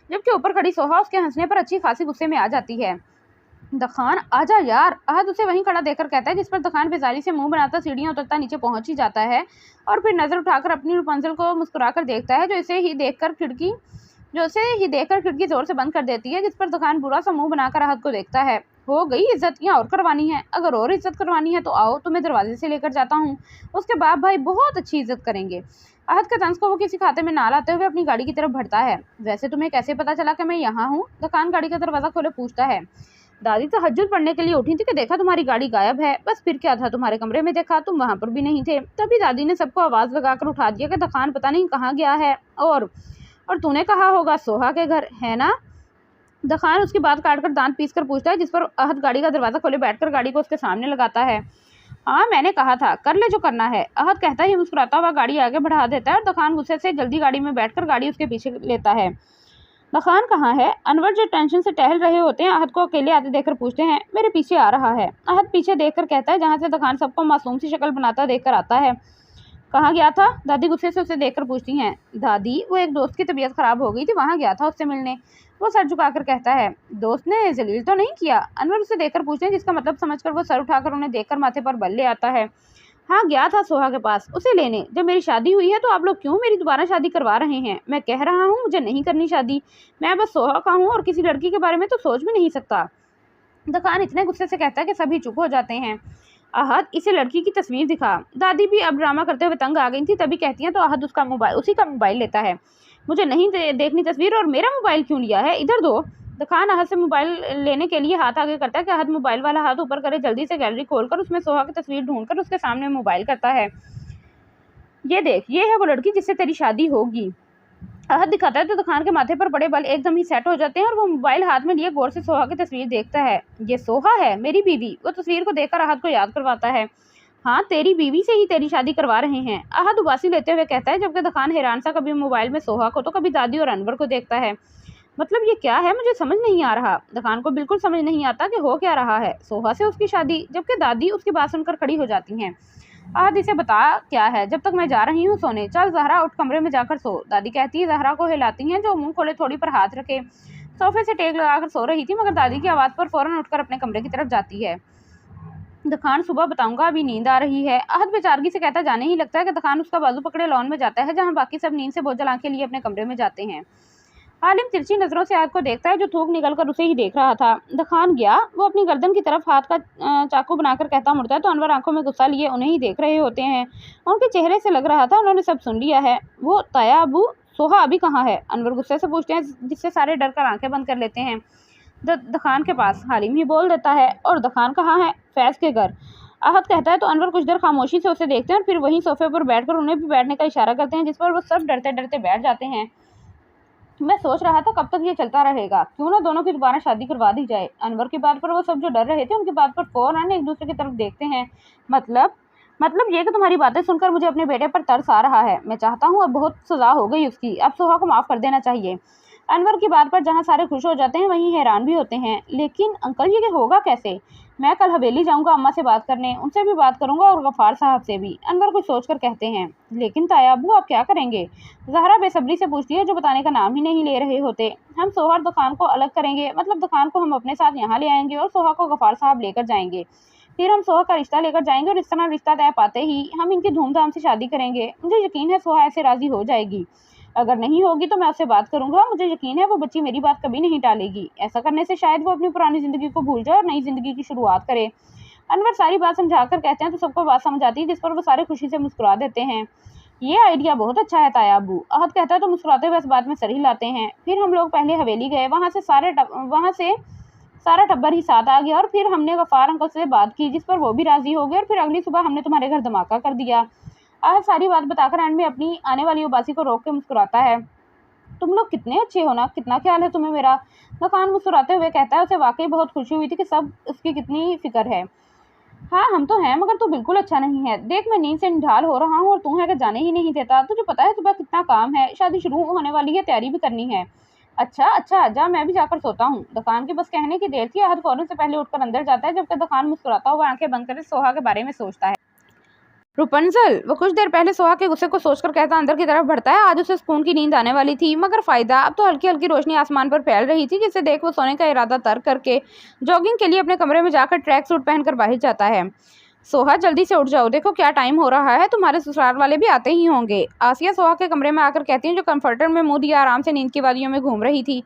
जबकि ऊपर खड़ी सोहा उसके हंसने पर अच्छी खासी गुस्से में आ जाती है। दखान आजा यार, आहत उसे वहीं खड़ा देखकर कहता है, जिस पर दखान बेजारी से मुंह बनाता सीढ़ियां उतरता नीचे पहुंच ही जाता है और फिर नजर उठाकर अपनी रुपंजल को मुस्कुराकर देखता है, जो उसे ही देखकर खिड़की जोर से बंद कर देती है, जिस पर दखान बुरा सा मुंह बनाकर आहत को देखता है। हो गई इज्जत, यहाँ और करवानी है? अगर और इज्जत करवानी है तो आओ, तुम्हें दरवाजे से लेकर जाता हूँ, उसके बाप भाई बहुत अच्छी इज्जत करेंगे। आहत के तंज को वो किसी खाते में ना लाते हुए अपनी गाड़ी की तरफ बढ़ता है। वैसे तुम्हें कैसे पता चला कि मैं यहाँ हूँ? दखान गाड़ी का दरवाजा खोले पूछता है। दादी तहज्जुद पढ़ने के लिए उठी थी कि देखा तुम्हारी गाड़ी गायब है, बस फिर क्या था, तुम्हारे कमरे में देखा, तुम वहां पर भी नहीं थे। तभी दादी ने सबको आवाज़ लगाकर उठा दिया कि दखान पता नहीं कहाँ गया है, और तूने कहा होगा सोहा के घर, है ना? दखान उसकी बात काटकर दांत पीसकर पूछता है, जिस पर आहत गाड़ी का दरवाजा खोले बैठकर गाड़ी को उसके सामने लगाता है। हाँ मैंने कहा था, कर ले जो करना है, आहत कहता ही मुस्कुराता हुआ गाड़ी आगे बढ़ा देता है और दखान गुस्से से जल्दी गाड़ी में बैठकर गाड़ी उसके पीछे लेता है। दखान कहाँ है? अनवर जो टेंशन से टहल रहे होते हैं आहत को अकेले आते देखकर पूछते हैं। मेरे पीछे आ रहा है, आहत पीछे देखकर कहता है, जहाँ से दखान सबको मासूम सी शक्ल बनाता देखकर आता है। कहाँ गया था? दादी गुस्से से उसे देखकर पूछती हैं। दादी वो एक दोस्त की तबीयत खराब हो गई थी, वहाँ गया था उससे मिलने, वो सर झुकाकर कहता है। दोस्त ने जलील तो नहीं किया? अनवर उसे देखकर पूछते हैं, जिसका मतलब समझकर वो सर उठाकर उन्हें देखकर माथे पर बल ले आता है। हाँ गया था सोहा के पास उसे लेने, जब मेरी शादी हुई है तो आप लोग क्यों मेरी दोबारा शादी करवा रहे हैं? मैं कह रहा हूँ मुझे नहीं करनी शादी, मैं बस सोहा का हूँ और किसी लड़की के बारे में तो सोच भी नहीं सकता। दखान इतने गुस्से से कहता है कि सभी चुप हो जाते हैं। आहत इसे लड़की की तस्वीर दिखा। दादी भी अब ड्रामा करते हुए तंग आ गई थी, तभी कहती हैं तो आहत उसी का मोबाइल लेता है। मुझे नहीं देखनी तस्वीर, और मेरा मोबाइल क्यों लिया है, इधर दो। खान अहद से मोबाइल लेने के लिए हाथ आगे करता है कि अहद मोबाइल वाला हाथ ऊपर करे। जल्दी से गैलरी खोलकर उसमें सोहा की तस्वीर ढूंढकर उसके सामने मोबाइल करता है। ये देख, ये है वो लड़की जिससे तेरी शादी होगी। अहद दिखाता है तो खान के माथे पर पड़े बाल एकदम ही सेट हो जाते हैं और वो मोबाइल हाथ में लिए गौर से सोहा की तस्वीर देखता है। ये सोहा है, मेरी बीवी। वो तस्वीर को देखकर अहद को याद करवाता है। हाँ, तेरी बीवी से ही तेरी शादी करवा रहे हैं, अहद उबासी लेते हुए कहता है, जबकि खान हैरान सा कभी मोबाइल में सोहा को तो कभी दादी और अनवर को देखता है। मतलब ये क्या है, मुझे समझ नहीं आ रहा। खान को बिल्कुल समझ नहीं आता कि हो क्या रहा है। सोहा से उसकी शादी, जबकि दादी उसकी बात सुनकर खड़ी हो जाती हैं। अहद इसे बता क्या है, जब तक मैं जा रही हूँ सोने। चल ज़हरा, उठ कमरे में जाकर सो, दादी कहती है। ज़हरा को हिलाती हैं, जो मुंह खोले थोड़ी पर हाथ रखे सोफे से टेक लगाकर सो रही थी, मगर दादी की आवाज़ पर फौरन उठकर अपने कमरे की तरफ जाती है। खान सुबह बताऊंगा, अभी नींद आ रही है, अहद बेचारगी से कहता। जाने ही लगता है कि खान उसका बाजू पकड़े लॉन में जाता है, जहाँ बाकी सब नींद से बोझल आंखें लिए अपने कमरे में जाते हैं। हालिम तिरछी नजरों से अहद को देखता है, जो थूक निकलकर उसे ही देख रहा था। खान गया। वो अपनी गर्दन की तरफ हाथ का चाकू बनाकर कहता मुड़ता है तो अनवर आंखों में गुस्सा लिए उन्हें ही देख रहे होते हैं। उनके चेहरे से लग रहा था उन्होंने सब सुन लिया है। वो ताया अबू, सोहा अभी कहाँ है, अनवर गुस्से से पूछते हैं, जिससे सारे डर कर आंखें बंद कर लेते हैं। दखान के पास, हालिम ही बोल देता है। और दखान कहाँ है, फैज़ के घर। अहद कहता है तो अनवर कुछ देर खामोशी से उसे देखते हैं और फिर वहीं सोफे पर बैठकर उन्हें भी बैठने का इशारा करते हैं, जिस पर वो सब डरते डरते बैठ जाते हैं। मैं सोच रहा था कब तक ये चलता रहेगा, क्यों ना दोनों की दोबारा शादी करवा दी जाए। अनवर की बात पर वो सब जो डर रहे थे उनकी बात पर फौरन एक दूसरे की तरफ देखते हैं। मतलब ये कि तुम्हारी बातें सुनकर मुझे अपने बेटे पर तरस आ रहा है। मैं चाहता हूँ अब बहुत सजा हो गई उसकी, अब सोहा को माफ़ कर देना चाहिए। अनवर की बात पर जहाँ सारे खुश हो जाते हैं वहीं हैरान भी होते हैं। लेकिन अंकल ये होगा कैसे? मैं कल हवेली जाऊंगा अम्मा से बात करने, उनसे भी बात करूंगा और गफ़ार साहब से भी, अनवर कुछ सोचकर कहते हैं। लेकिन ताया अब्बू आप क्या करेंगे? ज़हरा बेसब्री से पूछती है, जो बताने का नाम ही नहीं ले रहे होते। हम सोहा और दुकान को अलग करेंगे, मतलब दुकान को हम अपने साथ यहाँ ले आएंगे और सोहा को गफ़ार साहब लेकर जाएंगे। फिर हम सोहा का रिश्ता लेकर जाएंगे और इस तरह रिश्ता तय पाते ही हम इनकी धूमधाम से शादी करेंगे। मुझे यकीन है सोहा ऐसे राज़ी हो जाएगी। अगर नहीं होगी तो मैं उससे बात करूंगा। मुझे यकीन है वो बच्ची मेरी बात कभी नहीं टालेगी। ऐसा करने से शायद वो अपनी पुरानी ज़िंदगी को भूल जाए और नई ज़िंदगी की शुरुआत करे। अनवर सारी बात समझाकर कहते हैं तो सबको बात समझ आती है, जिस पर वो सारे खुशी से मुस्कुरा देते हैं। ये आइडिया बहुत अच्छा है ताया अब्बू, अहद कहता है तो मुस्कुराते हुए इस बात में सर हिलाते हैं। फिर हम लोग पहले हवेली गए, वहाँ से सारा टब्बर ही साथ आ गया और फिर हमने गफ़ार अंकल से बात की, जिस पर वो भी राज़ी हो गए और फिर अगली सुबह हमने तुम्हारे घर धमाका कर दिया। अहद सारी बात बताकर एंड में अपनी आने वाली उबासी को रोक के मुस्कुराता है। तुम लोग कितने अच्छे हो ना, कितना ख्याल है तुम्हें मेरा। मकान मुस्कुराते हुए कहता है। उसे वाकई बहुत खुशी हुई थी कि सब उसकी कितनी फिक्र है। हाँ हम तो हैं, मगर तू बिल्कुल अच्छा नहीं है। देख मैं नींद से निढाल हो रहा हूँ और तू है कि जाने ही नहीं देता। तुझे पता है सुबह कितना काम है, शादी शुरू होने वाली है, तैयारी भी करनी है। अच्छा जा, मैं भी जाकर सोता हूँ। दुकान की बस कहने की देर थी, अहद फौरन से पहले उठकर अंदर जाता है, जबकि दुकान मुस्कुराता हुआ आंखें बंद कर सोहा के बारे में सोचता है। रुपंजल, वो कुछ देर पहले सोहा के गुस्से को सोचकर कहता अंदर की तरफ बढ़ता है। आज उसे सुकून की नींद आने वाली थी, मगर फायदा, अब तो हल्की हल्की रोशनी आसमान पर फैल रही थी, जिसे देख वो सोने का इरादा तर्क करके जॉगिंग के लिए अपने कमरे में जाकर ट्रैक सूट पहनकर बाहर जाता है। सोहा जल्दी से उठ जाओ, देखो क्या टाइम हो रहा है, तुम्हारे ससुराल वाले भी आते ही होंगे। आसिया सोहा के कमरे में आकर कहती है, जो कंफर्टर में मुंह दिया आराम से नींद की वादियों में घूम रही थी।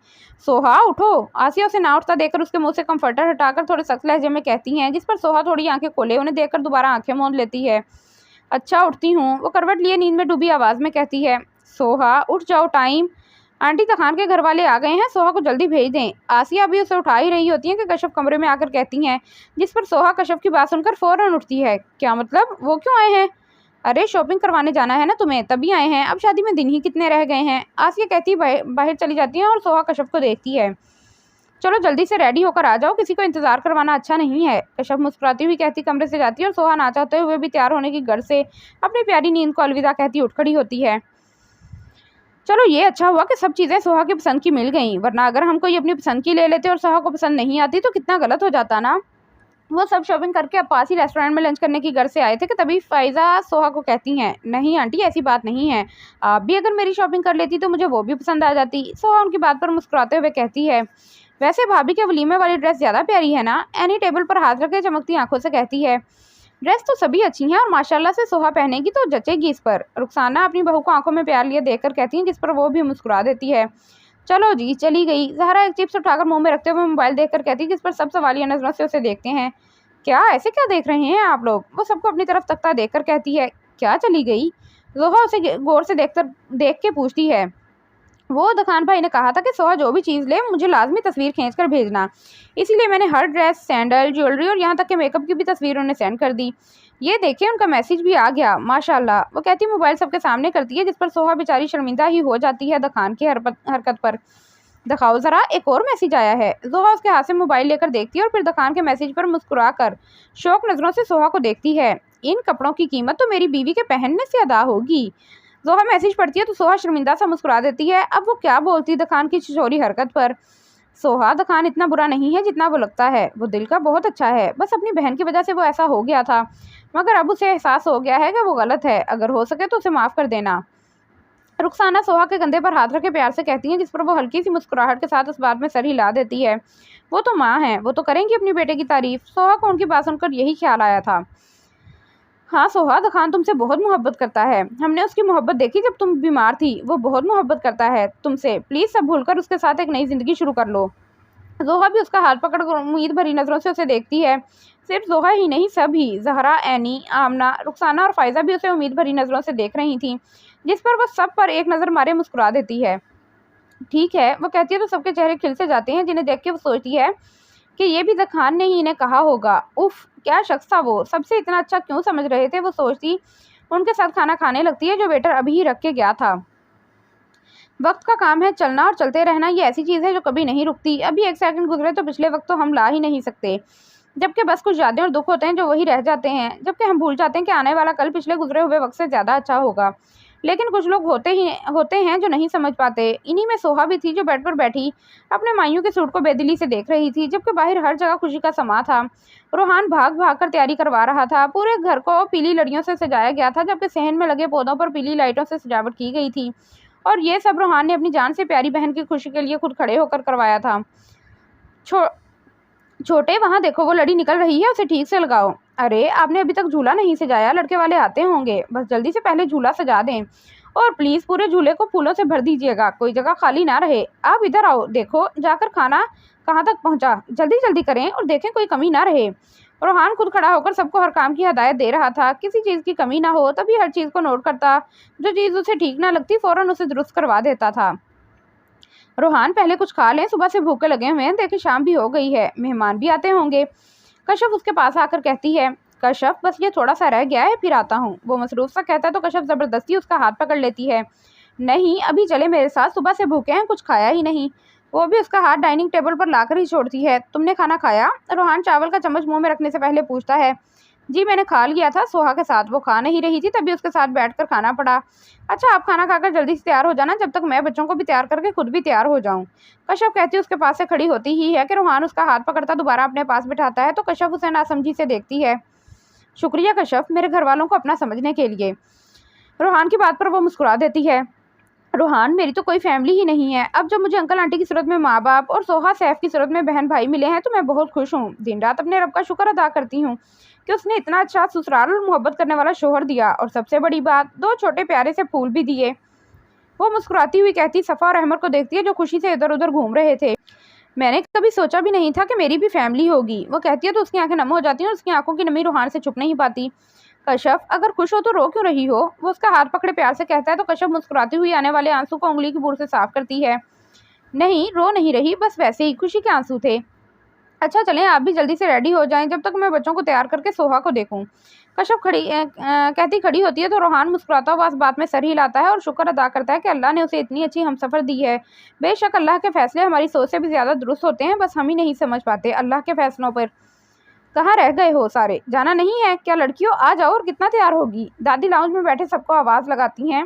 सोहा उठो। आसिया उसे ना उठता देखकर उसके मुंह से कंफर्टर हटाकर थोड़े सख्त लहजे में कहती हैं, जिस पर सोहा थोड़ी आंखें खोले उन्हें देखकर दोबारा आंखें मूंद लेती है। अच्छा उठती हूँ, वो करवट लिए नींद में डूबी आवाज़ में कहती है। सोहा उठ जाओ, टाइम, आंटी तखान के घर वाले आ गए हैं, सोहा को जल्दी भेज दें। आसिया अभी उसे उठा ही रही होती है कि कश्यप कमरे में आकर कहती हैं, जिस पर सोहा कश्यप की बात सुनकर फौरन उठती है। क्या मतलब, वो क्यों आए हैं? अरे शॉपिंग करवाने जाना है ना तुम्हें, तभी आए हैं, अब शादी में दिन ही कितने रह गए हैं। आसिया कहती बाहर चली जाती है और सोहा कश्यप को देखती है। चलो जल्दी से रेडी होकर आ जाओ, किसी को इंतजार करवाना अच्छा नहीं है। कश्यप मुस्कुराती हुई कहती कमरे से जाती है और सोहा ना चाहते हुए भी तैयार होने की गर्ज से अपनी प्यारी नींद को अलविदा कहती उठ खड़ी होती है। चलो ये अच्छा हुआ कि सब चीज़ें सोहा की पसंद की मिल गई, वरना अगर हम कोई अपनी पसंद की ले लेते और सोहा को पसंद नहीं आती तो कितना गलत हो जाता ना। वो सब शॉपिंग करके अब पास ही रेस्टोरेंट में लंच करने की घर से आए थे कि तभी फ़ायज़ा सोहा को कहती हैं, नहीं आंटी ऐसी बात नहीं है, आप भी अगर मेरी शॉपिंग कर लेती तो मुझे वो भी पसंद आ जाती। सोहा उनकी बात पर मुस्कुराते हुए कहती है, वैसे भाभी के वलीमे वाली ड्रेस ज़्यादा प्यारी है ना। एनी टेबल पर हाथ रखे चमकती आंखों से कहती है, ड्रेस तो सभी अच्छी हैं और माशाल्लाह से सोहा पहनेगी तो जचेगी इस पर। रुखसाना अपनी बहू को आंखों में प्यार लिए देखकर कहती हैं, जिस पर वो भी मुस्कुरा देती है। चलो जी चली गई। ज़हरा एक चिप्स उठाकर मुंह में रखते हुए मोबाइल देखकर कहती है, जिस पर सब सवालिया नजरों से उसे देखते हैं। क्या ऐसे क्या देख रहे हैं आप लोग? वो सबको अपनी तरफ तकता देखकर कहती है, क्या चली गई? जोहा उसे गौर से देख के पूछती है। वो दखान भाई ने कहा था कि सोहा जो भी चीज़ ले मुझे लाजमी तस्वीर खींच कर भेजना, इसीलिए मैंने हर ड्रेस, सैंडल, ज्वेलरी और यहाँ तक कि मेकअप की भी तस्वीर उन्हें सेंड कर दी। ये देखिए उनका मैसेज भी आ गया, माशाल्लाह। वो कहती मोबाइल सबके सामने करती है, जिस पर सोहा बेचारी शर्मिंदा ही हो जाती है दखान की हरकत पर। दिखाओ ज़रा, एक और मैसेज आया है। सोहा उसके हाथ से मोबाइल लेकर देखती है और फिर दखान के मैसेज पर मुस्कुरा कर शौक नज़रों से सोहा को देखती है। इन कपड़ों की कीमत तो मेरी बीवी के पहनने से अदा होगी। जोहा मैसेज पढ़ती है तो सोहा शर्मिंदा सा मुस्कुरा देती है। अब वो क्या बोलती दखान की छिछोरी हरकत पर। सोहा, दखान इतना बुरा नहीं है जितना वो लगता है, वो दिल का बहुत अच्छा है, बस अपनी बहन की वजह से वो ऐसा हो गया था, मगर अब उसे एहसास हो गया है कि वो गलत है, अगर हो सके तो उसे माफ़ कर देना। रुखसाना सोहा के कंधे पर हाथ रख के प्यार से कहती हैं, जिस पर वो हल्की सी मुस्कुराहट के साथ उस बात में सर हिला देती है। वो तो माँ है, वो तो करेंगी अपनी बेटे की तारीफ। सोहा को उनकी बात सुनकर यही ख्याल आया था। हाँ सोहा, दखान तुमसे बहुत मोहब्बत करता है, हमने उसकी मोहब्बत देखी जब तुम बीमार थी, वो बहुत मोहब्बत करता है तुमसे, प्लीज़ सब भूलकर उसके साथ एक नई ज़िंदगी शुरू कर लो। जोहा भी उसका हाथ पकड़कर उम्मीद भरी नज़रों से उसे देखती है। सिर्फ जोहा ही नहीं, सभी, जहरा, एनी, आमना, रुखसाना और फायजा भी उसे उम्मीद भरी नज़रों से देख रही थी, जिस पर वो सब पर एक नज़र मारे मुस्कुरा देती है। ठीक है, वो कहती है तो सबके चेहरे खिल से जाते हैं, जिन्हें देख के वो सोचती है कि ये भी दखान ने ही इन्हें कहा होगा। उफ, क्या शख्स था वो, सबसे इतना अच्छा क्यों समझ रहे थे। वो सोचती उनके साथ खाना खाने लगती है जो वेटर अभी ही रख के गया था। वक्त का काम है चलना और चलते रहना, ये ऐसी चीज़ है जो कभी नहीं रुकती। अभी एक सेकंड गुजरे तो पिछले वक्त तो हम ला ही नहीं सकते, जबकि बस कुछ यादें और दुख होते हैं जो वही रह जाते हैं, जबकि हम भूल जाते हैं कि आने वाला कल पिछले गुजरे हुए वक्त से ज़्यादा अच्छा होगा। लेकिन कुछ लोग होते हैं जो नहीं समझ पाते। इन्हीं में सोहा भी थी, जो बेड पर बैठी अपने मायूं के सूट को बेदिली से देख रही थी, जबकि बाहर हर जगह खुशी का समा था। रोहान भाग भाग कर तैयारी करवा रहा था। पूरे घर को पीली लड़ियों से सजाया गया था, जबकि सहन में लगे पौधों पर पीली लाइटों से सजावट की गई थी। और ये सब रोहान ने अपनी जान से प्यारी बहन की खुशी के लिए खुद खड़े होकर करवाया था। छोटे, वहाँ देखो वो लड़ी निकल रही है, उसे ठीक से लगाओ। अरे आपने अभी तक झूला नहीं सजाया, लड़के वाले आते होंगे, बस जल्दी से पहले झूला सजा दें, और प्लीज़ पूरे झूले को फूलों से भर दीजिएगा, कोई जगह खाली ना रहे। आप इधर आओ, देखो जाकर खाना कहाँ तक पहुँचा, जल्दी जल्दी करें और देखें कोई कमी ना रहे। रोहान खुद खड़ा होकर सबको हर काम की हदायत दे रहा था, किसी चीज़ की कमी ना हो, तभी हर चीज़ को नोट करता, जो चीज़ उसे ठीक ना लगती फ़ौरन उसे दुरुस्त करवा देता था। रोहान, पहले कुछ खा लें, सुबह से भूखे लगे हुए हैं, देखें शाम भी हो गई है, मेहमान भी आते होंगे। कश्यप उसके पास आकर कहती है, कश्यप बस ये थोड़ा सा रह गया है, फिर आता हूँ। वो मसरूफ सा कहता है तो कश्यप ज़बरदस्ती उसका हाथ पकड़ लेती है। नहीं, अभी चले मेरे साथ, सुबह से भूखे हैं, कुछ खाया ही नहीं। वो भी उसका हाथ डाइनिंग टेबल पर लाकर ही छोड़ती है। तुमने खाना खाया? रोहान चावल का चम्मच मुंह में रखने से पहले पूछता है। जी मैंने खा लिया था सोहा के साथ, वो खा नहीं रही थी तभी उसके साथ बैठकर खाना पड़ा। अच्छा आप खाना खाकर जल्दी से तैयार हो जाना, जब तक मैं बच्चों को भी तैयार करके खुद भी तैयार हो जाऊं। कश्यप कहती उसके पास से खड़ी होती ही है कि रोहान उसका हाथ पकड़ता दोबारा अपने पास बिठाता है, तो कश्यप उसे नासमझी से देखती है। शुक्रिया कश्यप, मेरे घर वालों को अपना समझने के लिए। रोहान की बात पर वो मुस्कुरा देती है। रोहान, मेरी तो कोई फैमिली ही नहीं है, अब जब मुझे अंकल आंटी की सूरत में माँ बाप और सोहा सैफ की सूरत में बहन भाई मिले हैं तो मैं बहुत खुश हूँ। दिन रात अपने रब का शुक्र अदा करती हूँ कि उसने इतना अच्छा ससुराल और मोहब्बत करने वाला शोहर दिया, और सबसे बड़ी बात, 2 छोटे प्यारे से फूल भी दिए। वो मुस्कुराती हुई कहती सफ़ा और अहमद को देखती है, जो खुशी से इधर उधर घूम रहे थे। मैंने कभी सोचा भी नहीं था कि मेरी भी फैमिली होगी। वो कहती है तो उसकी आंखें नम हो जाती हैं और उसकी आंखों की नमी रोहान से छुप नहीं पाती। कश्यप, अगर खुश हो तो रो क्यों रही हो? वो उसका हाथ पकड़े प्यार से कहता है, तो कश्यप मुस्कुराती हुई आने वाले आंसू को उंगली की बूर से साफ करती है। नहीं, रो नहीं रही, बस वैसे ही खुशी के आंसू थे। अच्छा चलें, आप भी जल्दी से रेडी हो जाएं, जब तक मैं बच्चों को तैयार करके सोहा को देखूं। कश्यप कहती खड़ी होती है तो रोहान मुस्कुराता हुआ इस बात में सर हिलाता है और शुक्र अदा करता है कि अल्लाह ने उसे इतनी अच्छी हमसफ़र दी है। बेशक अल्लाह के फैसले हमारी सोच से भी ज़्यादा दुरुस्त होते हैं, बस हम ही नहीं समझ पाते अल्लाह के फैसलों पर। कहाँ रह गए हो सारे, जाना नहीं है क्या? लड़कियों आ जाओ, और कितना तैयार होगी। दादी लाउंज में बैठे सबको आवाज़ लगाती हैं,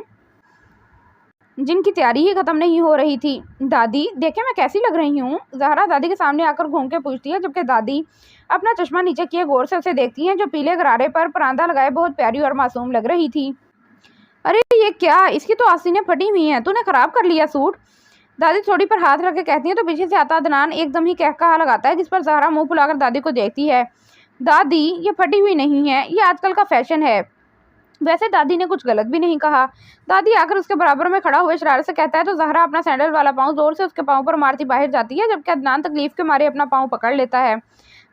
जिनकी तैयारी ही खत्म नहीं हो रही थी। दादी देखें मैं कैसी लग रही हूँ? जहरा दादी के सामने आकर घूम के पूछती है, जबकि दादी अपना चश्मा नीचे किए गौर से उसे देखती हैं, जो पीले गरारे पर परांदा लगाए बहुत प्यारी और मासूम लग रही थी। अरे ये क्या, इसकी तो आस्तीनें फटी हुई हैं, तूने खराब कर लिया सूट। दादी थोड़ी पर हाथ रख के कहती हैं, तो पीछे से आता अदनान एकदम ही कहकहा लगाता है, जिस पर जहरा मुंह फुलाकर दादी को देखती है। दादी ये फटी हुई नहीं है, ये आजकल का फैशन है। वैसे दादी ने कुछ गलत भी नहीं कहा। दादी आकर उसके बराबर में खड़ा हुए शरारत से कहता है, तो जहरा अपना सैंडल वाला पाँव जोर से उसके पाँव पर मारती बाहर जाती है, जबकि अदनान तकलीफ के मारे अपना पाँव पकड़ लेता है।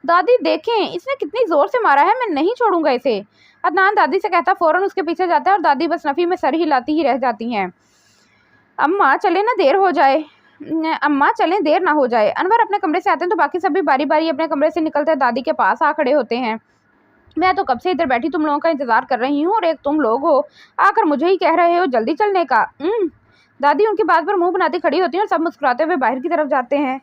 दादी देखें इसने कितनी जोर से मारा है, मैं नहीं छोड़ूंगा इसे। अदनान दादी से कहता फौरन उसके पीछे जाता है और दादी बस नफ़ी में सर हिलाती ही रह जाती हैं। अम्मा चले ना देर हो जाए। अम्मा चलें देर ना हो जाए। अनवर अपने कमरे से आते हैं तो बाकी सभी बारी बारी अपने कमरे से निकलते दादी के पास आ खड़े होते हैं। मैं तो कब से इधर बैठी तुम लोगों का इंतजार कर रही हूँ और एक तुम लोग हो आकर मुझे ही कह रहे हो जल्दी चलने का। दादी उनकी बात पर मुंह बनाती खड़ी होती है और सब मुस्कुराते हुए बाहर की तरफ जाते हैं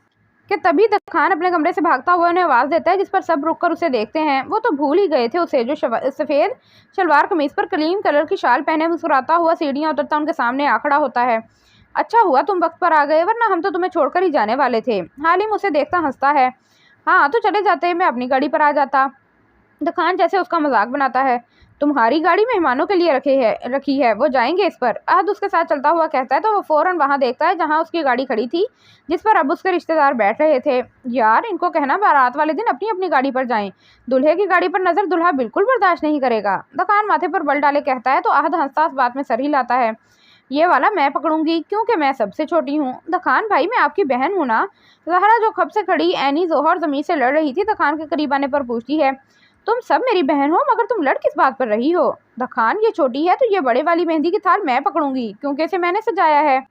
कि तभी खान अपने कमरे से भागता हुआ उन्हें आवाज देता है, जिस पर सब रुककर उसे देखते हैं। वो तो भूल ही गए थे उसे, जो सफेद शलवार कमीज पर क्रीम कलर की शाल पहने मुस्कुराता हुआ सीढ़ियां उतरता उनके सामने आ खड़ा होता है। अच्छा हुआ तुम वक्त पर आ गए, वरना हम तो तुम्हें छोड़कर ही जाने वाले थे। हालिम उसे देखता हंसता है। हाँ तो चले जाते, मैं अपनी गाड़ी पर आ जाता। खान जैसे उसका मजाक बनाता है। तुम्हारी गाड़ी मेहमानों के लिए रखी है, वो जाएंगे इस पर। अहद उसके साथ चलता हुआ कहता है तो वो फौरन वहां देखता है जहां उसकी गाड़ी खड़ी थी, जिस पर अब उसके रिश्तेदार बैठ रहे थे। यार इनको कहना बारात वाले दिन अपनी अपनी गाड़ी पर जाएं, दूल्हे की गाड़ी पर नजर दूल्हा बिल्कुल बर्दाश्त नहीं करेगा। खान माथे पर बल डाले कहता है तो अहद हंसता इस बात में सर हिलाता है। ये वाला मैं पकड़ूंगी क्योंकि मैं सबसे छोटी हूँ। खान भाई मैं आपकी बहन हूँ ना। जहरा जो कब से खड़ी एनी जोहर जमीन से लड़ रही थी, खान के करीब आने पर पूछती है तुम सब मेरी बहन हो, मगर तुम लड़ किस बात पर रही हो। खान ये छोटी है तो ये बड़े वाली मेहंदी की थाल मैं पकड़ूंगी क्योंकि इसे मैंने सजाया है।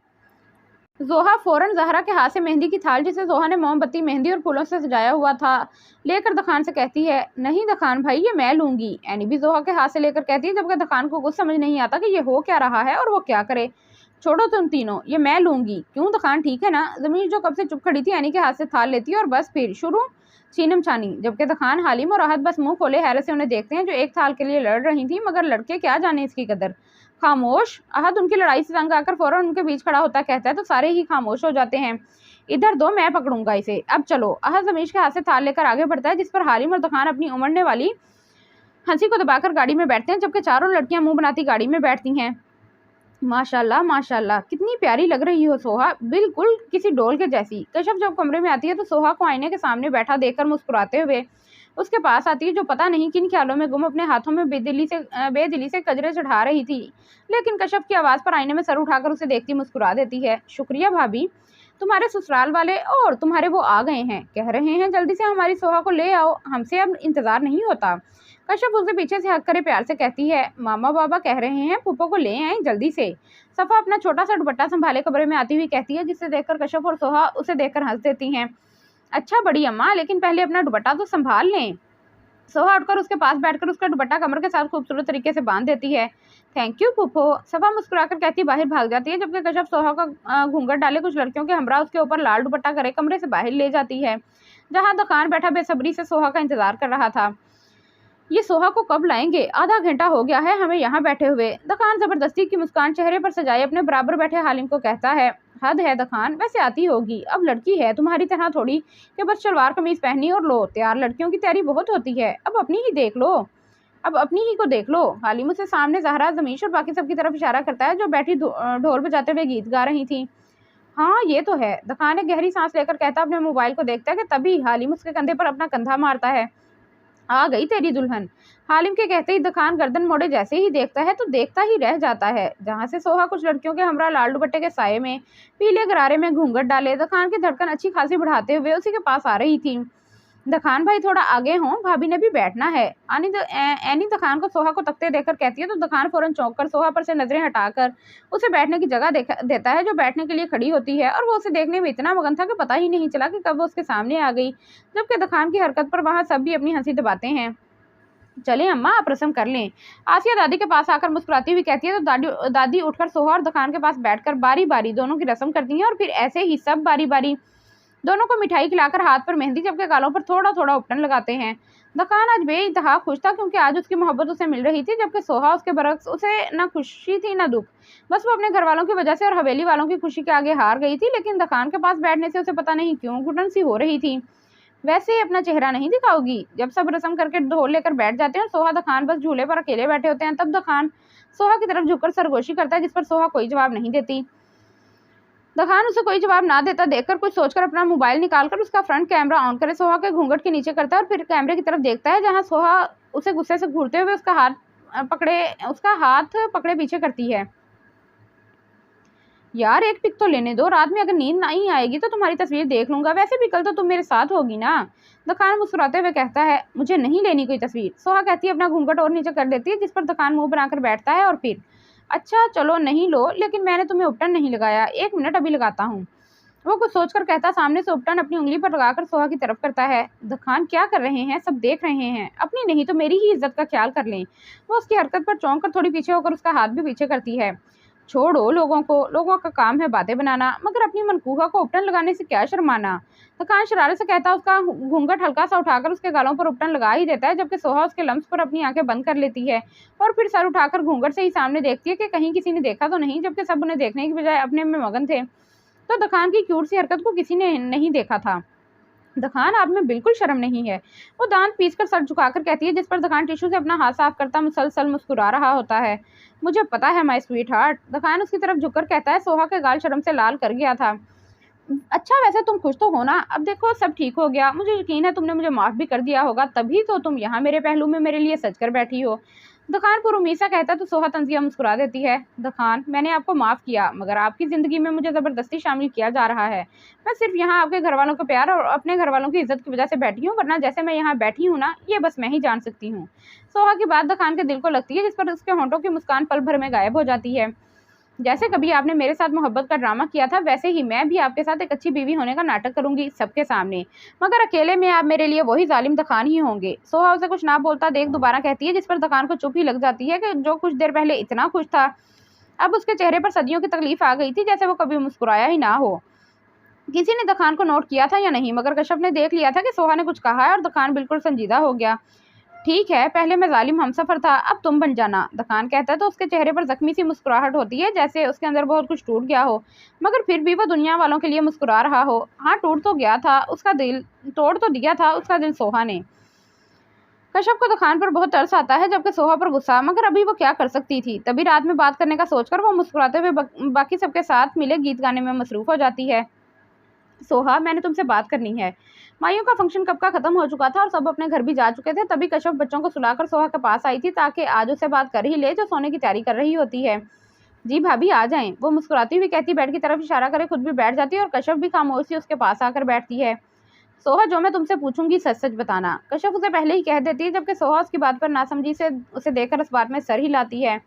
जोहा फौरन जहरा के हाथ से मेहंदी की थाल, जिसे जोहा ने मोमबत्ती मेहंदी और फूलों से सजाया हुआ था, लेकर दखान से कहती है नहीं दखान भाई ये मैं लूंगी। एनी भी जोहा के हाथ से लेकर कहती है, जबकि दखान को कुछ समझ नहीं आता कि ये हो क्या रहा है और वो क्या करे। छोड़ो तुम तीनों, ये मैं लूंगी। क्यों दखान ठीक है ना। जमीन जो कब से चुप खड़ी थी एनी के हाथ से थाल लेती है और बस फिर शुरू छीनम छानी, जबकि दखान हालिम और आहत बस मुंह खोले हैरत से उन्हें देखते हैं, जो एक थाल के लिए लड़ रही थी, मगर लड़के क्या जाने इसकी कदर। खामोश। अहद उनकी लड़ाई से तंग आकर फौरन उनके बीच खड़ा होता कहता है तो सारे ही खामोश हो जाते हैं। इधर दो, मैं पकड़ूंगा इसे। अब चलो। अहद जमीश के हाथ से थाल लेकर आगे बढ़ता है, जिस पर हालिम और दखान अपनी उमड़ने वाली हंसी को दबाकर गाड़ी में बैठते हैं, जबकि चारों लड़कियां मुंह बनाती गाड़ी में बैठती हैं। माशाल्लाह माशाल्लाह कितनी प्यारी लग रही हो सोहा, बिल्कुल किसी डॉल के जैसी। कश्यप जब कमरे में आती है तो सोहा को आईने के सामने बैठा देखकर मुस्कुराते हुए उसके पास आती है, जो पता नहीं किन ख्यालों में गुम अपने हाथों में बेदिली से कजरे चढ़ा रही थी। लेकिन कश्यप की आवाज़ पर आईने में सर उठाकर उसे देखती मुस्कुरा देती है। शुक्रिया भाभी, तुम्हारे ससुराल वाले और तुम्हारे वो आ गए हैं, कह रहे हैं जल्दी से हमारी सोहा को ले आओ, हमसे अब इंतजार नहीं होता। कश्यप उसे पीछे से हक करे प्यार से कहती है मामा बाबा कह रहे हैं पुप्पो को ले आए जल्दी से। सफा अपना छोटा सा दुपट्टा संभाले कमरे में आती हुई कहती है, जिसे देखकर कश्यप और सोहा उसे देखकर हंस देती हैं। अच्छा बड़ी अम्मा, लेकिन पहले अपना दुपट्टा तो संभाल लें। सोहा उठकर उसके पास बैठकर उसका दुपट्टा कमर के साथ खूबसूरत तरीके से बांध देती है। Thank you पुप्पो। सफा मुस्कुराकर कहती बाहर भाग जाती है, जबकि कश्यप सोहा का घूंघट डाले कुछ लड़कियों के हमरा उसके ऊपर लाल दुपट्टा करे कमरे से बाहर ले जाती है, जहाँ दुकान बैठा बेसब्री से सोहा का इंतजार कर रहा था। ये सोहा को कब लाएंगे, आधा घंटा हो गया है हमें यहाँ बैठे हुए। दखान जबरदस्ती की मुस्कान चेहरे पर सजाए अपने बराबर बैठे हालिम को कहता है हद है दखान, वैसे आती होगी, अब लड़की है तुम्हारी तरह थोड़ी कि बस शलवार कमीज पहनी और लो तैयार। लड़कियों की तैयारी बहुत होती है, अब अपनी ही देख लो, अब अपनी ही को देख लो। हालिम उसे सामने जहरा जमीश और बाकी सबकी तरफ इशारा करता है, जो बैठी ढोल बजाते हुए गीत गा रही थी। हाँ ये तो है। दखान एक गहरी सांस लेकर कहता अपने मोबाइल को देखता है कि तभी हालिम उसके कंधे पर अपना कंधा मारता है। आ गई तेरी दुल्हन। हालिम के कहते ही दखान गर्दन मोड़े जैसे ही देखता है तो देखता ही रह जाता है, जहां से सोहा कुछ लड़कियों के हमरा लाल दुपट्टे के साये में पीले गरारे में घूंघट डाले दखान की धड़कन अच्छी खासी बढ़ाते हुए उसी के पास आ रही थी। दखान भाई थोड़ा आगे हो, भाभी ने भी बैठना है। एनी दखान को सोहा को तकते देखकर कहती है तो दखान फौरन चौंक कर सोहा पर से नजरें हटाकर उसे बैठने की जगह देता है, जो बैठने के लिए खड़ी होती है, और वो उसे देखने में इतना मगन था कि पता ही नहीं चला कि कब वो उसके सामने आ गई, जबकि दखान की हरकत पर वहाँ सब भी अपनी हंसी दबाते हैं। चले अम्मा आप रस्म कर लें। आसिया दादी के पास आकर मुस्कुराती हुई कहती है तो दादी उठकर सोहा और दखान के पास बैठकर बारी बारी दोनों की रस्म करती हैं, और फिर ऐसे ही सब बारी बारी दोनों को मिठाई खिलाकर हाथ पर मेहंदी जबकि गालों पर थोड़ा थोड़ा उपटन लगाते हैं। दखान आज बेइंतहा खुश था, क्योंकि आज उसकी मोहब्बत उसे मिल रही थी, जबकि सोहा उसके बरक्स उसे ना खुशी थी ना दुख। बस वो अपने घर वालों की वजह से और हवेली वालों की खुशी के आगे हार गई थी। लेकिन दखान के पास बैठने से उसे पता नहीं क्यों घुटन सी हो रही थी। वैसे ही अपना चेहरा नहीं दिखाओगी। जब सब रस्म करके ढोल लेकर बैठ जाते हैं और सोहा दखान बस झूले पर अकेले बैठे होते हैं, तब दखान सोहा की तरफ झुककर सरगोशी करता है, जिस पर सोहा कोई जवाब नहीं देती। दखान उसे कोई जवाब ना देता देखकर कुछ सोचकर अपना मोबाइल निकालकर उसका फ्रंट कैमरा ऑन करे सोहा के घूंघट के नीचे करता है, और फिर कैमरे की तरफ देखता है, जहां सोहा उसे गुस्से से घूरते हुए उसका हाथ पकड़े पीछे करती है। यार एक पिक तो लेने दो, रात में अगर नींद नहीं आएगी तो तुम्हारी तस्वीर देख लूंगा, वैसे भी कल तो तुम मेरे साथ होगी ना। दखान मुस्कुराते हुए कहता है मुझे नहीं लेनी कोई तस्वीर। सोहा कहती है अपना घूंघट और नीचे कर देती है, जिस पर दखान मुंह बनाकर बैठता है, और फिर अच्छा चलो नहीं लो, लेकिन मैंने तुम्हें उपटन नहीं लगाया, 1 मिनट अभी लगाता हूँ। वो कुछ सोचकर कहता सामने से उपटन अपनी उंगली पर लगाकर सोहा की तरफ करता है। खान क्या कर रहे हैं, सब देख रहे हैं, अपनी नहीं तो मेरी ही इज्जत का ख्याल कर लें। वो उसकी हरकत पर चौंक कर थोड़ी पीछे होकर उसका हाथ भी पीछे करती है। छोड़ो लोगों को, लोगों का काम है बातें बनाना, मगर अपनी मनकूहा को उपटन लगाने से क्या शर्माना। खान शरारत से कहता उसका घूंघट हल्का सा उठाकर उसके गालों पर उपटन लगा ही देता है, जबकि सोहा उसके लम्स पर अपनी आंखें बंद कर लेती है और फिर सर उठाकर घूंघट से ही सामने देखती है कि कहीं किसी ने देखा तो नहीं, जबकि सब उन्हें देखने की बजाय अपने में मगन थे। तो दखान की क्यूट सी हरकत को किसी ने नहीं देखा था। दखान आप में बिल्कुल शर्म नहीं है। वो दांत पीसकर सर झुकाकर कहती है, जिस पर दखान टिश्यू से अपना हाथ साफ करता मुसलसल मुस्कुरा रहा होता है। मुझे पता है माय स्वीट हार्ट। दखान उसकी तरफ झुककर कहता है। सोहा के गाल शर्म से लाल कर गया था। अच्छा वैसे तुम खुश तो हो ना, अब देखो सब ठीक हो गया, मुझे यकीन है तुमने मुझे माफ भी कर दिया होगा, तभी तो तुम यहाँ मेरे पहलू में मेरे लिए सच कर बैठी हो। दखान पर उम्मीद सा कहता तो सोहा तंजिया मुस्कुरा देती है। दखान मैंने आपको माफ किया, मगर आपकी जिंदगी में मुझे जबरदस्ती शामिल किया जा रहा है। मैं सिर्फ यहाँ आपके घर वालों के प्यार और अपने घर वालों की इज्जत की वजह से बैठी हूँ, वरना जैसे मैं यहाँ बैठी हूँ ना, ये बस मैं ही जान सकती हूँ। सोहा की बात दखान के दिल को लगती है, जिस पर उसके होंठों की मुस्कान पल भर में गायब हो जाती है। जैसे कभी आपने मेरे साथ मोहब्बत का ड्रामा किया था, वैसे ही मैं भी आपके साथ एक अच्छी बीवी होने का नाटक करूंगी सबके सामने, मगर अकेले में आप मेरे लिए वही जालिम दखान ही होंगे। सोहा उसे कुछ ना बोलता देख दोबारा कहती है, जिस पर दखान को चुप ही लग जाती है कि जो कुछ देर पहले इतना खुश था, अब उसके चेहरे पर सदियों की तकलीफ आ गई थी, जैसे वो कभी मुस्कुराया ही ना हो। किसी ने दखान को नोट किया था या नहीं, मगर कश्यप ने देख लिया था कि सोहा ने कुछ कहा है और दखान बिल्कुल संजीदा हो गया। ठीक है, पहले मैं जालिम हमसफर था, अब तुम बन जाना, दखान कहता है तो उसके चेहरे पर जख्मी सी मुस्कुराहट होती है, जैसे उसके अंदर बहुत कुछ टूट गया हो, मगर फिर भी वो दुनिया वालों के लिए मुस्कुरा रहा हो। हाँ टूट तो गया था उसका दिल, तोड़ तो दिया था उसका दिल सोहा ने। कश्यप को दखान पर बहुत तरस आता है, जबकि सोहा पर गुस्सा, मगर अभी वो क्या कर सकती थी। तभी रात में बात करने का सोचकर वो मुस्कुराते हुए बाकी सबके साथ मिले गीत गाने में मसरूफ हो जाती है। सोहा मैंने तुमसे बात करनी है। माइयों का फंक्शन कब का खत्म हो चुका था और सब अपने घर भी जा चुके थे, तभी कश्यप बच्चों को सुलाकर सोहा के पास आई थी, ताकि आज उससे बात कर ही ले जो सोने की तैयारी कर रही होती है। जी भाभी आ जाएं, वो मुस्कुराती हुई कहती, बेड की तरफ इशारा करे खुद भी बैठ जाती है और कश्यप भी खामोशी उसके पास आकर बैठती है। सोहा जो मैं तुमसे पूछूंगी सच सच बताना, कश्यप उसे पहले ही कह देती है, जबकि सोहा उसकी बात पर नासमझी से उसे देखकर इस बात में सर हिलाती है।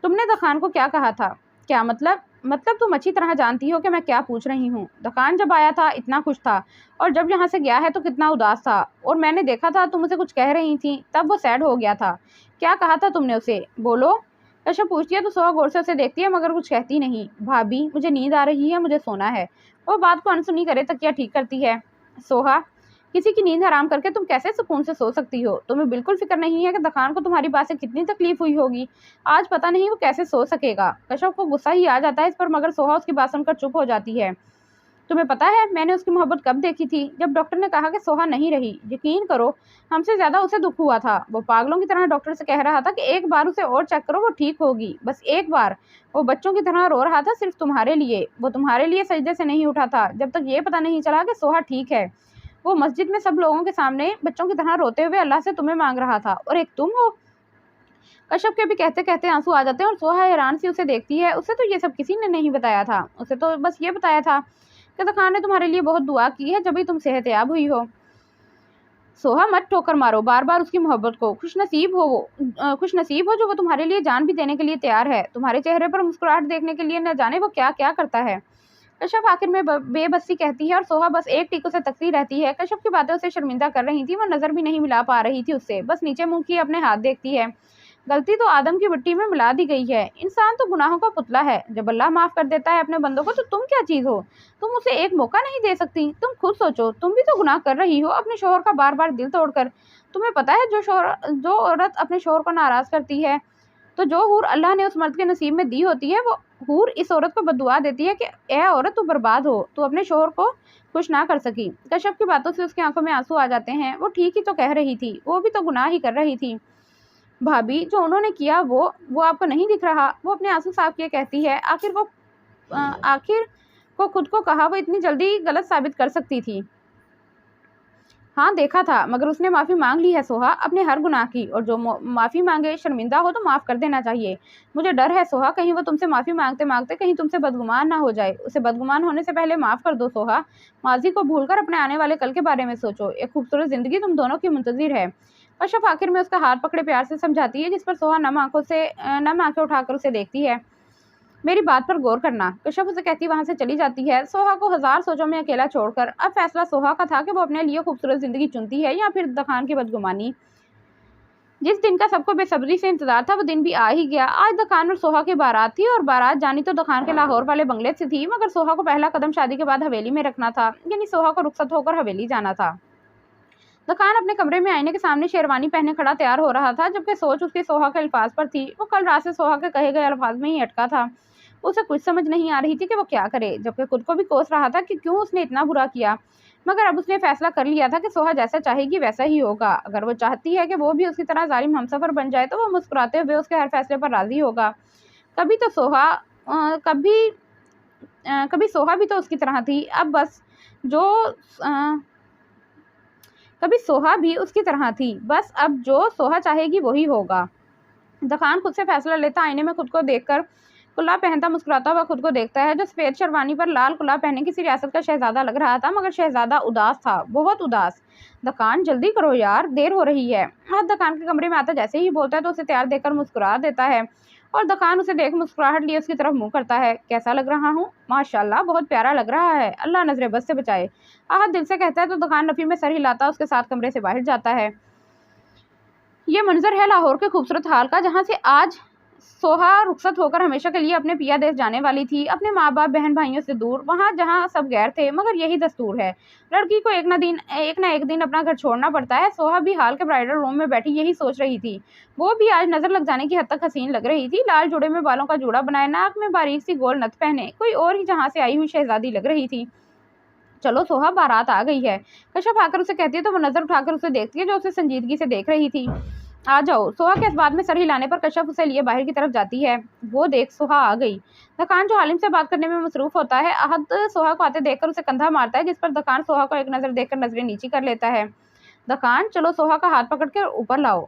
तुमने दखान को क्या कहा था? क्या मतलब? मतलब तुम अच्छी तरह जानती हो कि मैं क्या पूछ रही हूँ। दखान जब आया था इतना खुश था, और जब यहाँ से गया है तो कितना उदास था, और मैंने देखा था तुम उसे कुछ कह रही थी, तब वो सैड हो गया था। क्या कहा था तुमने उसे? बोलो। कश्यप पूछती है तो सोहा गौर से उसे देखती है, मगर कुछ कहती नहीं। भाभी मुझे नींद आ रही है, मुझे सोना है। वो बात को अनसुनी करे तकिया ठीक करती है। सोहा किसी की नींद हराम करके तुम कैसे सुकून से सो सकती हो? तुम्हें बिल्कुल फिक्र नहीं है कि दखान को तुम्हारी बात से कितनी तकलीफ हुई होगी। आज पता नहीं वो कैसे सो सकेगा। कश्यप को गुस्सा ही आ जाता है इस पर, मगर सोहा उसकी बात सुनकर चुप हो जाती है। तुम्हें पता है मैंने उसकी मोहब्बत कब देखी थी? जब डॉक्टर ने कहा कि सोहा नहीं रही। यकीन करो हमसे ज्यादा उसे दुख हुआ था। वो पागलों की तरह डॉक्टर से कह रहा था कि एक बार उसे और चेक करो, वो ठीक होगी, बस एक बार। वो बच्चों की तरह रो रहा था सिर्फ तुम्हारे लिए। वो तुम्हारे लिए सजदे से नहीं उठा था जब तक ये पता नहीं चला कि सोहा ठीक है। वो मस्जिद में सब लोगों के सामने बच्चों की तरह रोते हुए अल्लाह से तुम्हें मांग रहा था, और एक तुम हो। कश्यप के भी कहते कहते आंसू आ जाते हैं और सोहा हैरान सी उसे देखती है। उसे तो ये सब किसी ने नहीं बताया था, उसे तो बस ये बताया था कि खान ने तुम्हारे लिए बहुत दुआ की है, जब भी तुम सेहतयाब हुई हो। सोहा मत ठोकर मारो बार बार उसकी मोहब्बत को। खुश नसीब हो जो वो तुम्हारे लिए जान भी देने के लिए तैयार है। तुम्हारे चेहरे पर मुस्कुराहट देखने के लिए न जाने वो क्या क्या करता है। कश्यप आखिर में बेबसी कहती है और सोहा बस एक टीको से तकती रहती है। कश्यप की बातें उसे शर्मिंदा कर रही थी, वो नजर भी नहीं मिला पा रही थी उससे, बस नीचे मुंह किए अपने हाथ देखती है। गलती तो आदम की मिट्टी में मिला दी गई है। इंसान तो गुनाहों का पुतला है, जब अल्लाह माफ कर देता है अपने बंदों को तो तुम क्या चीज हो? तुम उसे एक मौका नहीं दे सकती? तुम खुद सोचो, तुम भी तो गुनाह कर रही हो अपने शोहर का बार बार दिल तोड़कर। तुम्हें पता है जो औरत अपने शोहर को नाराज करती है, तो जो हूर अल्लाह ने उस मर्द के नसीब में दी होती है, वो हूर इस औरत को बद्दुआ देती है कि ए औरत तू बर्बाद हो, तू अपने शोहर को खुश ना कर सकी। कश्यप की बातों से उसकी आंखों में आंसू आ जाते हैं। वो ठीक ही तो कह रही थी, वो भी तो गुनाह ही कर रही थी। भाभी जो उन्होंने किया वो आपको नहीं दिख रहा? वो अपने आंसू साफ किए कहती है। आखिर को खुद को कहा वो इतनी जल्दी गलत साबित कर सकती थी। हाँ देखा था, मगर उसने माफ़ी मांग ली है सोहा अपने हर गुनाह की, और जो माफ़ी मांगे शर्मिंदा हो तो माफ़ कर देना चाहिए। मुझे डर है सोहा, कहीं वो तुमसे माफ़ी मांगते मांगते कहीं तुमसे बदगुमान ना हो जाए। उसे बदगुमान होने से पहले माफ़ कर दो सोहा। माजी को भूलकर अपने आने वाले कल के बारे में सोचो। एक खूबसूरत ज़िंदगी तुम दोनों की मुंतज़िर है। कश्यप आखिर में उसका हाथ पकड़े प्यार से समझाती है, जिस पर सोहा नम आंखें उठाकर उसे देखती है। मेरी बात पर गौर करना, कश्यप उसे कहती वहां से चली जाती है, सोहा को हजार सोचों में अकेला छोड़कर। अब फैसला सोहा का था कि वो अपने लिए खूबसूरत जिंदगी चुनती है या फिर दखान की बदगुमानी। जिस दिन का सबको बेसब्री से इंतजार था वो दिन भी आ ही गया। आज दखान और सोहा की बारात थी, और बारात जानी तो दखान के लाहौर वाले बंगले से थी, मगर सोहा को पहला कदम शादी के बाद हवेली में रखना था, यानी सोहा को रुखसत होकर हवेली जाना था। दखान अपने कमरे में आईने के सामने शेरवानी पहने खड़ा तैयार हो रहा था, जबकि सोच उसकी सोहा के अल्फाज पर थी। वो कल रात से सोहा के कहे गए अल्फाज में ही अटका था। उसे कुछ समझ नहीं आ रही थी कि वो क्या करे, जबकि खुद को भी कोस रहा था कि क्यों उसने इतना बुरा किया। मगर अब उसने फैसला कर लिया था कि सोहा जैसा चाहेगी वैसा ही होगा। अगर वो चाहती है कि वो भी उसकी तरह जालिम हमसफर बन जाए, तो वो मुस्कुराते हुए उसके हर फैसले पर राजी होगा। कभी तो सोहा कभी सोहा भी तो उसकी तरह थी। अब बस जो कभी सोहा भी उसकी तरह थी, बस अब जो सोहा चाहेगी वही होगा। दखान खुद से फैसला लेता आईने में खुद को देखकर कुल्ला पहनता मुस्कुराता हुआ खुद को देखता है, जो सफेद शेरवानी पर लाल कुल्ला पहने किसी रियासत का शहजादा लग रहा था, मगर शहजादा उदास था, बहुत उदास। दखान जल्दी करो यार, देर हो रही है। आज दखान के कमरे में आता जैसे ही बोलता है तो उसे तैयार देखकर मुस्कुरा देता है, और दखान उसे देख मुस्कुराहट लिए उसकी तरफ मुंह करता है। कैसा लग रहा हूँ? माशाल्लाह, बहुत प्यारा लग रहा है, अल्लाह नजरे बद से बचाए। आहत दिल से कहता है तो दखान नफी में सर हिलाता उसके साथ कमरे से बाहर जाता है। ये मंजर है लाहौर के खूबसूरत हाल का, जहाँ से आज सोहा रुखसत होकर हमेशा के लिए अपने पिया देश जाने वाली थी, अपने माँ बाप बहन भाइयों से दूर, वहाँ जहाँ सब गैर थे। मगर यही दस्तूर है, लड़की को एक ना एक दिन अपना घर छोड़ना पड़ता है। सोहा भी हाल के ब्राइडल रूम में बैठी यही सोच रही थी। वो भी आज नजर लग जाने की हद तक हसीन लग रही थी। लाल जुड़े में बालों का जूड़ा बनाए, नाक में बारीक सी गोल नथ पहने, कोई और ही जहाँ से आई हुई शहजादी लग रही थी। चलो सोहा, बारात आ गई है, कश्यप आकर उसे कहती है तो वो नजर उठाकर उसे देखती है, जो उसे संजीदगी से देख रही थी। आ जाओ। सोहा के इस बात में सर हिलाने पर कश्यप उसे लिए बाहर की तरफ जाती है। वो देख, सोहा आ गई। दखान जो हालिम से बात करने में मसरूफ होता है, आहत सोहा को आते देखकर उसे कंधा मारता है, जिस पर दखान सोहा को एक नजर देखकर नजरें नीची कर लेता है। दखान, चलो सोहा का हाथ पकड़ के ऊपर लाओ।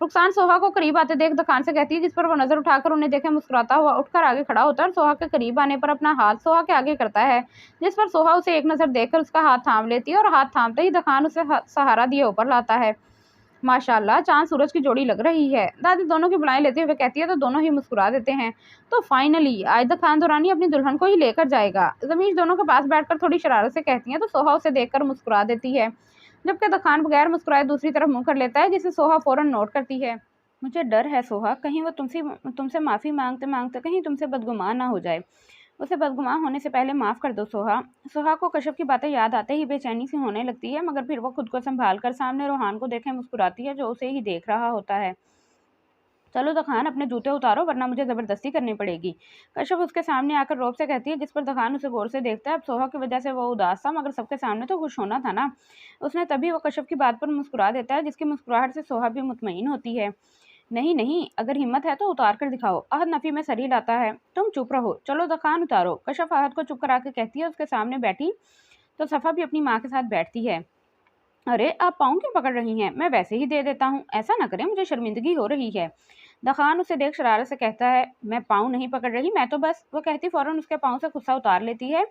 रुखसान सोहा को करीब आते देख दखान से कहती है, जिस पर वो नजर उठाकर उन्हें देखे मुस्कुराता हुआ उठकर आगे खड़ा होता है, और सोहा के करीब आने पर अपना हाथ सोहा के आगे करता है, जिस पर सोहा उसे एक नजर देखकर उसका हाथ थाम लेती है, और हाथ थामते ही दखान उसे सहारा दिए ऊपर लाता है। माशाल्लाह, चांद सूरज की जोड़ी लग रही है, दादी दोनों की बुलाएं लेते हुए कहती है, तो दोनों ही मुस्कुरा देते हैं। तो फाइनली आयदा खान दुरानी अपनी दुल्हन को ही लेकर जाएगा। जमीश दोनों के पास बैठकर थोड़ी शरारत से कहती है, तो सोहा उसे देखकर मुस्कुरा देती है, जबकि दखान बगैर मुस्कुराए दूसरी तरफ मुंह कर लेता है, जिसे सोहा फौरन नोट करती है। मुझे डर है सोहा, कहीं वो तुमसे माफ़ी मांगते मांगते कहीं तुमसे बदगुमान ना हो जाए। उसे बदगुमान होने से पहले माफ़ कर दो सोहा। सोहा को कश्यप की बातें याद आते ही बेचैनी सी होने लगती है, मगर फिर वो खुद को संभाल कर सामने रोहान को देखे मुस्कुराती है, जो उसे ही देख रहा होता है। चलो दखान, अपने जूते उतारो, वरना मुझे ज़बरदस्ती करनी पड़ेगी। कश्यप उसके सामने आकर रोब से कहती है, जिस पर दखान उसे गौर से देखता है। अब सोहा की वजह से वो उदास था, मगर सबके सामने तो खुश होना था ना। उसने तभी वो कश्यप की बात पर मुस्कुरा देता है, जिसकी मुस्कुराहट से सोहा भी मुतमईन होती है। नहीं नहीं, अगर हिम्मत है तो उतार कर दिखाओ। आहत नफी में सर हिलाता है। तुम चुप रहो, चलो दखान उतारो। कश्यप आहत को चुप करा के कहती है। उसके सामने बैठी तो सफ़ा भी अपनी माँ के साथ बैठती है। अरे, आप पाँव क्यों पकड़ रही हैं? मैं वैसे ही दे देता हूँ, ऐसा ना करें, मुझे शर्मिंदगी हो रही है। दखान उसे देख शरारत से कहता है, मैं पाँव नहीं पकड़ रही, मैं तो बस। वो कहती फौरन उसके पाँव से गुस्सा उतार लेती है।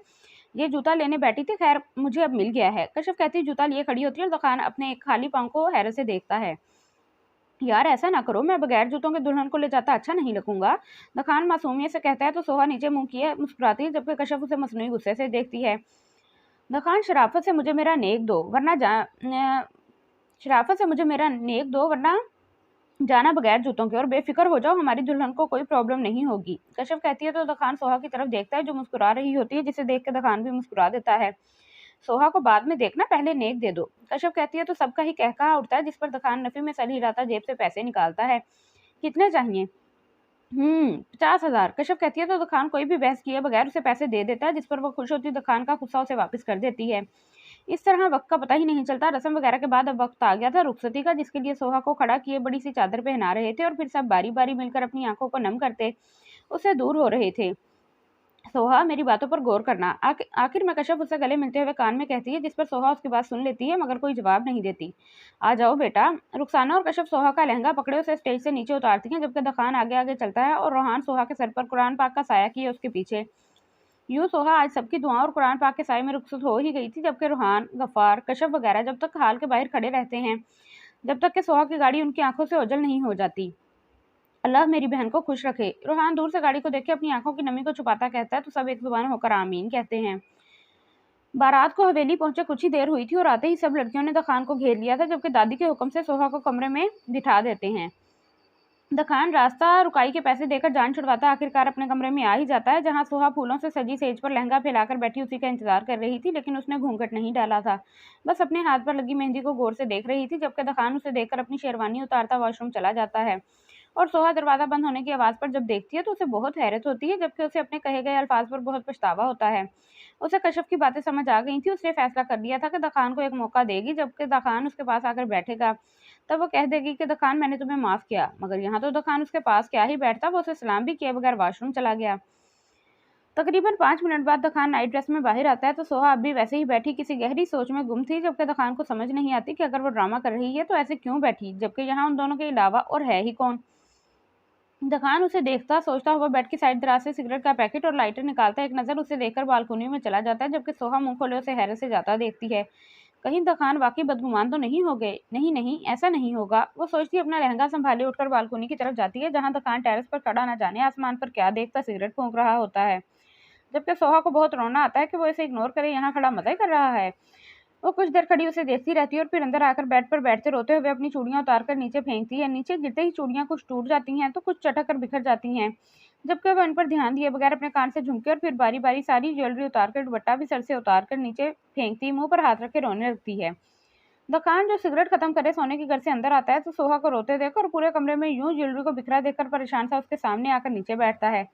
ये जूता लेने बैठी थी, खैर मुझे अब मिल गया है। कश्यप कहती जूता लिए खड़ी होती है, और दखान अपने एक खाली पाँव को हैरत से देखता है। यार ऐसा ना करो, मैं बगैर जूतों के दुल्हन को ले जाता अच्छा नहीं लगूंगा। दखान मासूमियत से कहता है, तो सोहा नीचे मुंह किए मुस्कुराती है, जबकि कश्यप उसे मसनूई गुस्से से देखती है। दखान, शराफत से मुझे मेरा नेक दो, वरना जाना बगैर जूतों के, और बेफिक्र हो जाओ, हमारी दुल्हन को कोई प्रॉब्लम नहीं होगी। कश्यप कहती है, तो दखान सोहा की तरफ देखता है, जो मुस्कुरा रही होती है, जिसे देख के दखान भी मुस्कुरा देता है। सोहा को बाद में देखना, पहले नेक दे दो। कश्यप कहती है, तो सबका ही कहकहा उठता है, जिस पर दखान नफी में सर हिलाता जेब से पैसे निकालता है। कितने चाहिए? 50,000। कश्यप कहती है, तो दखान कोई भी बहस किए बगैर उसे पैसे दे देता है, जिस पर वो खुश होती दखान का गुस्सा उसे वापस कर देती है। इस तरह वक्त का पता ही नहीं चलता। रस्म वगैरह के बाद अब वक्त आ गया था रुखसती का, जिसके लिए सोहा को खड़ा किए बड़ी सी चादर पहना रहे थे, और फिर सब बारी बारी मिलकर अपनी आंखों को नम करते उससे दूर हो रहे थे। सोहा, मेरी बातों पर गौर करना। आखिर में कश्यप उससे गले मिलते हुए कान में कहती है, जिस पर सोहा उसकी बात सुन लेती है, मगर कोई जवाब नहीं देती। आ जाओ बेटा। रुखसाना और कश्यप सोहा का लहंगा पकड़े उसे स्टेज से नीचे उतारती हैं, जबकि दखान आगे आगे चलता है, और रोहान सोहा के सर पर कुरान पाक का साया किए उसके पीछे। यूं सोहा आज सबकी दुआओं और कुरान पाक के साए में रुखसत हो ही गई थी, जबकि रोहान, गफ्फार, कश्यप वगैरह जब तक हाल के बाहर खड़े रहते हैं, जब तक कि सोहा की गाड़ी उनकी आंखों से ओझल नहीं हो जाती। अल्लाह मेरी बहन को खुश रखे। रोहान दूर से गाड़ी को देख के अपनी आंखों की नमी को छुपाता कहता है तो सब एक जुबान होकर आमीन कहते हैं। बारात को हवेली पहुंचे कुछ ही देर हुई थी और आते ही सब लड़कियों ने दखान को घेर लिया था, जबकि दादी के हुक्म से सोहा को कमरे में बिठा देते हैं। दखान रास्ता रुकाई के पैसे देकर जान छुड़वाता आखिरकार अपने कमरे में आ ही जाता है, जहां सोहा फूलों से सजी सेज पर लहंगा फैलाकर बैठी उसी का इंतजार कर रही थी, लेकिन उसने घूंघट नहीं डाला था। बस अपने हाथ पर लगी मेहंदी को गौर से देख रही थी, जबकि दखान उसे देखकर अपनी शेरवानी उतारता वॉशरूम चला जाता है। और सोहा दरवाजा बंद होने की आवाज़ पर जब देखती है तो उसे बहुत हैरत होती है, जबकि उसे अपने कहे गए अल्फाज पर बहुत पछतावा होता है। उसे कश्यप की बातें समझ आ गई थी। उसने फैसला कर लिया था कि दखान को एक मौका देगी, जबकि दखान उसके पास आकर बैठेगा तब वो कह देगी कि दखान मैंने तुम्हें माफ़ किया। मगर यहाँ तो दखान उसके पास क्या ही बैठता, वो उसे सलाम भी किए बगैर वॉशरूम चला गया। तकरीबन 5 मिनट बाद दखान नाइट ड्रेस में बाहर आता है तो सोहा अब भी वैसे ही बैठी किसी गहरी सोच में गुम थी, जबकि दखान को समझ नहीं आती कि अगर वो ड्रामा कर रही है तो ऐसे क्यों बैठी, जबकि यहाँ उन दोनों के अलावा और है ही कौन। दखान उसे देखता सोचता हुआ बेड की साइड दराज से सिगरेट का पैकेट और लाइटर निकालता एक नज़र उसे देखकर बालकोनी में चला जाता है, जबकि सोहा मुंह खोले उसे हैरत से जाता देखती है। कहीं दखान वाकई बदगुमान तो नहीं हो गए। नहीं नहीं, ऐसा नहीं होगा, वो सोचती अपना लहंगा संभाले उठकर बालकोनी की तरफ जाती है, जहां दखान टेरेस पर खड़ा न जाने आसमान पर क्या देखता सिगरेट फूंक रहा होता है। जबकि सोहा को बहुत रोना आता है कि वो इसे इग्नोर करे, यहाँ खड़ा मजा कर रहा है। वो कुछ देर खड़ी उसे देखती रहती है और फिर अंदर आकर बेड पर बैठते रोते हुए अपनी चूड़ियां उतार कर नीचे फेंकती है। नीचे गिरते ही चूड़ियां कुछ टूट जाती हैं तो कुछ चटक कर बिखर जाती हैं, जबकि वह इन पर ध्यान दिए बगैर अपने कान से झुमके और फिर बारी बारी सारी ज्वेलरी उतार कर दुपट्टा भी सर से उतार कर नीचे फेंकती मुंह पर हाथ रख के रोने लगती है। दकान जो सिगरेट खत्म करे सोने के घर से अंदर आता है तो सोहा को रोते देख और पूरे कमरे में यूं ज्वेलरी को बिखरा देखकर परेशान सा उसके सामने आकर नीचे बैठता है।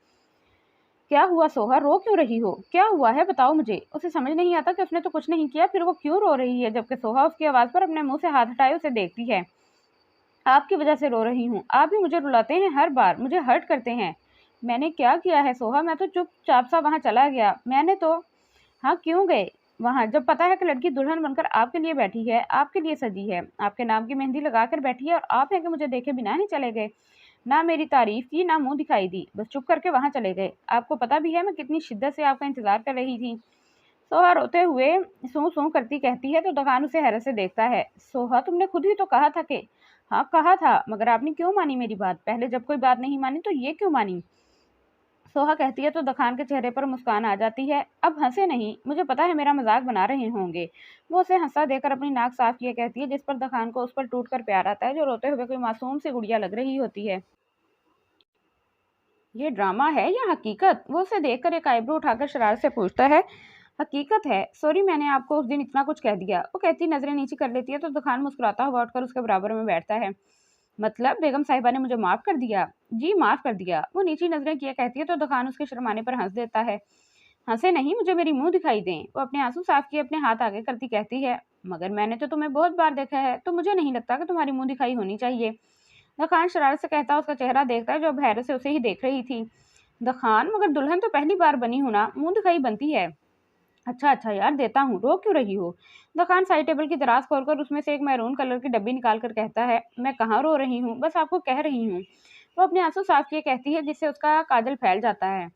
क्या हुआ सोहा, रो क्यों रही हो, क्या हुआ है बताओ मुझे। उसे समझ नहीं आता कि उसने तो कुछ नहीं किया, फिर वो क्यों रो रही है, जबकि सोहा उसकी आवाज़ पर अपने मुंह से हाथ हटाए उसे देखती है। आपकी वजह से रो रही हूँ, आप भी मुझे रुलाते हैं, हर बार मुझे हर्ट करते हैं। मैंने क्या किया है सोहा, मैं तो चुपचाप सा वहाँ चला गया। मैंने तो हाँ क्यों गए वहाँ, जब पता है कि लड़की दुल्हन बनकर आपके लिए बैठी है, आपके लिए सजी है, आपके नाम की मेहंदी लगाकर बैठी है और आप हैं कि मुझे देखे बिना ही चले गए। ना मेरी तारीफ की ना मुंह दिखाई दी, बस चुप करके वहां चले गए। आपको पता भी है मैं कितनी शिद्दत से आपका इंतजार कर रही थी। सोहा रोते हुए सू सू करती कहती है तो दकान उसे हैरत से देखता है। सोहा तुमने खुद ही तो कहा था कि हाँ कहा था, मगर आपने क्यों मानी मेरी बात, पहले जब कोई बात नहीं मानी तो ये क्यों मानी। सोहा कहती है तो दखान के चेहरे पर मुस्कान आ जाती है। अब हंसे नहीं, मुझे पता है मेरा मजाक बना रहे होंगे। वो उसे हंसा देकर अपनी नाक साफ किए कहती है, जिस पर दखान को उस पर टूट कर प्यार आता है, जो रोते हुए कोई मासूम सी गुड़िया लग रही होती है। ये ड्रामा है या हकीकत, वो उसे देखकर एक आईब्रो उठाकर शरारत से पूछता है। हकीकत है, सॉरी मैंने आपको उस दिन इतना कुछ कह दिया। वो कहती नजरें नीचे कर लेती है तो दुकान मुस्कुराता हुआ उठकर उसके बराबर में बैठता है। मतलब बेगम साहिबा ने मुझे माफ कर दिया। जी माफ कर दिया, वो नीची नजरें किए कहती है तो दुकान उसके शर्माने पर हंस देता है। हंसे नहीं, मुझे मेरी मुंह दिखाई दें। वो अपने आंसू साफ किए अपने हाथ आगे करती कहती है, मगर मैंने तो तुम्हें बहुत बार देखा है, तो मुझे नहीं लगता कि तुम्हारी मुंह दिखाई होनी चाहिए। दखान शरारत से कहता उसका चेहरा देखता है जो अब हैरत से उसे ही देख रही थी। दखान मगर दुल्हन तो पहली बार बनी हूं ना, मुंह दिखाई बनती है। अच्छा अच्छा यार देता हूँ, रो क्यों रही हो। दखान साइड टेबल की दराज खोलकर उसमें से एक मैरून कलर की डब्बी निकाल कर कहता है, मैं कहाँ रो रही हूँ, बस आपको कह रही हूँ। वो अपने आंसू साफ किए कहती है, जिससे उसका काजल फैल जाता है।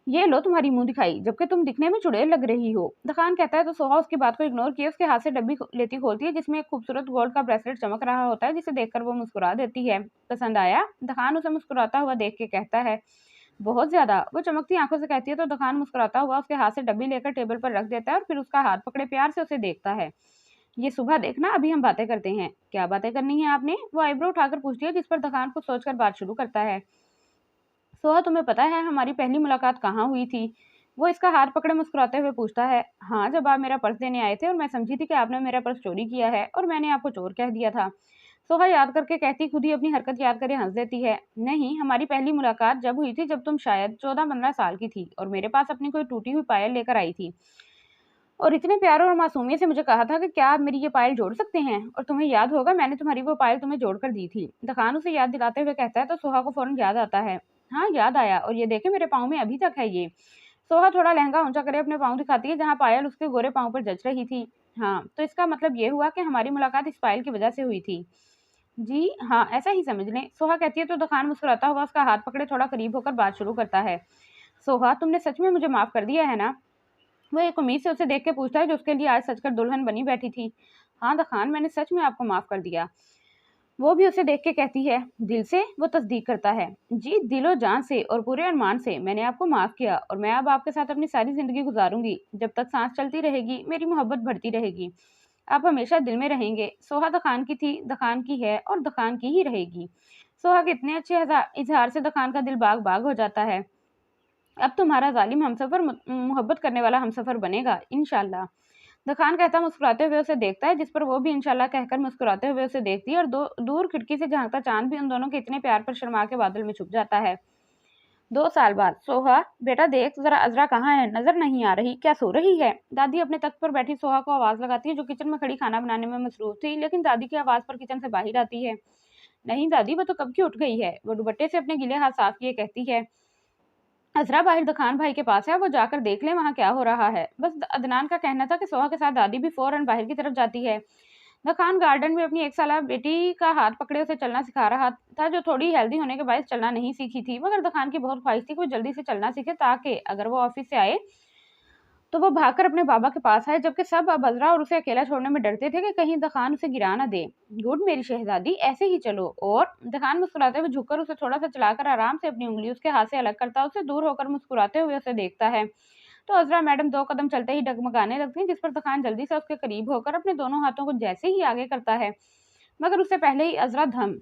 ये लो तुम्हारी मुंह दिखाई, जबकि तुम दिखने में चुड़ैल लग रही हो। दखान कहता है तो सोहा उसकी बात को इग्नोर किए उसके हाथ से डब्बी लेती खोलती है, जिसमें एक खूबसूरत गोल्ड का ब्रेसलेट चमक रहा होता है, जिसे देखकर वो मुस्कुरा देती है। पसंद आया, दखान उसे मुस्कुराता हुआ देख के कहता है। बहुत ज्यादा, वो चमकती आंखों से कहती है तो दखान मुस्कुराता हुआ उसके हाथ से डब्बी लेकर टेबल पर रख देता है और फिर उसका हाथ पकड़े प्यार से उसे देखता है। ये सुबह देखना, अभी हम बातें करते हैं। क्या बातें करनी है आपने, वो आईब्रो उठाकर पूछती है, जिस पर दखान को सोचकर बात शुरू करता है। सोहा तुम्हें पता है हमारी पहली मुलाकात कहाँ हुई थी। वो इसका हाथ पकड़े मुस्कुराते हुए पूछता है। हाँ, जब आप मेरा पर्स देने आए थे और मैं समझी थी कि आपने मेरा पर्स चोरी किया है और मैंने आपको चोर कह दिया था। सोहा याद करके कहती खुद ही अपनी हरकत याद करे हंस देती है। नहीं, हमारी पहली मुलाकात जब हुई थी जब तुम शायद 14-15 साल की थी और मेरे पास अपनी कोई टूटी हुई पायल लेकर आई थी और इतने प्यार और मासूमियत से मुझे कहा था कि क्या आप मेरी ये पायल जोड़ सकते हैं, और तुम्हें याद होगा मैंने तुम्हारी वो पायल तुम्हें जोड़कर दी थी। दखान उसे याद दिलाते हुए कहता है तो सोहा को फौरन याद आता है। हाँ याद आया, और ये देखे मेरे पाँव में अभी तक है ये। सोहा थोड़ा लहंगा ऊंचा करे अपने पाँव दिखाती है जहाँ पायल उसके गोरे पाँव पर जच रही थी। हाँ, तो इसका मतलब ये हुआ कि हमारी मुलाकात इस पायल की वजह से हुई थी। जी हाँ, ऐसा ही समझ लें, सोहा कहती है तो दखान मुस्कुराता हुआ उसका हाथ पकड़े थोड़ा करीब होकर बात शुरू करता है। सोहा तुमने सच में मुझे माफ कर दिया है ना। वो एक उम्मीद से उसे देख के पूछता है जो उसके लिए आज सजकर दुल्हन बनी बैठी थी। हाँ दखान, मैंने सच में आपको माफ़ कर दिया। वो भी उसे देख के कहती है, दिल से? वो तस्दीक करता है, जी दिलो जान से और पूरे अरमान से मैंने आपको माफ़ किया और मैं अब आपके साथ अपनी सारी ज़िंदगी गुजारूंगी। जब तक सांस चलती रहेगी मेरी मोहब्बत बढ़ती रहेगी। आप हमेशा दिल में रहेंगे। सोहा दखान की थी, दखान की है और दखान की ही रहेगी। सोहा के इतने अच्छे इजहार से दखान का दिल बाग बाग हो जाता है। अब तुम्हारा जालिम हमसफर मोहब्बत करने वाला हमसफर बनेगा इंशाल्लाह। दखान कहता मुस्कुराते हुए उसे देखता है, जिस पर वो भी इंशाल्लाह कहकर मुस्कुराते हुए उसे देखती है और दूर खिड़की से झांकता चांद भी उन दोनों के इतने प्यार पर शर्मा के बादल में छुप जाता है। 2 साल बाद। सोहा, बेटा देख जरा अजरा कहाँ है, नजर नहीं आ रही, क्या सो रही है? दादी अपने तख्त पर बैठी सोहा को आवाज लगाती है, जो किचन में खड़ी खाना बनाने में मसरूफ थी, लेकिन दादी की आवाज पर किचन से बाहर आती है। नहीं दादी, वो तो कब की उठ गई है। वो दुपट्टे से अपने गीले हाथ साफ किए कहती है, अजरा बाहर दखान भाई के पास है, वो जाकर देख ले वहाँ क्या हो रहा है। बस अदनान का कहना था कि सोहा के साथ दादी भी फौरन बाहर की तरफ जाती है। दखान गार्डन में अपनी 1 साल बेटी का हाथ पकड़े उसे चलना सिखा रहा था, जो थोड़ी हेल्दी होने के बाद चलना नहीं सीखी थी, मगर दखान की बहुत ख्वाहिश थी कि वो जल्दी से चलना सीखे, ताकि अगर वो ऑफिस से आए तो वो भागकर अपने बाबा के पास आए, जबकि सब अब अजरा और उसे अकेला छोड़ने में डरते थे कि कहीं दखान उसे गिरा ना दे। गुड मेरी शहजादी, ऐसे ही चलो। और दखान मुस्कुराते हुए झुककर उसे थोड़ा सा चलाकर आराम से अपनी उंगली उसके हाथ से अलग करता, उसे दूर होकर मुस्कुराते हुए उसे देखता है। तो अजरा मैडम 2 कदम चलते ही डगमगाने लगती है, जिस पर दखान जल्दी से उसके करीब होकर अपने दोनों हाथों को जैसे ही आगे करता है, मगर उससे पहले ही अजरा धम।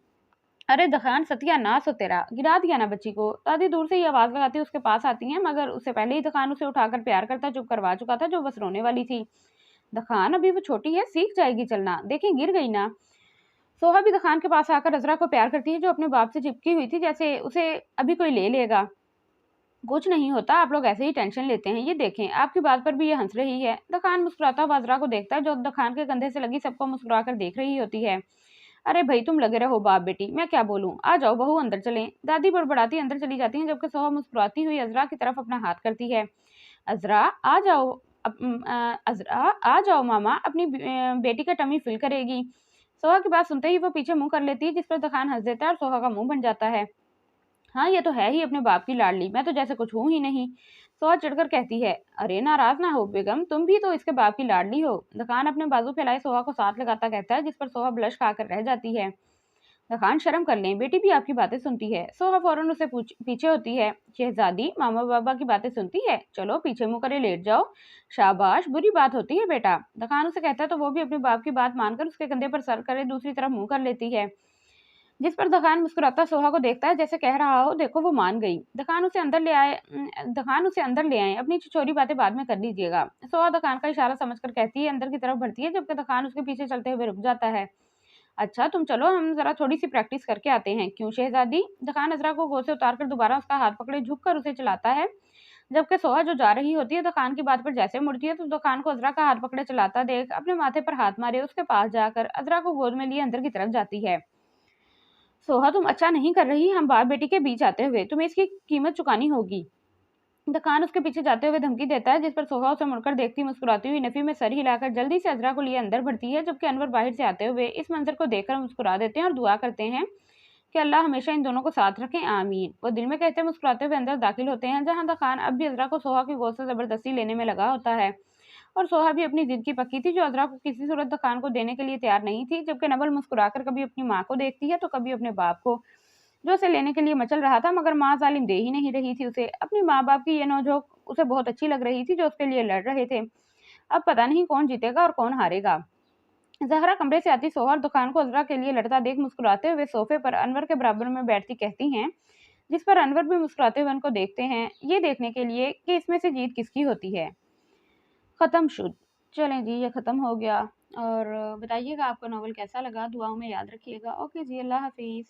अरे दखान, सत्यानाश हो तेरा, गिरा दिया ना बच्ची को। दादी दूर से ही आवाज लगाती उसके पास आती हैं, मगर उससे पहले ही दखान उसे उठाकर प्यार करता चुप करवा चुका था, जो बस रोने वाली थी। दखान, अभी वो छोटी है, सीख जाएगी चलना, देखें गिर गई ना। सोहा भी दखान के पास आकर अजरा को प्यार करती है, जो अपने बाप से चिपकी हुई थी, जैसे उसे अभी कोई ले लेगा। कुछ नहीं होता, आप लोग ऐसे ही टेंशन लेते हैं, ये देखें आपकी बात पर भी ये हंस रही है। दखान मुस्कुराता हुआ अजरा को देखता है, जो दखान के कंधे से लगी सबको मुस्कुरा कर देख रही होती है। अरे भाई तुम लगे रहो बाप बेटी, मैं क्या बोलूं, आ जाओ बहू अंदर चलें। दादी बड़बड़ाती अंदर चली जाती हैं, जबकि सोहा मुस्कुराती हुई अजरा की तरफ अपना हाथ करती है। अजरा आ जाओ। अजरा आ जाओ, मामा अपनी बेटी का टमी फिल करेगी। सोहा की बात सुनते ही वो पीछे मुंह कर लेती है, जिस पर दखान हंस देता है और सोहा का मुंह बन जाता है। हाँ ये तो है ही अपने बाप की लाडली, मैं तो जैसे कुछ हूं ही नहीं। सोहा चिढ़कर कहती है, अरे नाराज ना हो बेगम, तुम भी तो इसके बाप की लाडली हो। दखान अपने बाजू फैलाए सोहा को साथ लगाता कहता है, जिस पर सोहा ब्लश खाकर रह जाती है। दखान, शर्म कर लें, बेटी भी आपकी बातें सुनती है। सोहा फौरन उसे पीछे होती है। शहजादी मामा बाबा की बातें सुनती है, चलो पीछे मुंह करे लेट जाओ। शाबाश, बुरी बात होती है बेटा। दखान उसे कहता है, तो वो भी अपने बाप की बात मानकर उसके कंधे पर सर करे दूसरी तरफ मुंह कर लेती है, जिस पर दखान मुस्कुराता सोहा को देखता है, जैसे कह रहा हो, देखो वो मान गई। दखान उसे अंदर ले आए, अपनी छोरी बातें बाद में कर लीजिएगा। सोहा दखान का इशारा समझकर कहती है, अंदर की तरफ बढ़ती है, जबकि दखान उसके पीछे चलते हुए रुक जाता है। अच्छा तुम चलो, हम जरा थोड़ी सी प्रैक्टिस करके आते हैं। क्यों शहजादी? दखान अजरा को गोद से उतारकर दोबारा उसका हाथ पकड़े झुककर उसे चलाता है, जबकि सोहा जो जा रही होती है दखान की बात पर जैसे मुड़ती है, तो दखान को अजरा का हाथ पकड़े चलाता देख अपने माथे पर हाथ मारे उसके पास जाकर अजरा को गोद में लिए अंदर की तरफ जाती है। सोहा तुम अच्छा नहीं कर रही, हम बाप बेटी के बीच आते हुए, तुम्हें इसकी कीमत चुकानी होगी। दखान उसके पीछे जाते हुए धमकी देता है, जिस पर सोहा उसे मुड़कर देखती मुस्कुराती हुई नफी में सर हिलाकर जल्दी से अजरा को लिए अंदर बढ़ती है, जबकि अनवर बाहर से आते हुए इस मंजर को देखकर मुस्कुरा देते हैं और दुआ करते हैं कि अल्लाह हमेशा इन दोनों को साथ रखें, आमीन। वो दिल में कहते मुस्कुराते हुए अंदर दाखिल होते हैं, जहां दखान अब भी अजरा को सोहा की गोद से जबरदस्ती लेने में लगा होता है। और सोहा भी अपनी जिद की पक्की थी, जो अजरा को किसी सूरत दखान को देने के लिए तैयार नहीं थी, जबकि नबल मुस्कुराकर कभी अपनी माँ को देखती है तो कभी अपने बाप को, जो उसे लेने के लिए मचल रहा था, मगर माँ जालिम दे ही नहीं रही थी उसे। अपनी माँ बाप की ये नौजोक उसे बहुत अच्छी लग रही थी, जो उसके लिए लड़ रहे थे। अब पता नहीं कौन जीतेगा और कौन हारेगा। जहरा कमरे से आती सोहा और दुकान को अजरा के लिए लड़ता देख मुस्कुराते हुए सोफे पर अनवर के बराबर में बैठती कहती हैं, जिस पर अनवर भी मुस्कुराते हुए उनको देखते हैं, ये देखने के लिए कि इसमें से जीत किसकी होती है। खत्म शुद। चलें जी, ये खत्म हो गया। और बताइएगा आपको नॉवल कैसा लगा, दुआओं में याद रखिएगा। ओके जी, अल्लाह हाफिज़।